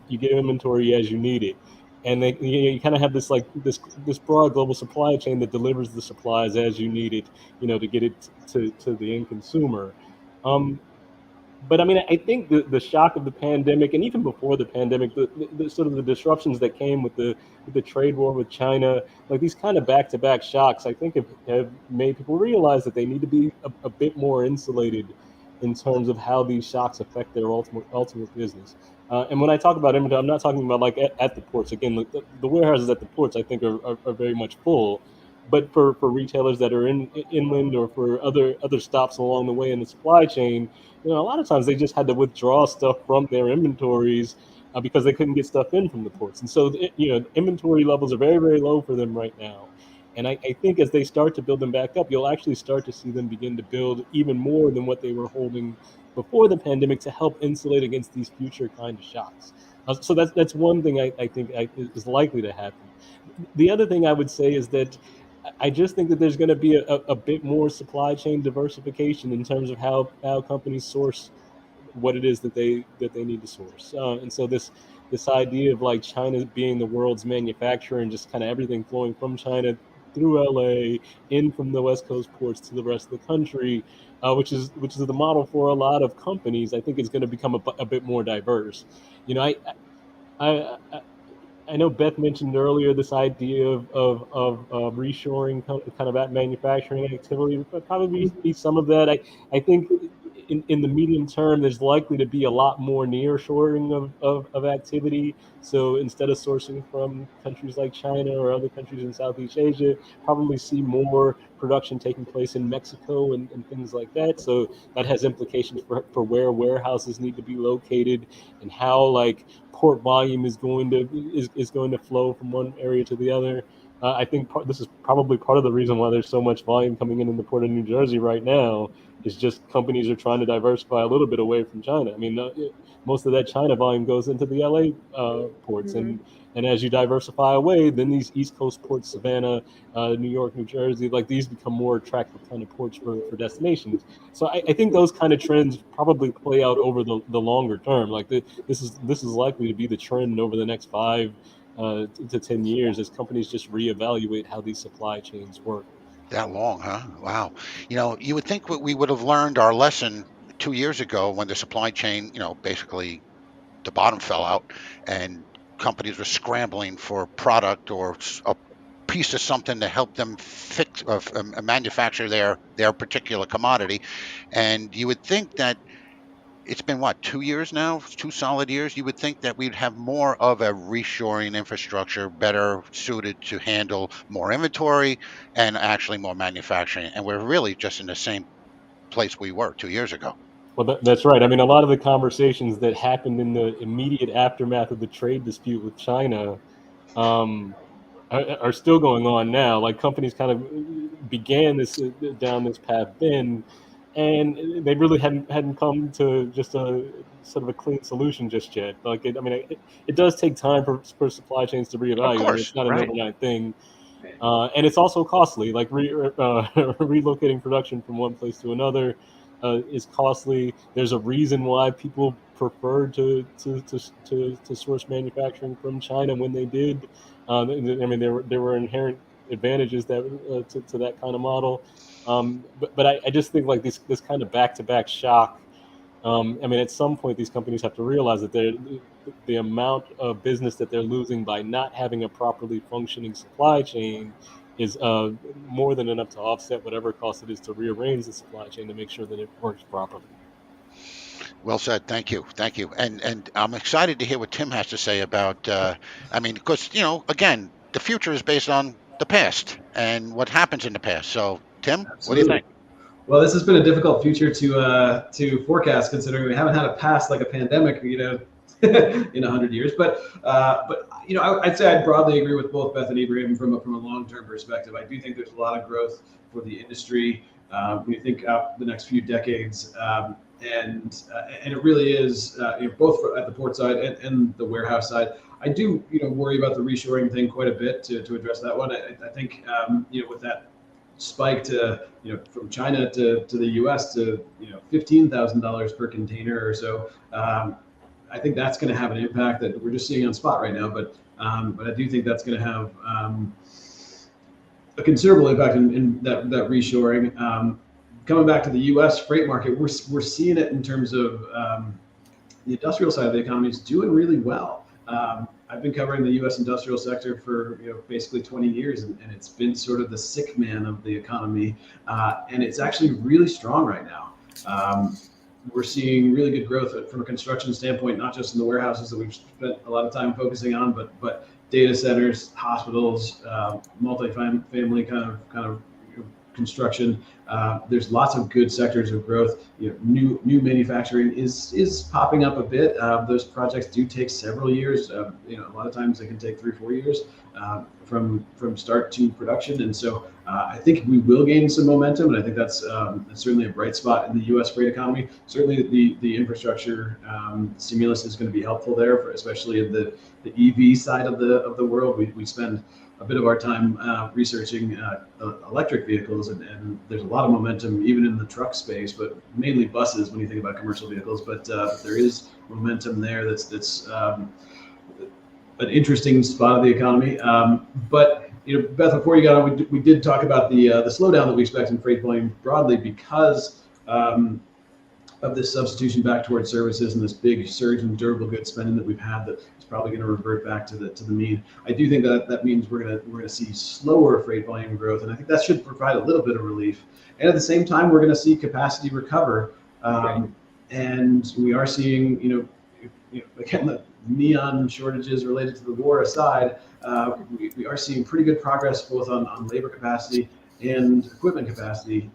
you get inventory as you need it. And then you kind of have this like this broad global supply chain that delivers the supplies as you need it, to get it to the end consumer. But I mean, I think the shock of the pandemic, and even before the pandemic, the sort of the disruptions that came with the trade war with China, like these kind of back-to-back shocks, I think have made people realize that they need to be a bit more insulated in terms of how these shocks affect their ultimate business. And when I talk about inventory, I'm not talking about like at the ports. Again, the warehouses at the ports, I think, are very much full. But for retailers that are inland or for other stops along the way in the supply chain, a lot of times they just had to withdraw stuff from their inventories because they couldn't get stuff in from the ports. And so, inventory levels are very, very low for them right now. And I think as they start to build them back up, you'll actually start to see them begin to build even more than what they were holding before the pandemic to help insulate against these future kind of shocks. So that's one thing I think is likely to happen. The other thing I would say is that I just think that there's going to be a bit more supply chain diversification in terms of how companies source what it is that they need to source. And so this idea of like China being the world's manufacturer and just kind of everything flowing from China through LA in from the West Coast ports to the rest of the country, which is the model for a lot of companies, I think is going to become a bit more diverse. I know Beth mentioned earlier this idea of reshoring kind of at manufacturing activity, but probably be some of that. I think in the medium term, there's likely to be a lot more nearshoring of activity. So instead of sourcing from countries like China or other countries in Southeast Asia, probably see more production taking place in Mexico and things like that. So that has implications for where warehouses need to be located and how like port volume is going to flow from one area to the other. I think this is probably part of the reason why there's so much volume coming in the port of New Jersey right now. Is just companies are trying to diversify a little bit away from China. I mean, most of that China volume goes into the LA ports, and as you diversify away, then these East Coast ports, Savannah, New York, New Jersey, like these become more attractive kind of ports for destinations. So I think those kind of trends probably play out over the longer term. Like this is likely to be the trend over the next 5 to 10 years as companies just reevaluate how these supply chains work. That long, huh? Wow. You would think we would have learned our lesson 2 years ago when the supply chain, basically the bottom fell out and companies were scrambling for product or a piece of something to help them fix manufacture their particular commodity. And you would think that it's been 2 years now, 2 solid years. You would think that we'd have more of a reshoring infrastructure better suited to handle more inventory and actually more manufacturing. And we're really just in the same place we were 2 years ago. Well, that's right. I mean, a lot of the conversations that happened in the immediate aftermath of the trade dispute with China are still going on now. Like companies kind of began down this path then, and they really hadn't come to just a sort of a clean solution just yet. Like, it does take time for supply chains to reevaluate. Of course, it's not an right. overnight thing, and it's also costly. Like relocating production from one place to another is costly. There's a reason why people preferred to source manufacturing from China when they did. There were inherent advantages that to that kind of model. But I just think like this kind of back-to-back shock. At some point, these companies have to realize that the amount of business that they're losing by not having a properly functioning supply chain is more than enough to offset whatever cost it is to rearrange the supply chain to make sure that it works properly. Well said. Thank you. And I'm excited to hear what Tim has to say about. Because again, the future is based on the past and what happens in the past. So, Tim, Absolutely. What do you think? Well, this has been a difficult future to forecast, considering we haven't had a past like a pandemic, in 100 years. But I'd say I broadly agree with both Beth and Ibrahim from a long-term perspective. I do think there's a lot of growth for the industry when you think out the next few decades, and it really is both at the port side and the warehouse side. I do worry about the reshoring thing quite a bit to address that one. I think with that spike to from China to the U.S. to $15,000 per container or so. I think that's going to have an impact that we're just seeing on spot right now. But I do think that's going to have a considerable impact in that reshoring. Coming back to the U.S. freight market, we're seeing it in terms of the industrial side of the economy is doing really well. I've been covering the U.S. industrial sector for basically 20 years, and it's been sort of the sick man of the economy, and it's actually really strong right now. We're seeing really good growth from a construction standpoint, not just in the warehouses that we've spent a lot of time focusing on, but data centers, hospitals, multi-family kind of construction. There's lots of good sectors of growth. New manufacturing is popping up a bit. Those projects do take several years. A lot of times they can take 3-4 years from start to production. And so I think we will gain some momentum, and I think that's certainly a bright spot in the U.S. freight economy. Certainly the infrastructure stimulus is going to be helpful there, especially in the EV side of the world. We spend a bit of our time researching electric vehicles, and there's a lot of momentum even in the truck space, but mainly buses when you think about commercial vehicles. But there is momentum there that's an interesting spot of the economy. But Beth, before you got on, we did talk about the slowdown that we expect in freight volume broadly because of this substitution back towards services and this big surge in durable goods spending that we've had that is probably going to revert back to the mean. I do think that means we're going to see slower freight volume growth, and I think that should provide a little bit of relief. And at the same time, we're going to see capacity recover, and we are seeing again, the neon shortages related to the war aside, we are seeing pretty good progress both on labor capacity and equipment capacity,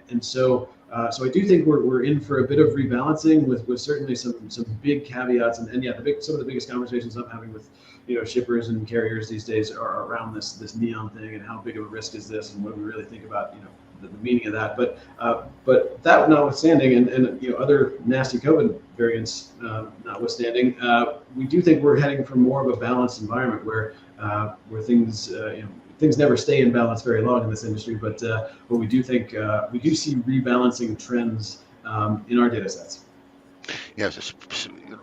and so I do think we're in for a bit of rebalancing with certainly some big caveats, and some of the biggest conversations I'm having with shippers and carriers these days are around this neon thing and how big of a risk is this and what do we really think about the meaning of that. But that notwithstanding, and other nasty COVID variants notwithstanding, we do think we're heading for more of a balanced environment where things never stay in balance very long in this industry, but we do think we do see rebalancing trends in our data sets. Yes,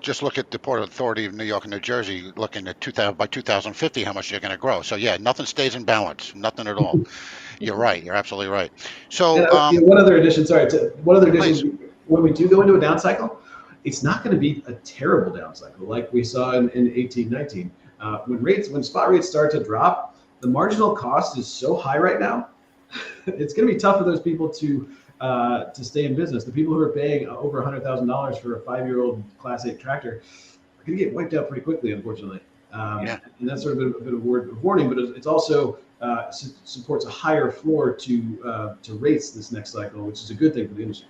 just look at the Port Authority of New York and New Jersey, looking at by 2050 how much they're going to grow. So yeah, nothing stays in balance, nothing at all. You're right. You're absolutely right. So one other addition. Please. When we do go into a down cycle, it's not going to be a terrible down cycle like we saw in 18-19. When spot rates start to drop, the marginal cost is so high right now, it's going to be tough for those people to stay in business. The people who are paying over $100,000 for a 5-year-old Class 8 tractor are going to get wiped out pretty quickly, unfortunately. And that's sort of a bit of word of warning, but it's also supports a higher floor to rates this next cycle, which is a good thing for the industry.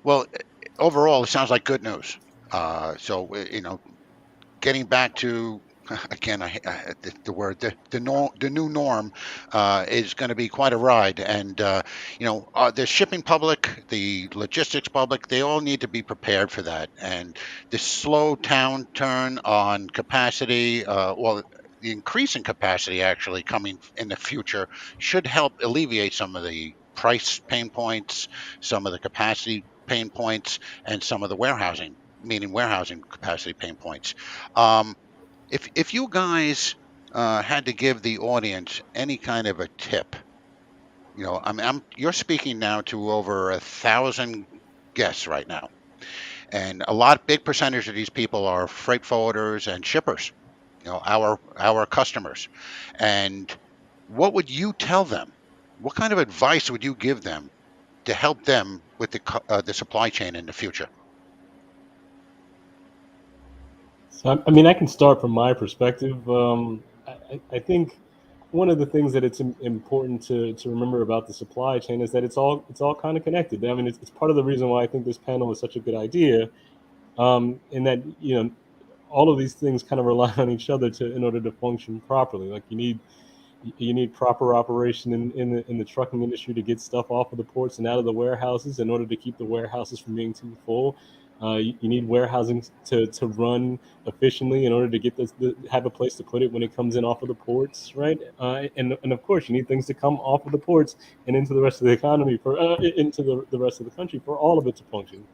Well, overall, it sounds like good news. Getting back to again, the word the new norm is going to be quite a ride, and the shipping public, the logistics public, they all need to be prepared for that. And the slow downturn on capacity, the increase in capacity actually coming in the future should help alleviate some of the price pain points, some of the capacity pain points, and some of the warehousing capacity pain points. If you guys had to give the audience any kind of a tip, you're speaking now to over 1,000 guests right now, and big percentage of these people are freight forwarders and shippers, our customers. And what would you tell them? What kind of advice would you give them to help them with the supply chain in the future? So, I can start from my perspective. I think one of the things that it's important to remember about the supply chain is that it's all kind of connected. It's part of the reason why I think this panel is such a good idea, in that all of these things kind of rely on each other in order to function properly. Like you need proper operation in the trucking industry to get stuff off of the ports and out of the warehouses in order to keep the warehouses from being too full. You need warehousing to run efficiently in order to get have a place to put it when it comes in off of the ports, right? And of course, you need things to come off of the ports and into the rest of the economy into the rest of the country for all of it to function.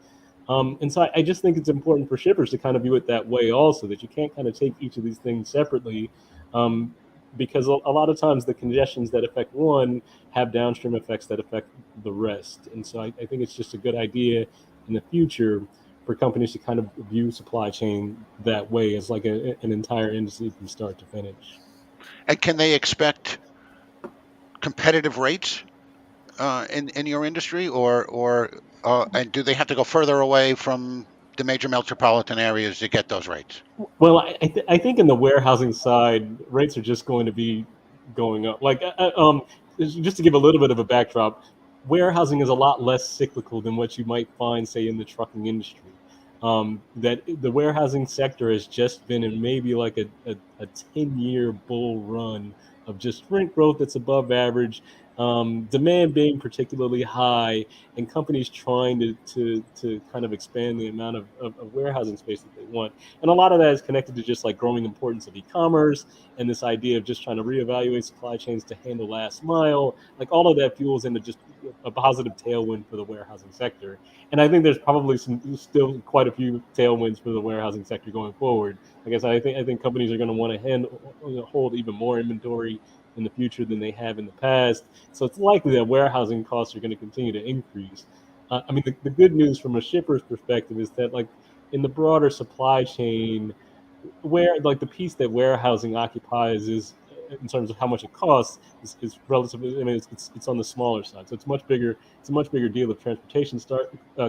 And so I just think it's important for shippers to kind of view it that way also, that you can't kind of take each of these things separately, because a lot of times the congestions that affect one have downstream effects that affect the rest. And so I think it's just a good idea in the future for companies to kind of view supply chain that way, as like an entire industry from start to finish. And can they expect competitive rates in your industry, or and do they have to go further away from the major metropolitan areas to get those rates? Well, I think in the warehousing side, rates are just going to be going up. Just to give a little bit of a backdrop, warehousing is a lot less cyclical than what you might find, say, in the trucking industry. That the warehousing sector has just been in maybe like a 10-year bull run of just rent growth that's above average, demand being particularly high, and companies trying to kind of expand the amount of warehousing space that they want. And a lot of that is connected to just like growing importance of e-commerce and this idea of just trying to reevaluate supply chains to handle last mile. Like all of that fuels into just a positive tailwind for the warehousing sector. And I think there's probably still quite a few tailwinds for the warehousing sector going forward. Like I said, I think companies are going to want to hold even more inventory in the future than they have in the past. So it's likely that warehousing costs are going to continue to increase. I mean, the good news from a shipper's perspective is that, like, in the broader supply chain, where like the piece that warehousing occupies is, in terms of how much it costs, is relatively. I mean, it's on the smaller side, so it's much bigger. It's a much bigger deal if transportation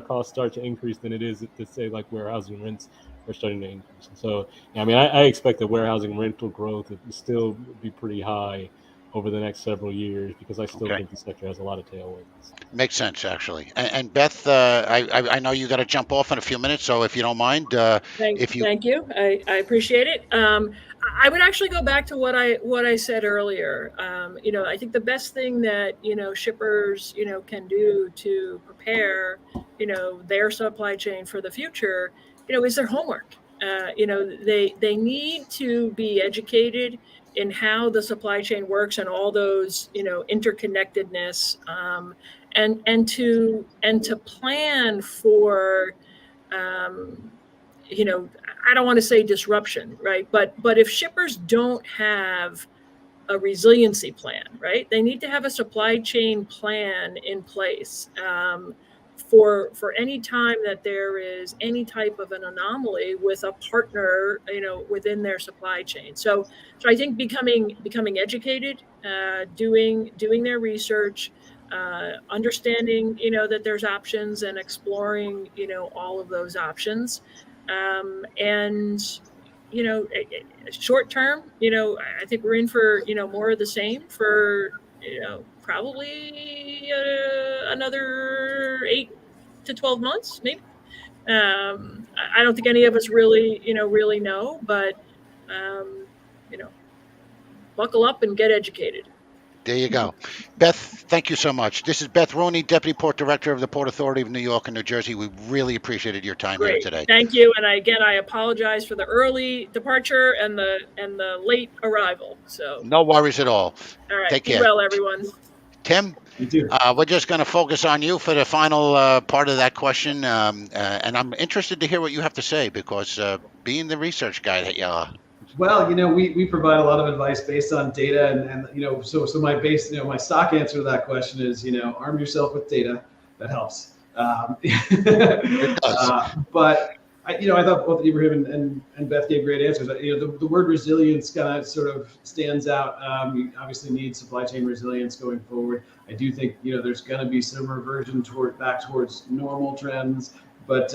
costs start to increase than it is to say like warehousing rents are starting to increase. And so, yeah, I mean, I expect that warehousing rental growth will still be pretty high over the next several years because I still think the sector has a lot of tailwinds. Makes sense, actually. And Beth, I know you got to jump off in a few minutes, so if you don't mind, thank you, I appreciate it. I would actually go back to what I said earlier. I think the best thing that shippers can do to prepare their supply chain for the future is their homework. They need to be educated in how the supply chain works and all those interconnectedness, and to plan for I don't want to say disruption, right? But if shippers don't have a resiliency plan, right, they need to have a supply chain plan in place for any time that there is any type of an anomaly with a partner, within their supply chain. So I think becoming educated, doing their research, understanding, that there's options and exploring, all of those options. And short term, I think we're in for, more of the same for, probably another 8 to 12 months, maybe. I don't think any of us really know, but, buckle up and get educated. There you go. Beth, thank you so much. This is Beth Rooney, Deputy Port Director of the Port Authority of New York and New Jersey. We really appreciated your time here today. Thank you. And I apologize for the early departure and the late arrival. So no worries at all. All right. Take care. Be well, everyone. Tim, we're just going to focus on you for the final part of that question. And I'm interested to hear what you have to say because being the research guy that you are. Well, we provide a lot of advice based on data, and so my base, my stock answer to that question is, arm yourself with data. That helps. It does. But I thought both Ibrahim and Beth gave great answers. The word resilience kind of sort of stands out. You obviously need supply chain resilience going forward. I do think there's going to be some reversion back towards normal trends. But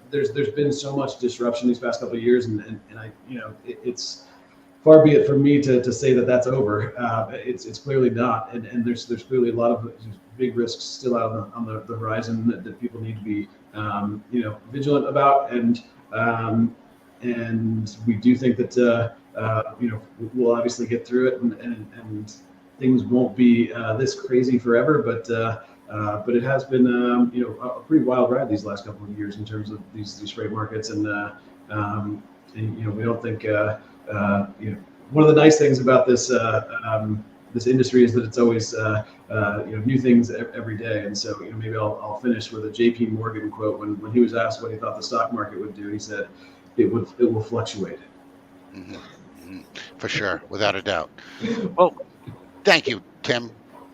there's been so much disruption these past couple of years, and I it's far be it from me to say that that's over. It's clearly not, and there's clearly a lot of big risks still out on the horizon that people need to be vigilant about, and we do think that we'll obviously get through it, and things won't be this crazy forever, but it has been a pretty wild ride these last couple of years in terms of these freight markets, and we don't think one of the nice things about this this industry is that it's always new things every day. And so maybe I'll finish with a JP Morgan quote when he was asked what he thought the stock market would do. He said it will fluctuate. Mm-hmm. Mm-hmm. For sure, without a doubt. Well, thank you, Tim.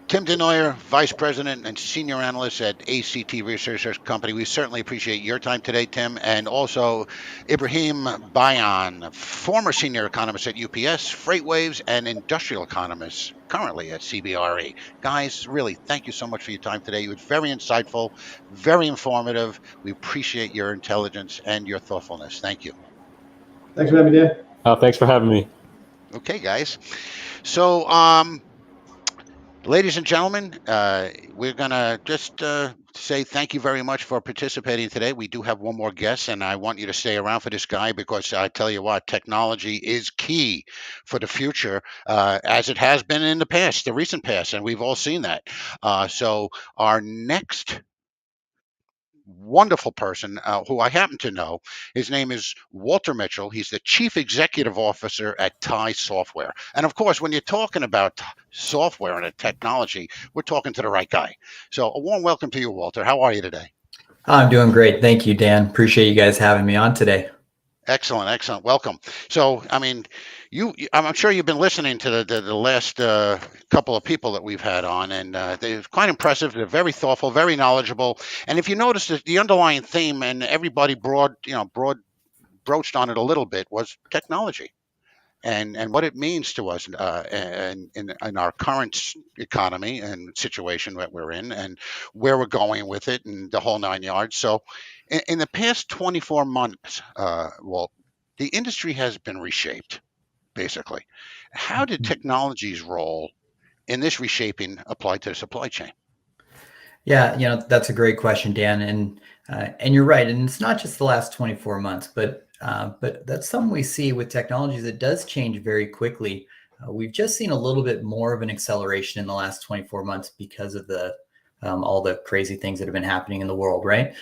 Tim Denoyer, Vice President and Senior Analyst at ACT Research Company. We certainly appreciate your time today, Tim, and also Ibrahim Bayan, former Senior Economist at UPS, FreightWaves, and Industrial Economist currently at CBRE. Guys, really, thank you so much for your time today. You were very insightful, very informative. We appreciate your intelligence and your thoughtfulness. Thank you. Thanks for having me, Dan. Thanks for having me. Okay, guys. So, ladies and gentlemen, we're going to just say thank you very much for participating today. We do have one more guest, and I want you to stay around for this guy because I tell you what, technology is key for the future, as it has been in the past, the recent past, and we've all seen that. So our next wonderful person who I happen to know. His name is Walter Mitchell. He's the Chief Executive Officer at TIE Software. And of course, when you're talking about software and technology, we're talking to the right guy. So a warm welcome to you, Walter. How are you today? I'm doing great. Thank you, Dan. Appreciate you guys having me on today. Excellent, excellent. Welcome. So, I mean, I'm sure you've been listening to the last couple of people that we've had on, and they're quite impressive. They're very thoughtful, very knowledgeable. And if you notice that the underlying theme, and everybody broached on it a little bit, was technology, and what it means to us in our current economy and situation that we're in, and where we're going with it, and the whole 9 yards. So, in the past 24 months, Walt, the industry has been reshaped, basically. How did technology's role in this reshaping apply to the supply chain? Yeah, that's a great question, Dan, and you're right. And it's not just the last 24 months, but that's something we see with technology that does change very quickly. We've just seen a little bit more of an acceleration in the last 24 months because of all the crazy things that have been happening in the world, right?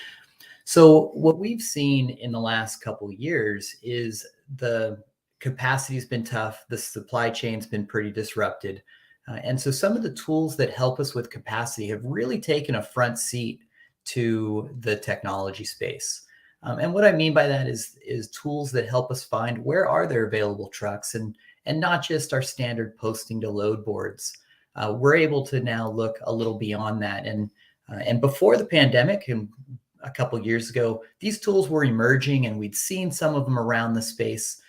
So what we've seen in the last couple of years is the capacity's been tough. The supply chain's been pretty disrupted. And so some of the tools that help us with capacity have really taken a front seat to the technology space. And what I mean by that is tools that help us find where are there available trucks, and not just our standard posting to load boards. We're able to now look a little beyond that. And before the pandemic, and a couple of years ago, these tools were emerging, and we'd seen some of them around the space,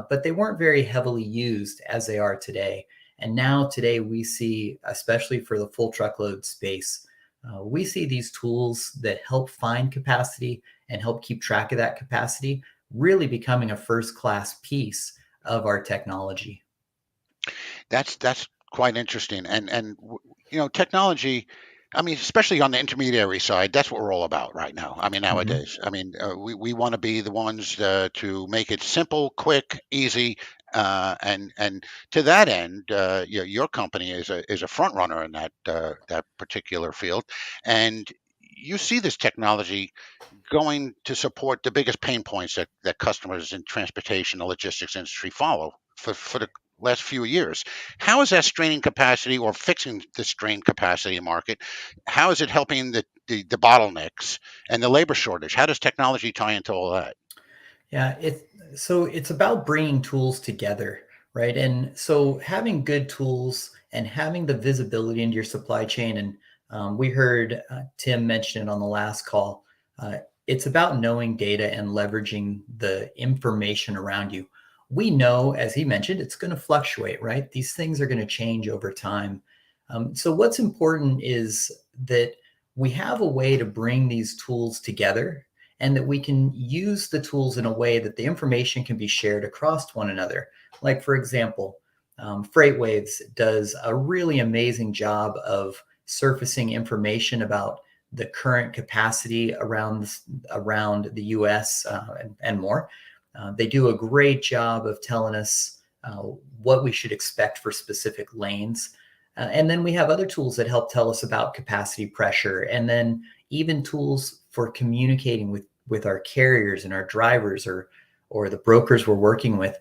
but they weren't very heavily used as they are today. And now today we see, especially for the full truckload space, we see these tools that help find capacity and help keep track of that capacity really becoming a first-class piece of our technology. That's quite interesting. And technology, I mean, especially on the intermediary side, that's what we're all about right now. I mean, nowadays, I mean, we want to be the ones to make it simple, quick, easy, and to that end, your company is a front runner in that particular field, and you see this technology going to support the biggest pain points that customers in transportation and logistics industry follow for the last few years. How is that straining capacity or fixing the strained capacity market? How is it helping the bottlenecks and the labor shortage? How does technology tie into all that? Yeah, it's about bringing tools together, right? And so having good tools and having the visibility into your supply chain, and we heard Tim mention it on the last call, it's about knowing data and leveraging the information around you. We know, as he mentioned, it's going to fluctuate, right? These things are going to change over time. So what's important is that we have a way to bring these tools together, and that we can use the tools in a way that the information can be shared across one another. Like, for example, FreightWaves does a really amazing job of surfacing information about the current capacity around the US and more. They do a great job of telling us what we should expect for specific lanes. And then we have other tools that help tell us about capacity pressure, and then even tools for communicating with our carriers and our drivers or the brokers we're working with.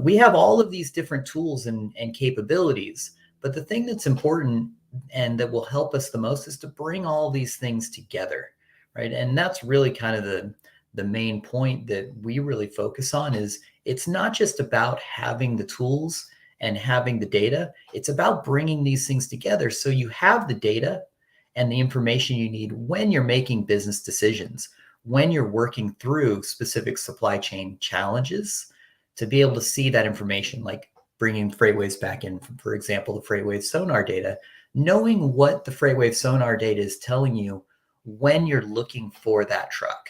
We have all of these different tools and capabilities, but the thing that's important and that will help us the most is to bring all these things together, right? And that's really kind of the main point that we really focus on. Is it's not just about having the tools and having the data. It's about bringing these things together so you have the data and the information you need when you're making business decisions, when you're working through specific supply chain challenges, to be able to see that information, like bringing FreightWaves back in, for example, the FreightWaves sonar data, knowing what the FreightWaves sonar data is telling you when you're looking for that truck.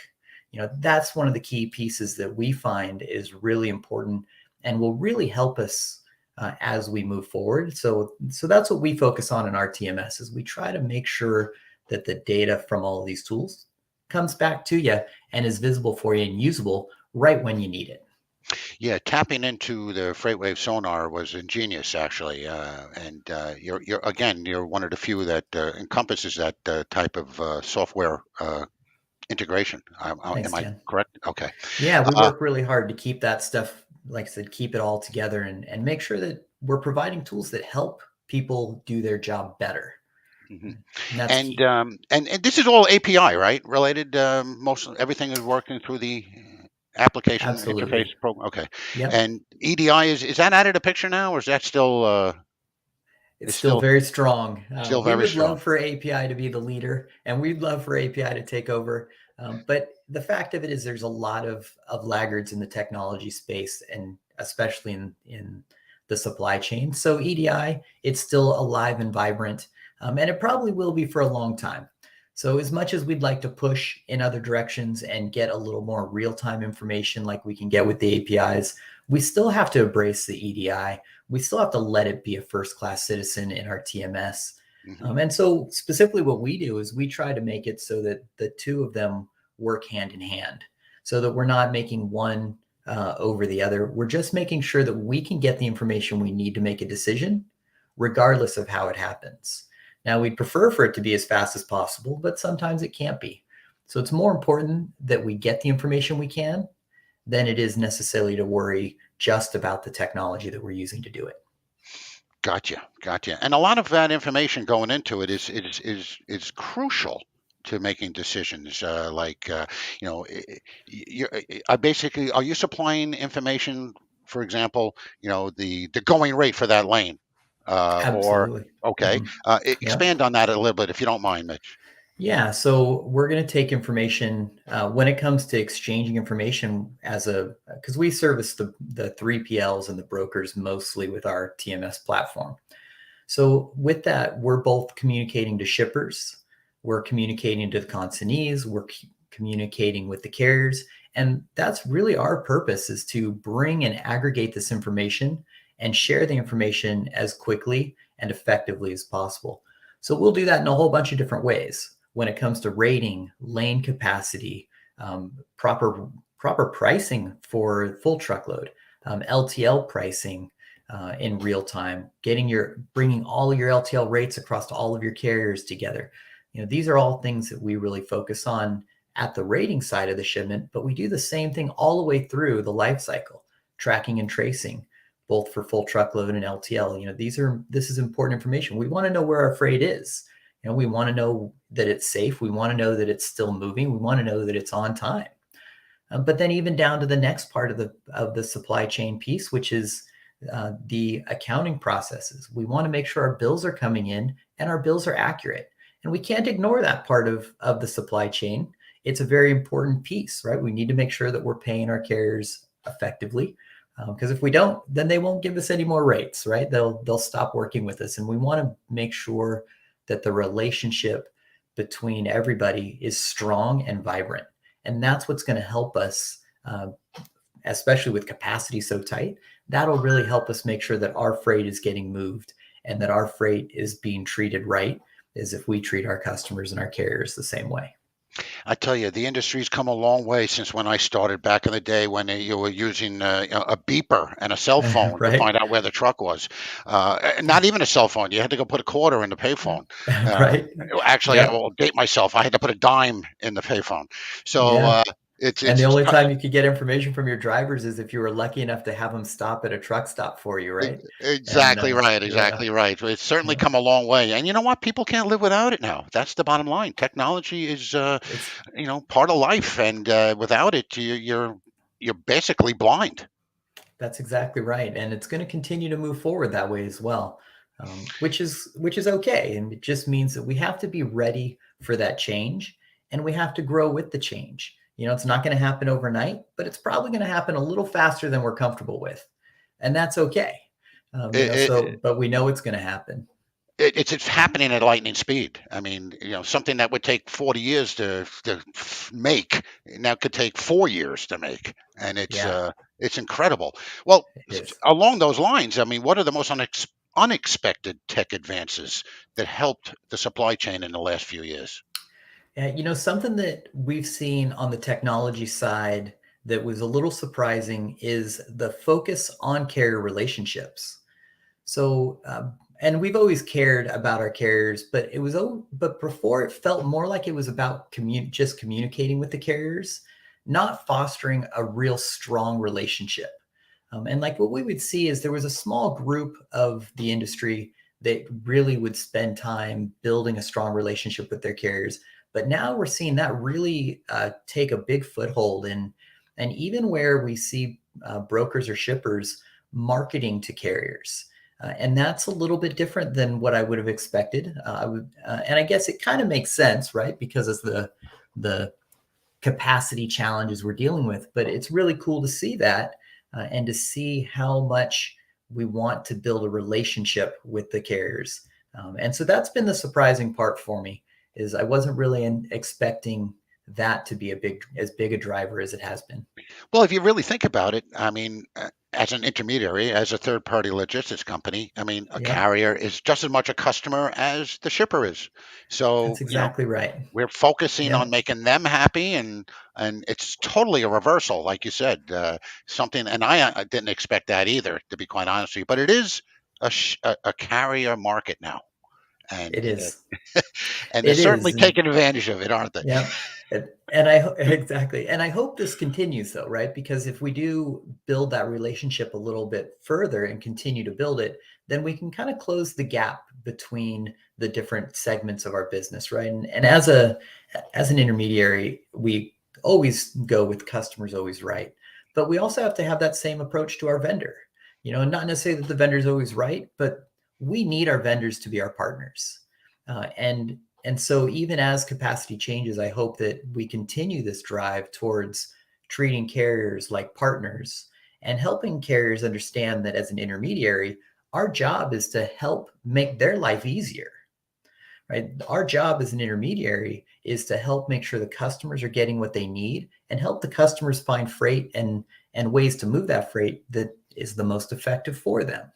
That's one of the key pieces that we find is really important and will really help us as we move forward. So that's what we focus on in our TMS, is we try to make sure that the data from all of these tools comes back to you and is visible for you and usable right when you need it. Yeah, tapping into the FreightWave sonar was ingenious, actually, and you're one of the few that encompasses that type of software integration. Thanks, Am I Ken. correct? Okay. Yeah, we work really hard to keep that stuff, like I said, keep it all together and make sure that we're providing tools that help people do their job better. Mhm. And that's key. And this is all API, right? Related. Most everything is working through the application interface Absolutely. program. Okay. Yep. And EDI is that out of the picture now, or is that still It's is still still very strong. still We very would strong? love for API to be the leader, and we'd love for API to take over. But the fact of it is, there's a lot of laggards in the technology space, and especially in the supply chain. So EDI, it's still alive and vibrant, and it probably will be for a long time. So as much as we'd like to push in other directions and get a little more real-time information like we can get with the APIs, we still have to embrace the EDI. We still have to let it be a first-class citizen in our TMS. Mhm. And so specifically what we do is we try to make it so that the two of them work hand in hand, so that we're not making one over the other. We're just making sure that we can get the information we need to make a decision, regardless of how it happens. Now, we'd prefer for it to be as fast as possible, but sometimes it can't be. So it's more important that we get the information we can than it is necessarily to worry just about the technology that we're using to do it. Gotcha. And a lot of that information going into it is crucial to making decisions. I basically, are you supplying information, for example, the going rate for that lane, or Absolutely. okay, Yeah. expand on that a little bit if you don't mind, Mitch. Yeah, so we're going to take information when it comes to exchanging information because we service the 3PLs and the brokers mostly with our TMS platform. So with that, we're both communicating to shippers, we're communicating to the consignees, we're communicating with the carriers. And that's really our purpose, is to bring and aggregate this information and share the information as quickly and effectively as possible. So we'll do that in a whole bunch of different ways. When it comes to rating, lane capacity, proper pricing for full truckload, LTL pricing in real time, bringing all your LTL rates across all of your carriers together. These are all things that we really focus on at the rating side of the shipment, but we do the same thing all the way through the life cycle, tracking and tracing, both for full truckload and LTL. This is important information. We want to know where our freight is. We want to know that it's safe. We want to know that it's still moving. We want to know that it's on time. But then even down to the next part of the supply chain piece, which is the accounting processes. We want to make sure our bills are coming in and our bills are accurate. And we can't ignore that part of the supply chain. It's a very important piece, right? We need to make sure that we're paying our carriers effectively. Because if we don't, then they won't give us any more rates, right? They'll stop working with us. And we want to make sure that the relationship between everybody is strong and vibrant. And that's what's going to help us, especially with capacity so tight. That'll really help us make sure that our freight is getting moved and that our freight is being treated right, as if we treat our customers and our carriers the same way. I tell you, the industry's come a long way since when I started back in the day, when you were using a beeper and a cell phone Right. to find out where the truck was. Not even a cell phone. You had to go put a quarter in the payphone. Right. Actually, Yep. I will date myself. I had to put a dime in the payphone. So Yeah. it's And the only time you could get information from your drivers is if you were lucky enough to have them stop at a truck stop for you, right? exactly right. Yeah. Exactly right. It's certainly Yeah. come a long way. And you know what? People can't live without it now. That's the bottom line. Technology is It's part of life, and without it, you're basically blind. That's exactly right, and it's going to continue to move forward that way as well, which is okay, and it just means that we have to be ready for that change, and we have to grow with the change. It's not going to happen overnight, but it's probably going to happen a little faster than we're comfortable with, and that's okay. But we know it's going to happen. It's happening at lightning speed. I mean, something that would take 40 years to make now could take 4 years to make, and it's incredible. Well, along those lines, I mean, what are the most unexpected tech advances that helped the supply chain in the last few years? Yeah, something that we've seen on the technology side that was a little surprising is the focus on carrier relationships. So, and we've always cared about our carriers, but before it felt more like it was about just communicating with the carriers, not fostering a real strong relationship. And like what we would see is there was a small group of the industry that really would spend time building a strong relationship with their carriers. But now we're seeing that really take a big foothold and even where we see brokers or shippers marketing to carriers. And that's a little bit different than what I would have expected. And I guess it kind of makes sense, right? Because of the capacity challenges we're dealing with. But it's really cool to see that and to see how much we want to build a relationship with the carriers. And so that's been the surprising part for me. Is I wasn't really expecting that to be as big a driver as it has been. Well, if you really think about it, I mean, as an intermediary, as a third-party logistics company, I mean, a carrier is just as much a customer as the shipper is. So that's exactly right. We're focusing on making them happy, and it's totally a reversal, like you said, something. And I didn't expect that either, to be quite honest with you. But it is a carrier market now. And it is, and they're certainly taking advantage of it, aren't they? Yeah, and exactly. And I hope this continues, though, right? Because if we do build that relationship a little bit further and continue to build it, then we can kind of close the gap between the different segments of our business, right? And as an intermediary, we always go with customers always right, but we also have to have that same approach to our vendor. Not necessarily that the vendor is always right, but we need our vendors to be our partners. And so even as capacity changes, I hope that we continue this drive towards treating carriers like partners and helping carriers understand that as an intermediary, our job is to help make their life easier, right? Our job as an intermediary is to help make sure the customers are getting what they need and help the customers find freight and ways to move that freight that is the most effective for them.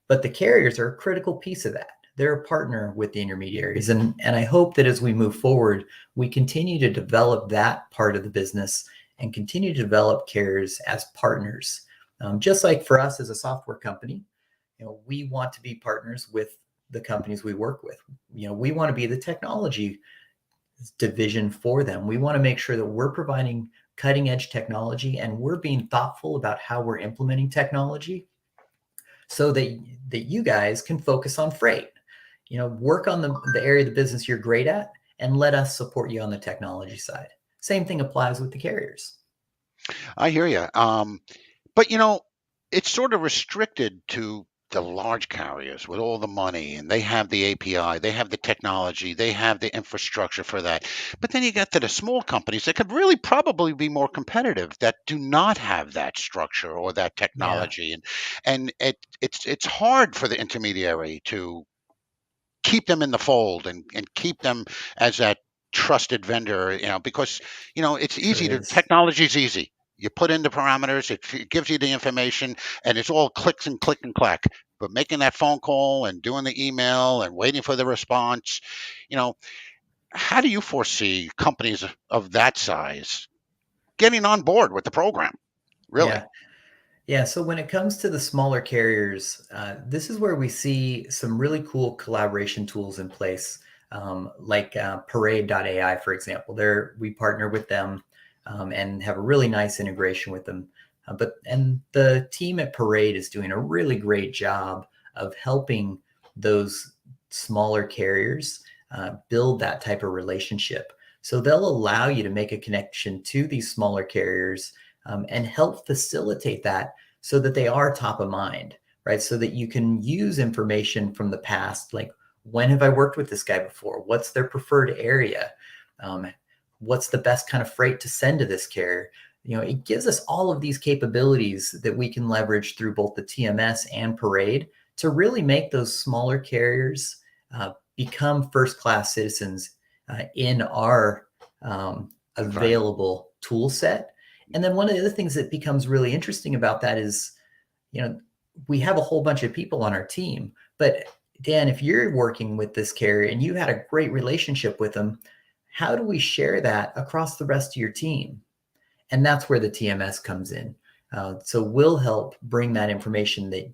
But the carriers are a critical piece of that. They're a partner with the intermediaries. And I hope that as we move forward, we continue to develop that part of the business and continue to develop carriers as partners. Just like for us as a software company, we want to be partners with the companies we work with. We want to be the technology division for them. We want to make sure that we're providing cutting edge technology and we're being thoughtful about how we're implementing technology so that you guys can focus on freight, work on the area of the business you're great at and let us support you on the technology side. Same thing applies with the carriers. I hear you. But it's sort of restricted to the large carriers with all the money, and they have the API, they have the technology, they have the infrastructure for that. But then you get to the small companies that could really probably be more competitive that do not have that structure or that technology. And it's hard for the intermediary to keep them in the fold and keep them as that trusted vendor, because it's easy technology is easy. You put in the parameters, it gives you the information, and it's all clicks and click and clack. But making that phone call and doing the email and waiting for the response, how do you foresee companies of that size getting on board with the program? Really? Yeah. So when it comes to the smaller carriers, this is where we see some really cool collaboration tools in place, like Parade.ai, for example. We partner with them. And have a really nice integration with them. And the team at Parade is doing a really great job of helping those smaller carriers build that type of relationship. So they'll allow you to make a connection to these smaller carriers and help facilitate that so that they are top of mind, right? So that you can use information from the past, like when have I worked with this guy before? What's their preferred area? What's the best kind of freight to send to this carrier? It gives us all of these capabilities that we can leverage through both the TMS and Parade to really make those smaller carriers become first-class citizens in our available tool set. And then one of the other things that becomes really interesting about that is, we have a whole bunch of people on our team, but Dan, if you're working with this carrier and you had a great relationship with them, how do we share that across the rest of your team? And that's where the TMS comes in. So we'll help bring that information the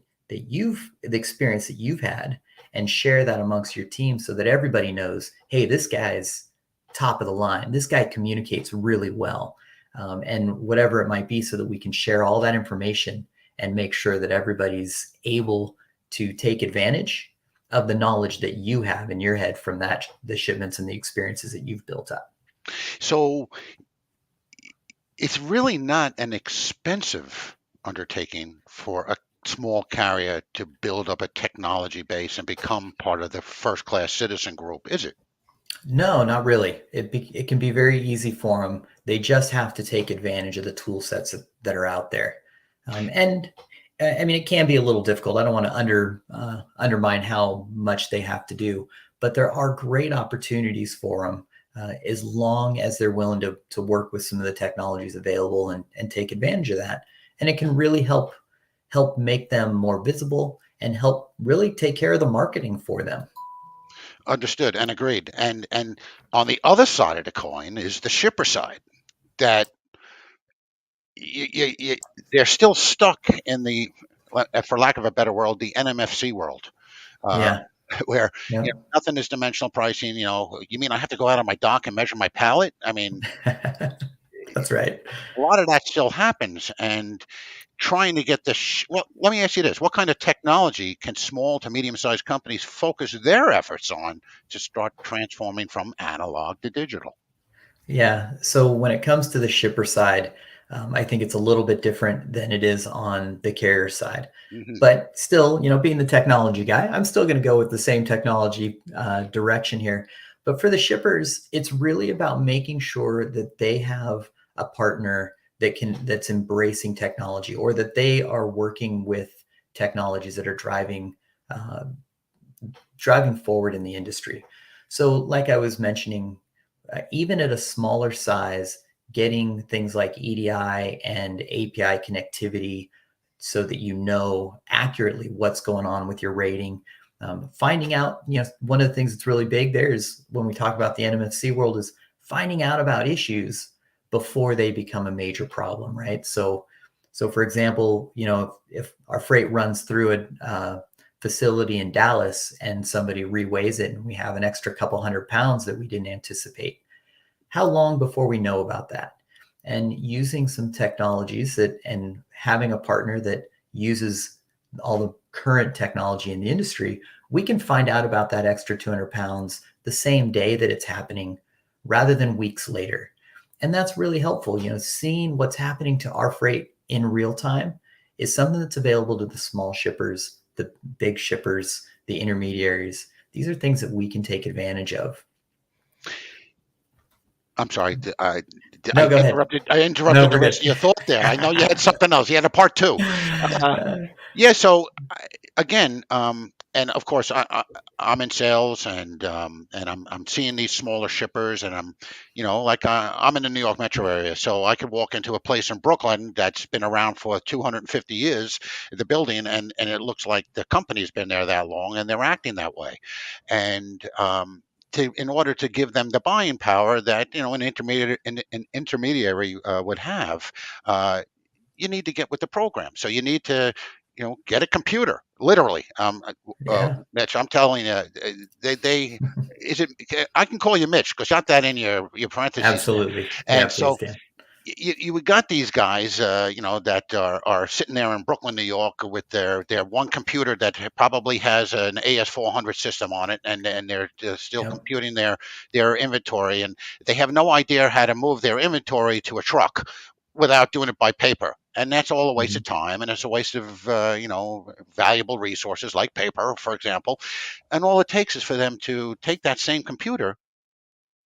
experience that you've had, and share that amongst your team so that everybody knows, hey, this guy's top of the line. This guy communicates really well, and whatever it might be, so that we can share all that information and make sure that everybody's able to take advantage of the knowledge that you have in your head from the shipments and the experiences that you've built up. So it's really not an expensive undertaking for a small carrier to build up a technology base and become part of the first-class citizen group, is it? No, not really. It can be very easy for them. They just have to take advantage of the tool sets that are out there. And I mean, it can be a little difficult. I don't want to undermine how much they have to do, but there are great opportunities for them as long as they're willing to work with some of the technologies available and take advantage of that. And it can really help make them more visible and help really take care of the marketing for them. Understood and agreed. And on the other side of the coin is the shipper side, that they're still stuck in the, for lack of a better word, the NMFC world, where nothing is dimensional pricing. You mean I have to go out on my dock and measure my pallet? I mean, that's right. A lot of that still happens, and trying to get well, let me ask you this: what kind of technology can small to medium-sized companies focus their efforts on to start transforming from analog to digital? Yeah. So when it comes to the shipper side, I think it's a little bit different than it is on the carrier side. Mm-hmm. But still, being the technology guy, I'm still going to go with the same technology direction here. But for the shippers, it's really about making sure that they have a partner that's embracing technology, or that they are working with technologies that are driving forward in the industry. So like I was mentioning, even at a smaller size, getting things like EDI and API connectivity so that you know accurately what's going on with your rating. Finding out, one of the things that's really big there is, when we talk about the NMFC world, is finding out about issues before they become a major problem, right? So for example, if our freight runs through a facility in Dallas and somebody reweighs it and we have an extra couple 100 pounds that we didn't anticipate, how long before we know about that? And using some technologies and having a partner that uses all the current technology in the industry, we can find out about that extra 200 pounds the same day that it's happening, rather than weeks later. And that's really helpful. Seeing what's happening to our freight in real time is something that's available to the small shippers, the big shippers, the intermediaries. These are things that we can take advantage of. I'm sorry. Go I interrupted No, the rest of your thought there. I know you had something else. You had a part two. Yeah. So again, and of course, I'm in sales, and I'm seeing these smaller shippers, and I'm in the New York metro area, so I could walk into a place in Brooklyn that's been around for 250 years, the building, and it looks like the company's been there that long, and they're acting that way, and in order to give them the buying power that an intermediary would have, you need to get with the program. So you need to get a computer, literally. Mitch, I'm telling you, I can call you Mitch because got that in your parentheses. Absolutely. And so you got these guys, that are sitting there in Brooklyn, New York, with their one computer that probably has an AS400 system on it, and they're still computing their inventory, and they have no idea how to move their inventory to a truck, without doing it by paper. And that's all a waste of time, and it's a waste of valuable resources like paper, for example. And all it takes is for them to take that same computer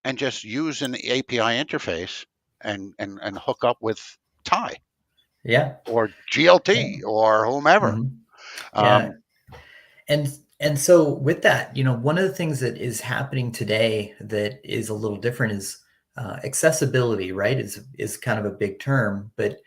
and just use an API interface and hook up with TIE. Yeah. Or GLT or whomever. Yeah. And so with that, one of the things that is happening today that is a little different is accessibility, right? Is kind of a big term, but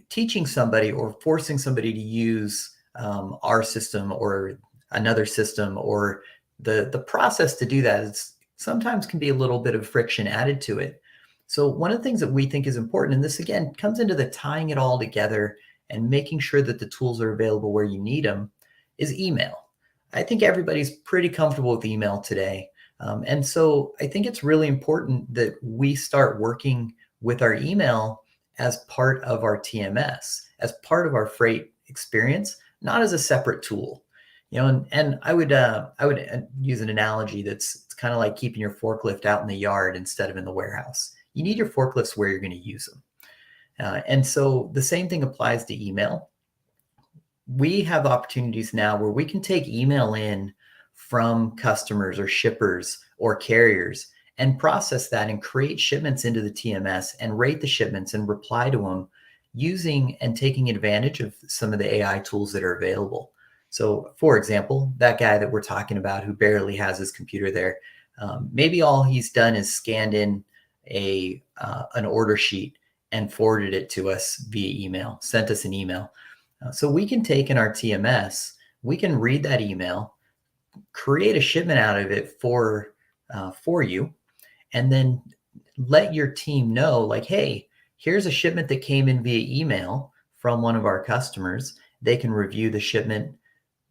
teaching somebody or forcing somebody to use our system or another system, or the process to do that is sometimes can be a little bit of friction added to it. So one of the things that we think is important, and this again comes into the tying it all together and making sure that the tools are available where you need them, is email. I think everybody's pretty comfortable with email today. And so I think it's really important that we start working with our email as part of our TMS, as part of our freight experience, not as a separate tool. And I would use an analogy it's kind of like keeping your forklift out in the yard instead of in the warehouse. You need your forklifts where you're going to use them. And so the same thing applies to email. We have opportunities now where we can take email in from customers or shippers or carriers and process that and create shipments into the TMS and rate the shipments and reply to them using and taking advantage of some of the AI tools that are available. So for example, that guy that we're talking about who barely has his computer there, maybe all he's done is scanned in an order sheet and forwarded it to us via email, sent us an email. So we can take in our TMS, we can read that email, create a shipment out of it for you, and then let your team know, like, hey, here's a shipment that came in via email from one of our customers. They can review the shipment,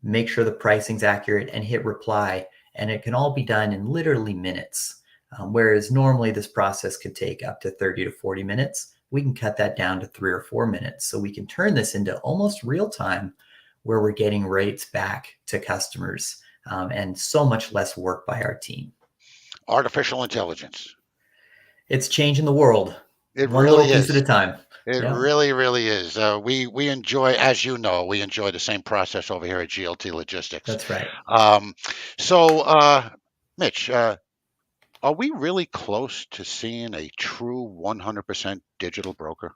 make sure the pricing's accurate, and hit reply. And it can all be done in literally minutes. Whereas normally this process could take up to 30 to 40 minutes. We can cut that down to 3 or 4 minutes. So we can turn this into almost real time where we're getting rates back to customers and so much less work by our team. Artificial intelligence. It's changing the world. It one really little piece is. at a time. It really, really is. We enjoy, as you know, we enjoy the same process over here at GLT Logistics. That's right. So, Mitch, are we really close to seeing a true 100% digital broker?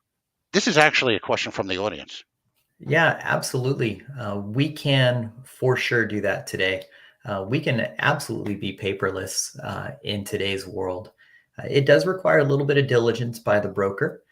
This is actually a question from the audience. Yeah, absolutely. We can for sure do that today. We can absolutely be paperless in today's world. It does require a little bit of diligence by the broker.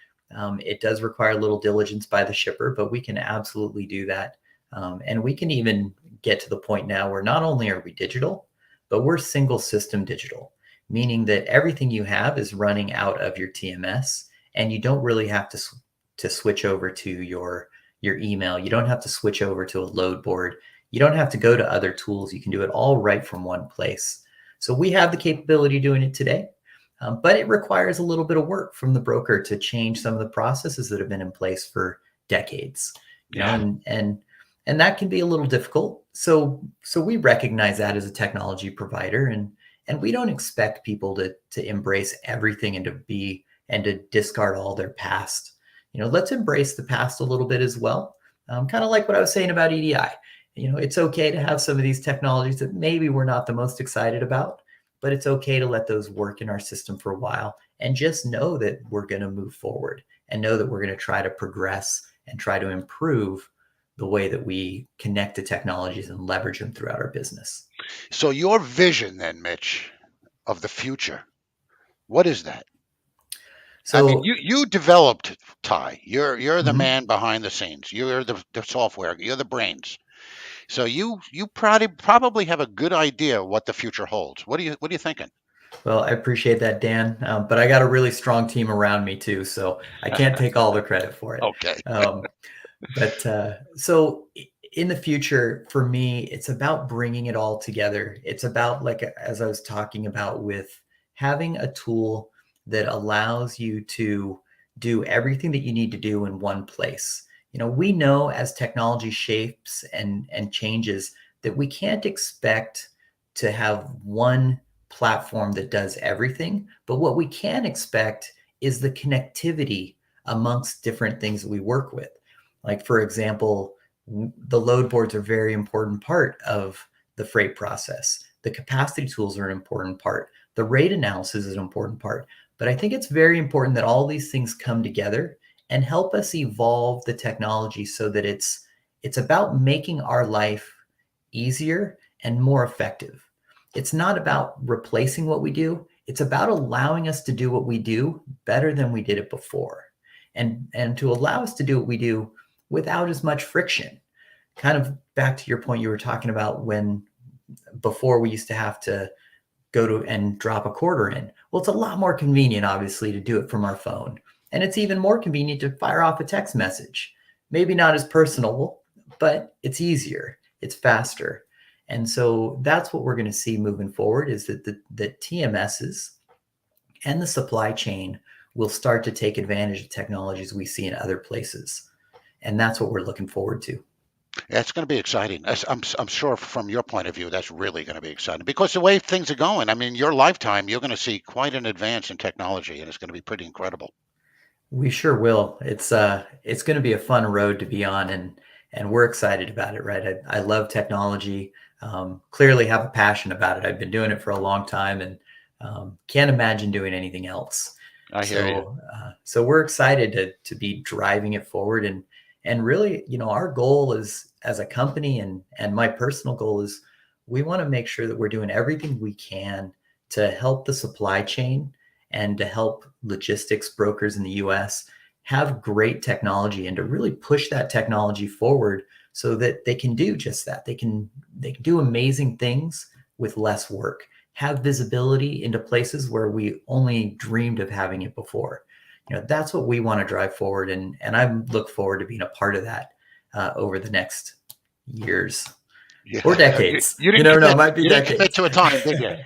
It does require a little diligence by the shipper, but we can absolutely do that. And we can even get to the point now where not only are we digital, but we're single system digital, meaning that everything you have is running out of your TMS, and you don't really have to switch over to your email. You don't have to switch over to a load board. You don't have to go to other tools. You can do it all right from one place. So we have the capability of doing it today, but it requires a little bit of work from the broker to change some of the processes that have been in place for decades. You know, and that can be a little difficult. So we recognize that as a technology provider, and we don't expect people to embrace everything and to discard all their past. Let's embrace the past a little bit as well. Kind of like what I was saying about EDI. It's okay to have some of these technologies that maybe we're not the most excited about, but it's okay to let those work in our system for a while and just know that we're going to move forward and know that we're going to try to progress and try to improve the way that we connect the technologies and leverage them throughout our business. So your vision then, Mitch, of the future, what is that? So I mean, you developed TIE. You're the man behind the scenes. You're the software. You're the brains. So you probably have a good idea what the future holds. What are you thinking? Well, I appreciate that, Dan. But I got a really strong team around me too, so I can't take all the credit for it. Okay. So in the future, for me, it's about bringing it all together. It's about, like, as I was talking about, with having a tool that allows you to do everything that you need to do in one place. We know as technology shapes and changes that we can't expect to have one platform that does everything, but what we can expect is the connectivity amongst different things that we work with. Like, for example, the load boards are a very important part of the freight process. The capacity tools are an important part. The rate analysis is an important part. But I think it's very important that all these things come together and help us evolve the technology so that it's about making our life easier and more effective. It's not about replacing what we do. It's about allowing us to do what we do better than we did it before. And to allow us to do what we do without as much friction. Kind of back to your point you were talking about before we used to have to go to and drop a quarter in. Well, it's a lot more convenient, obviously, to do it from our phone. And it's even more convenient to fire off a text message. Maybe not as personal, but it's easier, it's faster. And so that's what we're going to see moving forward, is that the TMSs and the supply chain will start to take advantage of technologies we see in other places. And that's what we're looking forward to. Yeah, it's going to be exciting. I'm sure from your point of view, that's really going to be exciting because the way things are going, I mean, your lifetime, you're going to see quite an advance in technology, and it's going to be pretty incredible. We sure will. It's going to be a fun road to be on, and we're excited about it, right? I love technology. Clearly have a passion about it. I've been doing it for a long time, and can't imagine doing anything else. I hear you. So we're excited to be driving it forward, and really, our goal is, as a company, and my personal goal is, we want to make sure that we're doing everything we can to help the supply chain and to help logistics brokers in the US have great technology and to really push that technology forward so that they can do just that. They can do amazing things with less work, have visibility into places where we only dreamed of having it before. That's what we want to drive forward. And I look forward to being a part of that over the next years or decades. You never know, it might be decades. You didn't commit to a time, did you?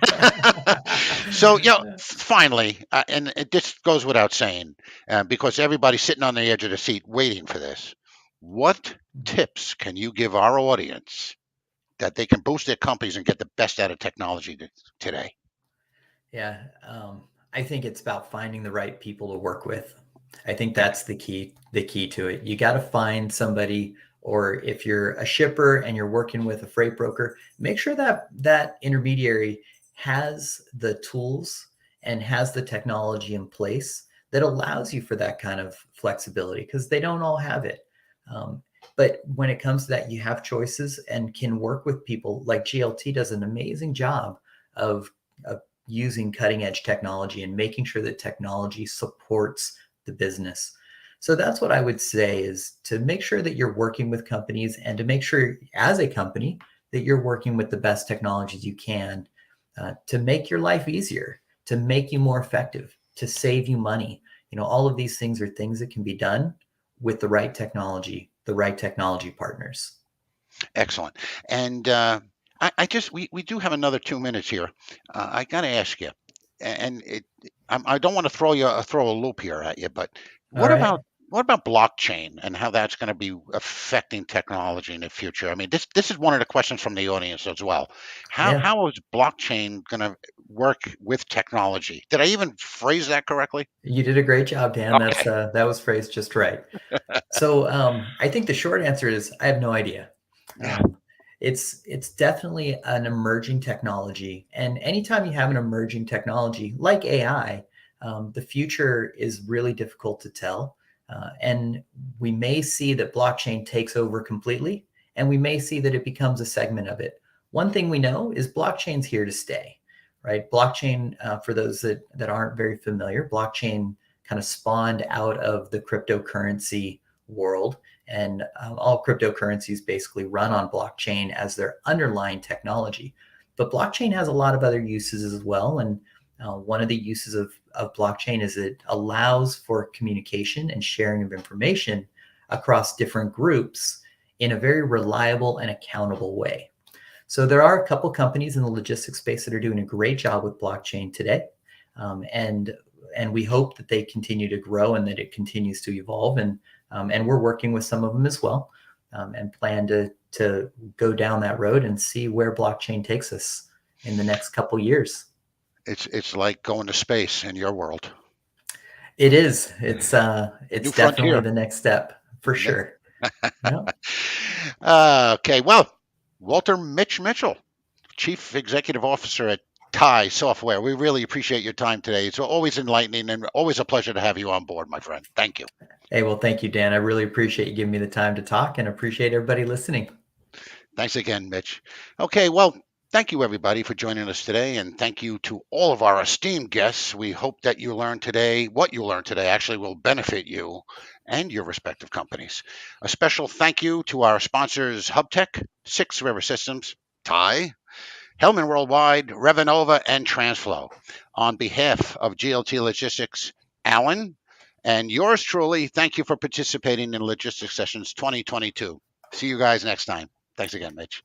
So, finally, and this goes without saying, because everybody's sitting on the edge of the seat waiting for this. What tips can you give our audience that they can boost their companies and get the best out of technology today? Yeah, I think it's about finding the right people to work with. I think that's the key to it. You got to find somebody, or if you're a shipper and you're working with a freight broker, make sure that intermediary has the tools and has the technology in place that allows you for that kind of flexibility, because they don't all have it. But when it comes to that, you have choices and can work with people. Like GLT does an amazing job of using cutting edge technology and making sure that technology supports the business. So that's what I would say, is to make sure that you're working with companies, and to make sure as a company that you're working with the best technologies you can to make your life easier, to make you more effective, to save you money. All of these things are things that can be done with the right technology partners. Excellent. And we do have another 2 minutes here. I got to ask you, and I don't want to throw a loop here at you, but what about blockchain and how that's going to be affecting technology in the future? I mean, this is one of the questions from the audience as well. How is blockchain going to work with technology? Did I even phrase that correctly? You did a great job, Dan. Okay. That was phrased just right. So I think the short answer is I have no idea. It's definitely an emerging technology, and anytime you have an emerging technology like AI, the future is really difficult to tell. And we may see that blockchain takes over completely, and we may see that it becomes a segment of it. One thing we know is blockchain's here to stay, right? Blockchain, for those that aren't very familiar, blockchain kind of spawned out of the cryptocurrency world, and all cryptocurrencies basically run on blockchain as their underlying technology. But blockchain has a lot of other uses as well, and one of the uses of blockchain is it allows for communication and sharing of information across different groups in a very reliable and accountable way. So there are a couple companies in the logistics space that are doing a great job with blockchain today. And we hope that they continue to grow and that it continues to evolve. And we're working with some of them as well, and plan to go down that road and see where blockchain takes us in the next couple years. It's like going to space in your world. It is. It's New definitely frontier. the next step for sure. Yep. Okay, well, Walter Mitch Mitchell, Chief Executive Officer at TIE Software. We really appreciate your time today. It's always enlightening and always a pleasure to have you on board, my friend. Thank you. Hey, well, thank you, Dan. I really appreciate you giving me the time to talk and appreciate everybody listening. Thanks again, Mitch. Okay, well, thank you everybody for joining us today, and thank you to all of our esteemed guests. We hope that you learned today, what you learned today actually will benefit you and your respective companies. A special thank you to our sponsors, HubTech, 6 River Systems, TIE, Hellman Worldwide, Revenova, and Transflow. On behalf of GLT Logistics, Alan, and yours truly, thank you for participating in Logistics Sessions 2022. See you guys next time. Thanks again, Mitch.